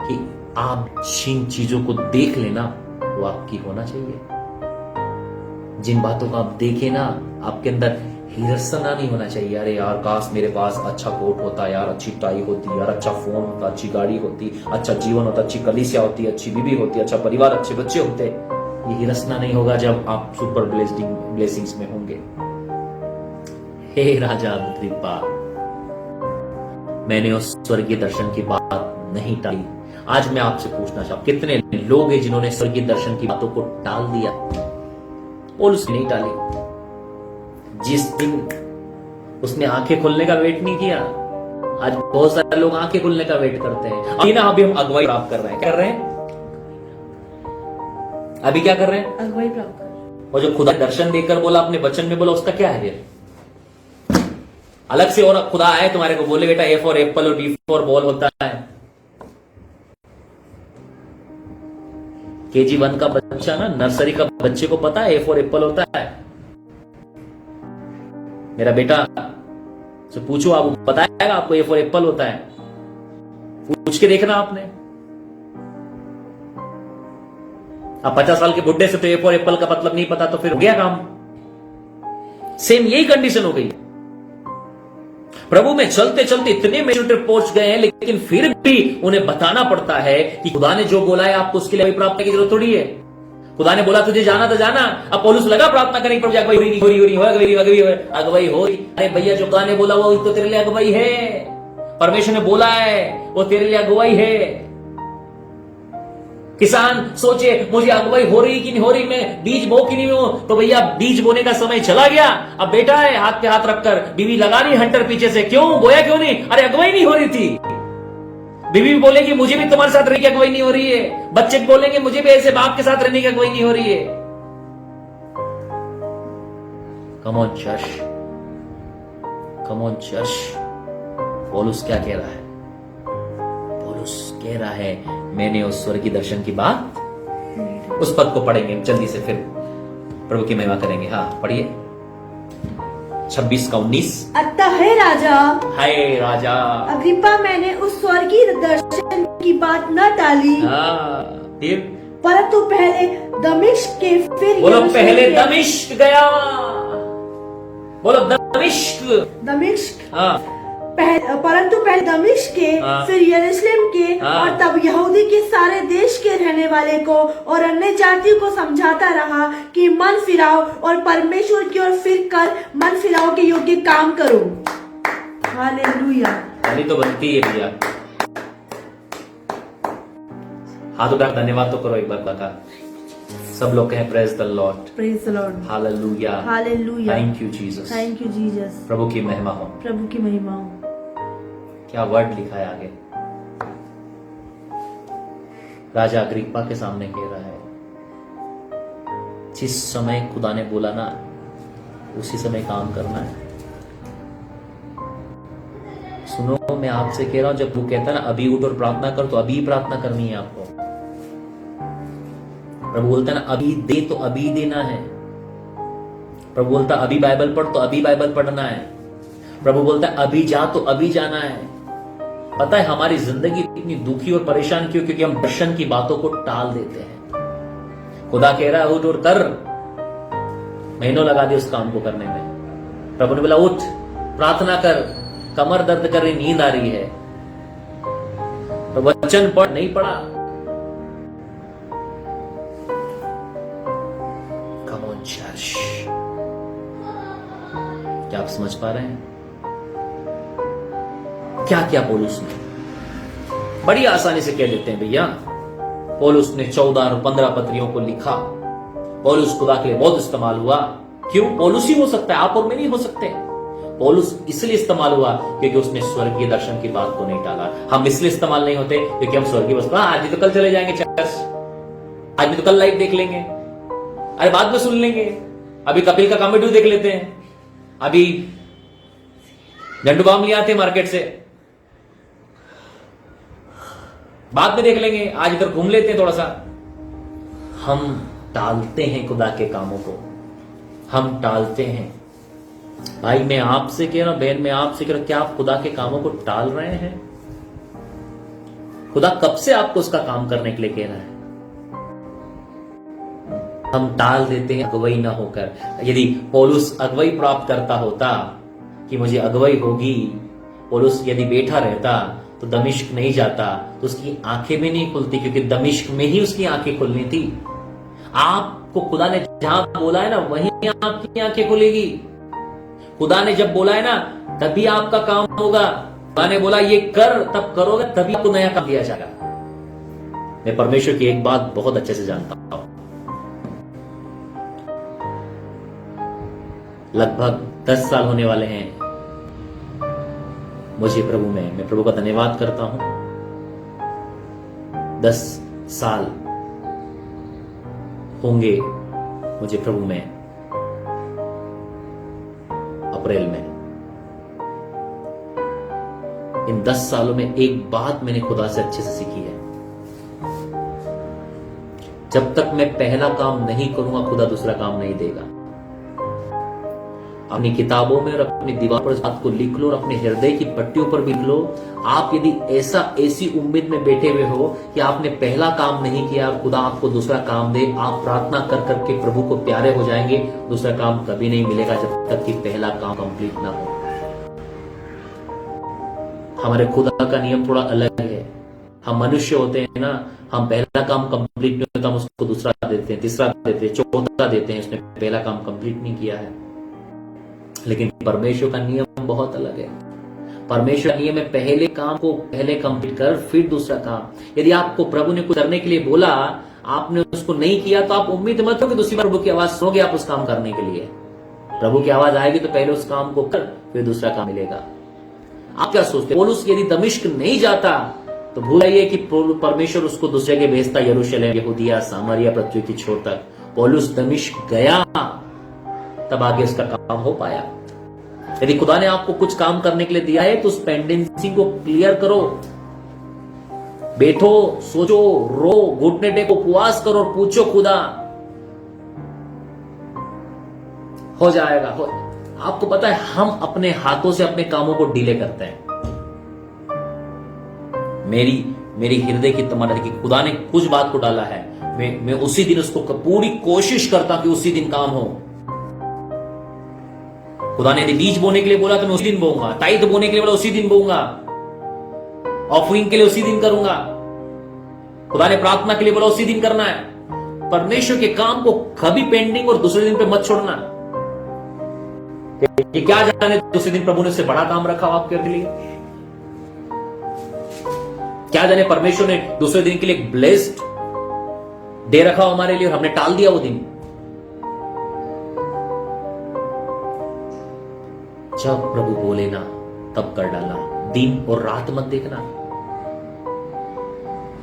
[SPEAKER 1] कि आप जिन चीजों को देख लेना वो आपकी होना चाहिए। जिन बातों को आप देखे ना, आपके अंदर हिरसना नहीं होना चाहिए। अरे यार काश मेरे पास अच्छा कोट होता, यार अच्छी टाई होती, यार अच्छा फोन होता, अच्छी गाड़ी होती, अच्छा जीवन होता, अच्छी कलीसिया होती, अच्छी बीवी होती, अच्छा परिवार, अच्छे बच्चे होते। ये हिरसना नहीं होगा जब आप सुपर ब्लेसिंग्स में होंगे। हे राजा अग्रिप्पा, मैंने उस स्वर्गीय दर्शन की बात नहीं टाली। आज मैं आपसे पूछना चाहता हूं, कितने लोग हैं जिन्होंने स्वर्गीय दर्शन की बातों को टाल दिया और उसने नहीं टाली। जिस दिन उसने आंखें खोलने का वेट नहीं किया, आज बहुत सारे लोग आंखें खोलने का वेट करते हैं। अभी हम अगुवाई प्राप्त कर रहे हैं। क्या कर रहे हैं? अभी क्या कर रहे हैं?
[SPEAKER 2] अगुवाई प्राप्त कर।
[SPEAKER 1] और जो खुदा दर्शन देकर बोला, अपने वचन में बोला, उसका क्या है? अलग से और खुदा आए तुम्हारे को बोले बेटा ए फॉर एप्पल और बी फॉर बॉल होता है। KG1 का बच्चा ना, नर्सरी का बच्चे को पता है ए फॉर एप्पल होता है। मेरा बेटा से पूछो, आप बताएगा आपको ए फॉर एप्पल होता है। पूछ के देखना आपने। अब 50 साल के बुढ़े से तो ए फॉर एप्पल का मतलब नहीं पता, तो फिर हो गया काम। सेम यही कंडीशन हो गई। प्रभु में चलते चलते इतने मैच्योरिटी पहुंच गए हैं, लेकिन फिर भी उन्हें बताना पड़ता है कि खुदा ने जो बोला है आपको उसके लिए प्रार्थना की जरूरत थोड़ी है। खुदा ने बोला तुझे जाना तो जाना। अब पौलुस लगा प्रार्थना करने, प्रभु अगुवाई हो। अरे भैया, जो खुदा ने बोला वो तो तेरे लिए अगुवाई है। परमेश्वर ने बोला है वो तेरे लिए अगुवाई है। किसान सोचे मुझे अगुवाई हो रही कि नहीं हो रही, मैं बीज बो कि नहीं हो, तो भैया बीज बोने का समय चला गया। अब बेटा है हाथ पे हाथ रखकर, बीवी लगा रही हंटर पीछे से, क्यों बोया क्यों नहीं? अरे अगुवाई नहीं हो रही थी। बीवी भी बोलेगी मुझे भी तुम्हारे साथ रहने की अगुवाई नहीं हो रही है। बच्चे भी बोलेंगे मुझे भी ऐसे बाप के साथ रहने की अगुवाई नहीं हो रही है। Come on church, come on church. पौलुस क्या कह रहा है? पौलुस कह रहा है मैंने उस स्वर्गीय दर्शन की बात, उस पद को पढ़ेंगे जल्दी से, फिर प्रभु की महिमा करेंगे। हाँ पढ़िए 26 का 19।
[SPEAKER 2] अतः हे राजा,
[SPEAKER 1] हाय राजा
[SPEAKER 2] अग्रिप्पा, मैंने उस स्वर्गीय दर्शन की बात न टाली,
[SPEAKER 1] फिर
[SPEAKER 2] परंतु पहले दमिश्क के, फिर
[SPEAKER 1] बोलो
[SPEAKER 2] यरूशलेम
[SPEAKER 1] पहले
[SPEAKER 2] के।
[SPEAKER 1] दमिश्क गया। बोलो दमिश्क।
[SPEAKER 2] दमिश्क,
[SPEAKER 1] हाँ
[SPEAKER 2] परंतु पहले दमिश्क के, फिर यरूशलेम के, और तब यहूदी के सारे देश के रहने वाले को और अन्य जातियों को समझाता रहा कि मन फिराओ और परमेश्वर की ओर फिर कर मन फिराओ के योग्य काम करो। हालेलुया।
[SPEAKER 1] ताली तो बनती है भैया। हाथ उठा धन्यवाद तो करो एक बार का। सब लोग कहें praise the Lord,
[SPEAKER 2] praise the Lord,
[SPEAKER 1] hallelujah,
[SPEAKER 2] hallelujah,
[SPEAKER 1] thank you Jesus,
[SPEAKER 2] thank you Jesus.
[SPEAKER 1] प्रभु की महिमा हो,
[SPEAKER 2] प्रभु की महिमा हो।
[SPEAKER 1] क्या वर्ड लिखा है आगे। राजा अग्रिप्पा के सामने कह रहा है जिस समय खुदा ने बोला ना उसी समय काम करना है। सुनो, मैं आपसे कह रहा हूं, जब वो कहता है ना अभी उठ और प्रार्थना कर, तो अभी प्रार्थना करनी है आपको। प्रभु बोलता है ना अभी दे तो अभी देना है। प्रभु बोलता है अभी बाइबल पढ़ तो अभी बाइबल पढ़ना है। प्रभु बोलता है अभी जा तो अभी जाना है। पता है हमारी जिंदगी इतनी दुखी और परेशान क्यों? क्योंकि हम दर्शन की बातों को टाल देते हैं। खुदा कह रहा है उठ और कर, महीनों लगा दे उस काम को करने में। प्रभु ने बोला उठ प्रार्थना कर, कमर दर्द कर रही, नींद आ रही है, तो वचन पढ़, नहीं पढ़ा। Come on church. क्या आप समझ पा रहे हैं क्या क्या पौलुस ने? बड़ी आसानी से कह देते हैं भैया। पौलुस ने 14 और 15 पत्रियों को लिखा। पौलुस खुदा के लिए बहुत इस्तेमाल हुआ। क्यों? पौलुस ही हो सकता है, आप और मैं नहीं हो सकते। पौलुस इसलिए इस्तेमाल हुआ क्योंकि उसने स्वर्गीय दर्शन की बात को नहीं टाला। हम इसलिए इस्तेमाल नहीं होते क्योंकि हम स्वर्गीय वस्तु, आज भी तो कल चले जाएंगे चर्च, आज भी तो कल लाइव देख लेंगे, अरे बाद में सुन लेंगे, अभी कपिल का कॉमेडी देख लेते हैं, अभी झंडू बाम ले आते हैं मार्केट से, बाद में देख लेंगे, आज इधर घूम लेते हैं थोड़ा सा। हम टालते हैं खुदा के कामों को, हम टालते हैं। भाई मैं आपसे कह रहा हूं, बहन मैं आपसे कह रहा हूं, क्या आप खुदा के कामों को टाल रहे हैं? खुदा कब से आपको उसका काम करने के लिए कह रहा है? हम टाल देते हैं अगुवाई ना होकर। यदि पौलुस अगुवाई प्राप्त करता होता कि मुझे अगुवाई होगी, पौलुस यदि बैठा रहता तो दमिश्क नहीं जाता, तो उसकी आंखें भी नहीं खुलती, क्योंकि दमिश्क में ही उसकी आंखें खुलनी थी। आपको खुदा ने जहां बोला है ना वहीं आपकी आंखें खुलेगी। खुदा ने जब बोला है ना तभी आपका काम होगा। खुदा ने बोला ये कर, तब करोगे, तभी आपको नया काम दिया जाएगा। मैं परमेश्वर की एक बात बहुत अच्छे से जानता हूं। लगभग 10 साल होने वाले हैं मुझे प्रभु में। मैं प्रभु का धन्यवाद करता हूं। 10 साल होंगे मुझे प्रभु में, अप्रैल में। इन 10 सालों में एक बात मैंने खुदा से अच्छे से सीखी है, जब तक मैं पहला काम नहीं करूंगा खुदा दूसरा काम नहीं देगा। अपनी किताबों में और अपनी दीवार पर इस बात को लिख लो और अपने हृदय की पट्टियों पर भी लिख लो। आप यदि ऐसी उम्मीद में बैठे हुए हो कि आपने पहला काम नहीं किया और खुदा आपको दूसरा काम दे, आप प्रार्थना कर करके प्रभु को प्यारे हो जाएंगे। दूसरा काम कभी नहीं मिलेगा जब तक कि पहला काम कंप्लीट ना हो। हमारे खुदा का नियम थोड़ा अलग है। हम मनुष्य होते हैं ना, हम पहला काम कंप्लीट नहीं होता हम उसको दूसरा देते हैं, तीसरा देते हैं, चौथा देते हैं, उसने पहला काम कंप्लीट नहीं किया है। लेकिन परमेश्वर का नियम बहुत अलग है। परमेश्वर का नियम है पहले काम को पहले कंप्लीट कर फिर दूसरा काम। यदि आपको प्रभु ने कुछ करने के लिए बोला, आपने उसको नहीं किया, तो आप उम्मीद मत करो कि दूसरी बार प्रभु की आवाज सुनोगे आप उस काम करने के लिए। प्रभु की आवाज आएगी तो पहले उस काम को कर फिर दूसरा काम मिलेगा। आप क्या सोचते हैं? पौलुस यदि दमिश्क नहीं जाता तो भूल जाइए कि परमेश्वर उसको दूसरे के भेजता, यरूशलेम, यहूदिया, सामरिया, पृथ्वी की छोर तक। पौलुस दमिश्क गया, तब आगे उसका काम हो पाया। यदि खुदा ने आपको कुछ काम करने के लिए दिया है तो उस पेंडेंसी को क्लियर करो। बैठो, सोचो, रो, घुटने टेको, उपवास करो और पूछो खुदा, हो जाएगा। आपको पता है हम अपने हाथों से अपने कामों को डिले करते हैं। मेरी हृदय की तमन्ना है कि खुदा ने कुछ बात को डाला है, मैं उसी दिन उसको पूरी कोशिश करता कि उसी दिन काम हो। खुदा ने यदि बीज बोने के लिए बोला तो मैं उसी दिन बोऊंगा, टाइट बोने के लिए बोला उसी दिन बोऊंगा, ऑफरिंग के लिए उसी दिन करूंगा। खुदा ने प्रार्थना के लिए बोला उसी दिन करना है। परमेश्वर के काम को कभी पेंडिंग और दूसरे दिन पे मत छोड़ना। ये क्या जाने दूसरे दिन प्रभु ने उससे बड़ा काम रखा आपके लिए। क्या जाने परमेश्वर ने दूसरे दिन के लिए एक ब्लेस्ड डे रखा हमारे लिए और हमने टाल दिया वो दिन। जब प्रभु बोले ना तब कर डालना, दिन और रात मत देखना।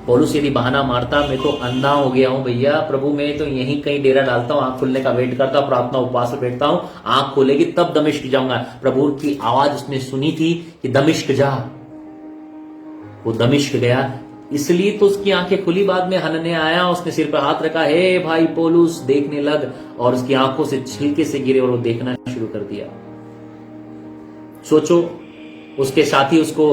[SPEAKER 1] पौलुस यदि बहाना मारता, मैं तो अंधा हो गया हूं भैया, प्रभु मैं तो यहीं कहीं डेरा डालता हूं, आंख खुलने का वेट करता हूं, प्रार्थना उपवास में बैठता हूं, आंख खुलेगी तब दमिश्क जाऊंगा। प्रभु की आवाज उसने सुनी थी कि दमिश्क जा। वो दमिश्क गया, इसलिए तो उसकी आंखें खुली। बाद में हनन्याह आया, उसने सिर पर हाथ रखा, हे भाई पौलुस देखने लग, और उसकी आंखों से छिलके से गिरे और वो देखना शुरू कर दिया। सोचो, उसके साथी उसको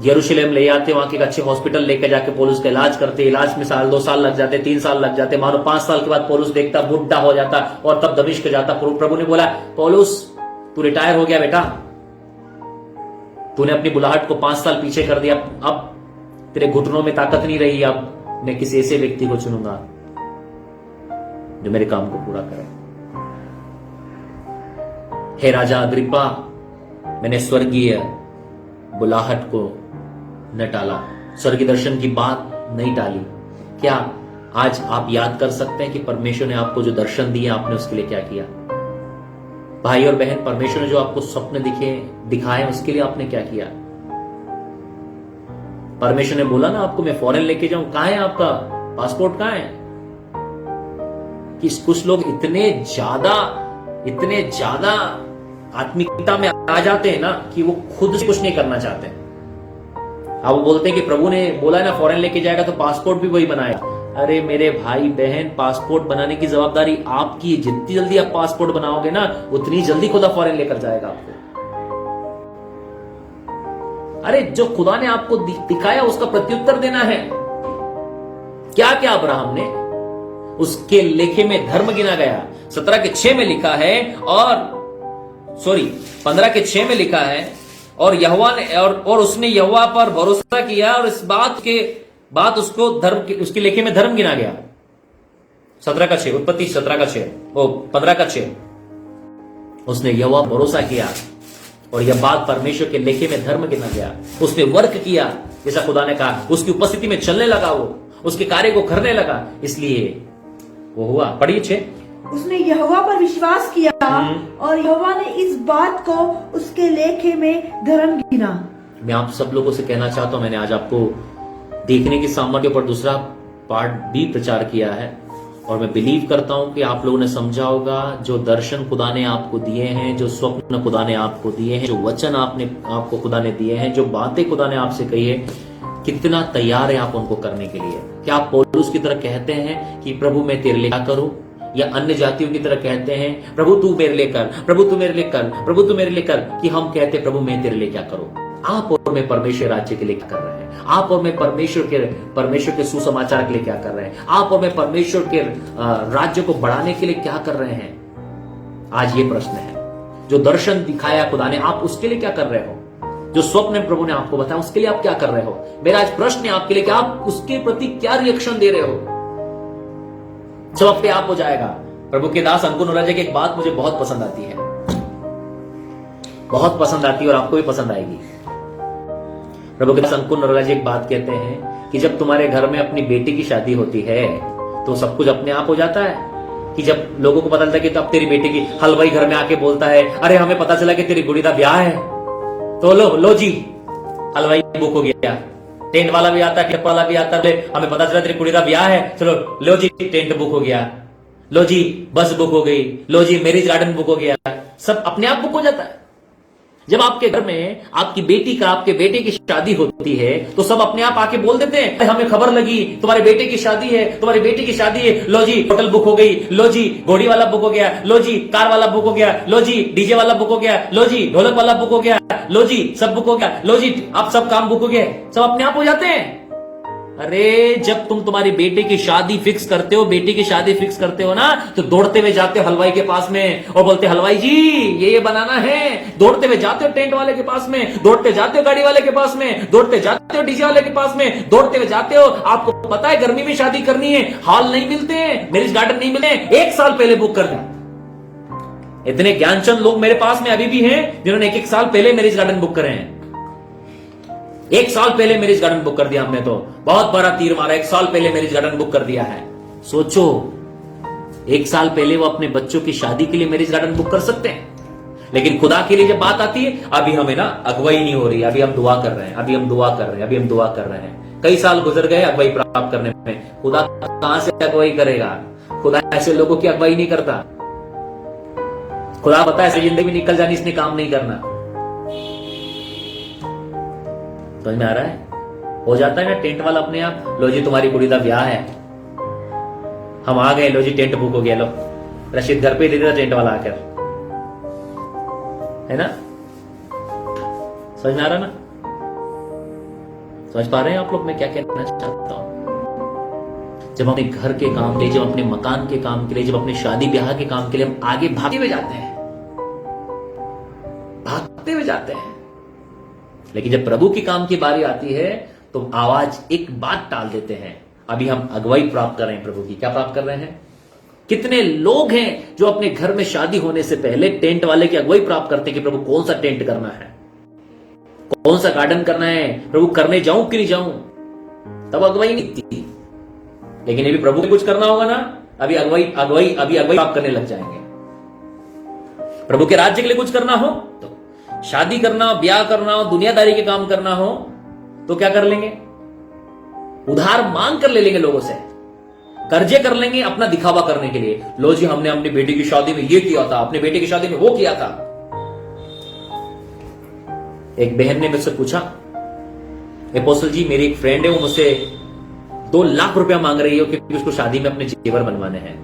[SPEAKER 1] यरूशलेम ले आते, वहां के अच्छे हॉस्पिटल लेकर जाके पौलुस का इलाज करते, इलाज में साल 2 साल लग जाते, 3 साल लग जाते, मानो 5 साल के बाद पौलुस देखता बुढ़ा हो जाता और तब दमिश्क जाता। प्रभु ने बोला, पौलुस तू रिटायर हो गया बेटा, तूने अपनी बुलाहट को 5 साल पीछे कर दिया, अब तेरे घुटनों में ताकत नहीं रही, अब मैं किसी ऐसे व्यक्ति को चुनूंगा जो मेरे काम को पूरा करे। हे राजा अग्रिप्पा, मैंने स्वर्गीय बुलाहट को न टाला, स्वर्गीय दर्शन की बात नहीं टाली। क्या आज आप याद कर सकते हैं कि परमेश्वर ने आपको जो दर्शन दिए आपने उसके लिए क्या किया? भाई और बहन, परमेश्वर ने जो आपको स्वप्न दिखाए उसके लिए आपने क्या किया? परमेश्वर ने बोला ना आपको मैं फॉरेन लेके जाऊं, कहां है आपका पासपोर्ट, कहां है? कि कुछ लोग इतने ज्यादा आत्मिकता में आ जाते हैं ना कि वो खुद से कुछ नहीं करना चाहते। अब वो बोलते हैं कि प्रभु ने बोला है ना फॉरेन लेके जाएगा तो पासपोर्ट भी वही बनाएगा। अरे मेरे भाई बहन, पासपोर्ट बनाने की जवाबदारी आपकी। जितनी जल्दी आप पासपोर्ट बनाओगे ना उतनी जल्दी खुदा फॉरेन लेकर जाएगा आपको। अरे जो खुदा ने आपको दिखाया उसका प्रत्युत्तर देना है। क्या क्या अब्राहम ने, उसके लेखे में धर्म गिना गया। 17:6 में लिखा है, और 15:6 में लिखा है, और यहोवा ने और उसने यहोवा पर भरोसा किया और इस बात के बाद उसको उसके लेखे में धर्म गिना गया। 17:6, उत्पत्ति 17:6, 15:6, उसने यहोवा पर भरोसा किया और यह बात परमेश्वर के लेखे में धर्म गिना गया। उसने वर्क किया जैसा खुदा ने कहा, उसकी उपस्थिति में चलने लगा, वो उसके कार्य को करने लगा, इसलिए वो हुआ। पढ़िए 6,
[SPEAKER 2] उसने यहोवा पर विश्वास किया और यहोवा ने इस बात को उसके लेखे में धर्म गिना।
[SPEAKER 1] मैं आप सब लोगों से कहना चाहता हूं, मैंने आज आपको देखने की सामर्थ्य पर दूसरा पार्ट भी प्रचार किया है। और मैं बिलीव करता हूं कि आप लोगों ने समझा होगा, जो दर्शन खुदा ने आपको दिए हैं, जो स्वप्न खुदा ने आपको दिए हैं, जो वचन आपको खुदा ने दिए हैं, जो बातें खुदा ने आपसे कही है, कितना तैयार है आप उनको करने के लिए। क्या आप पौलुस की तरह कहते हैं कि प्रभु मैं तेरे लिए क्या करूं, या अन्य जातियों की तरह कहते हैं प्रभु तू मेरे लिए कर, प्रभु तू मेरे लिए कर, प्रभु तू मेरे लिए कर, कि हम कहते प्रभु मैं तेरे लिए क्या करूं। आप और मैं परमेश्वर राज्य के लिए क्या कर रहे हैं, आप और मैं परमेश्वर के सुसमाचार के लिए क्या कर रहे हैं, आप और मैं परमेश्वर के राज्य को बढ़ाने के लिए क्या कर रहे हैं। आज ये प्रश्न है। जो दर्शन दिखाया खुदा ने, आप उसके लिए क्या कर रहे हो। जो स्वप्न प्रभु ने आपको बताया, उसके लिए आप क्या कर रहे हो। मेरा आज प्रश्न है आपके लिए कि आप उसके प्रति क्या रिएक्शन दे रहे हो। सब अपने आप हो जाएगा। प्रभु के दास अंकुर नोराजा की एक बात मुझे बहुत पसंद आती है, बहुत पसंद आती है, और आपको भी पसंद आएगी। प्रभु के दास अंकुर नोराजा एक बात कहते हैं कि जब तुम्हारे घर में अपनी बेटी की शादी होती है तो सब कुछ अपने आप हो जाता है। कि जब लोगों को पता चलता है कि तब तेरी बेटी की हलवाई घर में आके बोलता है, अरे हमें पता चला कि तेरी गुड़ी का ब्याह है, तो लो जी हलवाई बुक हो गया, टेंट वाला भी आता है, टेप वाला भी आता है, हमें पता चला तेरी कुड़ी का ब्याह है, चलो लो जी टेंट बुक हो गया, लो जी बस बुक हो गई, लो जी मैरिज गार्डन बुक हो गया। सब अपने आप बुक हो जाता है। जब आपके घर में आपकी बेटी का, आपके बेटे की शादी होती है तो सब अपने आप आके बोल देते हैं, हमें खबर लगी तुम्हारे बेटे की शादी है, तुम्हारी बेटी की शादी है, लो जी होटल बुक हो गई, लो जी घोड़ी वाला बुक हो गया, लो जी कार वाला बुक हो गया, लो जी डीजे वाला बुक हो गया, लो जी ढोलक वाला बुक हो गया, लो जी सब बुक हो गया, लो जी आप सब काम बुक हो गए। सब अपने आप हो जाते हैं। अरे जब तुम तुम्हारी बेटे की शादी फिक्स करते हो, बेटी की शादी फिक्स करते हो ना, तो दौड़ते हुए जाते हो हलवाई के पास में और बोलते हलवाई जी ये बनाना है। दौड़ते हुए जाते हो टेंट वाले के पास में, दौड़ते जाते हो गाड़ी वाले के पास में, दौड़ते जाते हो डीजे वाले के पास में, दौड़ते हुए जाते हो। आपको पता है गर्मी में शादी करनी है, हॉल नहीं मिलते हैं, मैरिज गार्डन नहीं मिलते हैं, 1 साल पहले बुक कर दें। इतने ज्ञानचंद लोग मेरे पास में अभी भी हैं जिन्होंने 1 साल पहले मैरिज गार्डन बुक करे हैं। 1 साल पहले मैरिज गार्डन बुक कर दिया हमने, तो बहुत बड़ा तीर मारा। 1 साल पहले मैरिज गार्डन बुक कर दिया है। सोचो 1 साल पहले वो अपने बच्चों की शादी के लिए मैरिज गार्डन बुक कर सकते हैं, लेकिन खुदा के लिए जब बात आती है, अभी हमें ना अगुवाई नहीं हो रही, अभी हम दुआ कर रहे हैं, अभी हम दुआ कर रहे हैं, अभी हम दुआ कर रहे हैं। कई साल गुजर गए अगुवाई प्राप्त करने में। खुदा कहां से अगुवाई करेगा। खुदा ऐसे लोगों की अगुवाई नहीं करता। खुदा पता है जिंदगी में निकल जानी, इसने काम नहीं करना। समझ में आ रहा है। हो जाता है ना टेंट वाला अपने आप, लो जी तुम्हारी कुड़ी का ब्याह है, हम आ गए, लो जी टेंट बुक हो गया, लो रशीद घर पे दे देता टेंट वाला आकर, है ना। समझ में आ रहा ना। समझ पा रहे हैं आप लोग मैं क्या कहना चाहता हूं। जब अपने घर के काम के लिए, जब अपने मकान के काम के लिए, जब अपने शादी ब्याह के काम के लिए हम आगे भागते हुए जाते हैं, भागते हुए जाते हैं, लेकिन जब प्रभु के काम की बारी आती है तो आवाज एक बात टाल देते हैं। अभी हम अगुवाई प्राप्त कर रहे हैं प्रभु की। क्या प्राप्त कर रहे हैं। कितने लोग हैं जो अपने घर में शादी होने से पहले टेंट वाले की अगुवाई प्राप्त करते हैं कि प्रभु कौन सा टेंट करना है, कौन सा गार्डन करना है, प्रभु करने जाऊं कि नहीं जाऊं। तब अगुवाई नहीं थी, लेकिन अभी प्रभु को कुछ करना होगा ना, अभी अगुवाई प्राप्त करने लग जाएंगे। प्रभु के राज्य के लिए कुछ करना हो तो, शादी करना हो, ब्याह करना हो, दुनियादारी के काम करना हो तो क्या कर लेंगे। उधार मांग कर ले लेंगे, लोगों से कर्जे कर लेंगे अपना दिखावा करने के लिए। लो जी हमने अपनी बेटी की शादी में ये किया था, अपने बेटे की शादी में वो किया था। एक बहन ने मुझसे पूछा, अपोस्टल जी मेरी एक फ्रेंड है, वो मुझसे 2 लाख रुपया मांग रही है क्योंकि उसको शादी में अपने जेवर बनवाने हैं।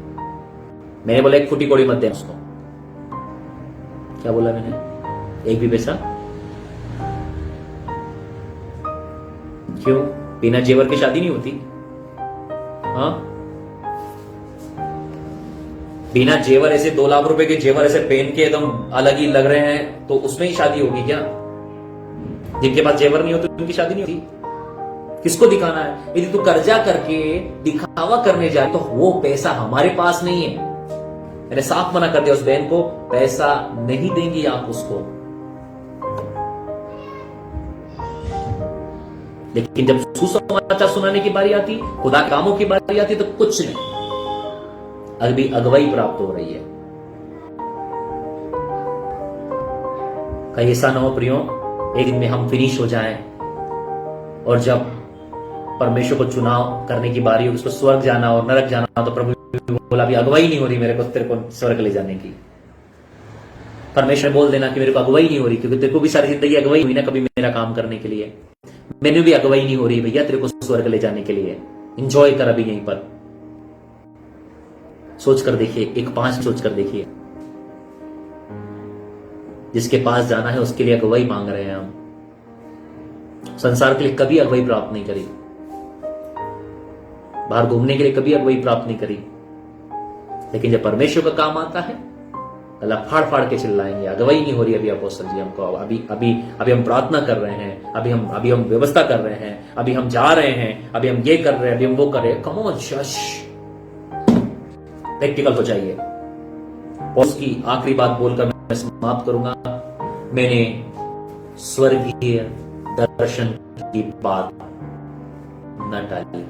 [SPEAKER 1] मैंने बोला एक फुटी कौड़ी मत दे उसको। क्या बोला मैंने, एक भी पैसा। क्यों, बिना जेवर की शादी नहीं होती। हाँ बिना जेवर, ऐसे 2 लाख रुपए के जेवर ऐसे पहन के एकदम अलग ही लग रहे हैं तो उसमें ही शादी होगी क्या। जिनके पास जेवर नहीं होते उनकी शादी नहीं होती। किसको दिखाना है। यदि तू कर्जा करके दिखावा करने जाए तो वो पैसा हमारे पास नहीं है। मैंने साफ मना कर दिया उस बहन को, पैसा नहीं देंगी आप उसको। लेकिन जब सुसमाचार सुनाने की बारी आती, खुदा के कामों की बारी आती तो कुछ नहीं। अभी अगुवाई प्राप्त हो रही है। कहीं ऐसा ना हो प्रियो, एक दिन में हम फिनिश हो जाएं और जब परमेश्वर को चुनाव करने की बारी हो, उसको स्वर्ग जाना और नरक जाना, तो प्रभु भी बोला अभी अगुवाई नहीं हो रही मेरे को तेरे को स्वर्ग ले जाने की। परमेश्वर बोल देना कि मेरे को अगुवाई नहीं हो रही, क्योंकि तेरे को भी सारी जिंदगी अगुवाई हुई ना कभी मेरा काम करने के लिए। मैंने भी अगुवाई नहीं हो रही भैया तेरे को स्वर्ग ले जाने के लिए। एंजॉय कर अभी यहीं पर। सोच कर देखिए, एक 5 सोच कर देखिए। जिसके पास जाना है उसके लिए अगुवाई मांग रहे हैं हम। संसार के लिए कभी अगुवाई प्राप्त नहीं करी, बाहर घूमने के लिए कभी अगुवाई प्राप्त नहीं करी, लेकिन जब परमेश्वर का काम आता है अल्लाह फाड़ फाड़ के चिल्लाएंगे। अगुवाई नहीं हो रही अभी अपोस्तल जी हमको, अभी हम प्रार्थना कर रहे हैं, अभी हम व्यवस्था कर रहे हैं, अभी हम जा रहे हैं, अभी हम ये कर रहे हैं, अभी हम वो कर रहे हैं। कम ऑन शश, प्रैक्टिकल हो जाइए। और उसकी आखिरी बात बोलकर मैं समाप्त करूंगा। मैंने स्वर्गीय दर्शन की बात न टाली,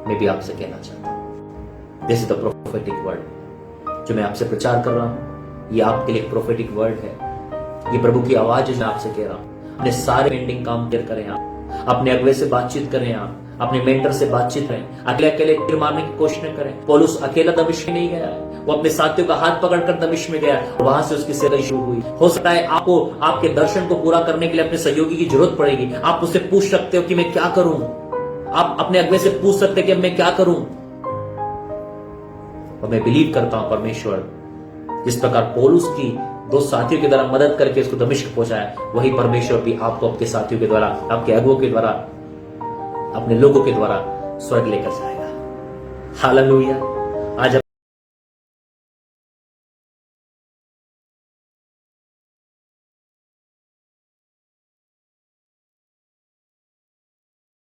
[SPEAKER 1] मैं भी आपसे कहना चाहता हूं, this is the prophetic word जो मैं आपसे प्रचार कर रहा हूं। ये आपके लिए एक प्रोफेटिक वर्ड है। ये प्रभु की आवाज है, मैं आपसे कह रहा हूं। अपने सारे पेंडिंग काम क्लियर करें आप, अपने अगुवे से बातचीत करें आप, अपने मेंटर से बातचीत करें। अकेले तीर मारने की कोशिश न करें। पौलुस अकेला दमिश्क में नहीं गया, वो अपने साथियों का हाथ पकड़कर दमिश्क में गया और वहां से उसकी सेवा शुरू हुई। हो सकता है आपको आपके दर्शन को पूरा करने के लिए अपने सहयोगी की जरूरत पड़ेगी। आप उससे पूछ सकते हो कि मैं क्या करूं। आप अपने अगुवे से पूछ सकते हैं कि मैं क्या करूं। और मैं बिलीव करता हूं परमेश्वर जिस प्रकार पौलुस की 2 साथियों के द्वारा मदद करके उसको दमिश्क पहुंचाया, वही परमेश्वर भी आपको आपके साथियों के द्वारा, आपके अगुवों के द्वारा, अपने लोगों के द्वारा स्वर्ग लेकर जाएगा। हालेलुया। आज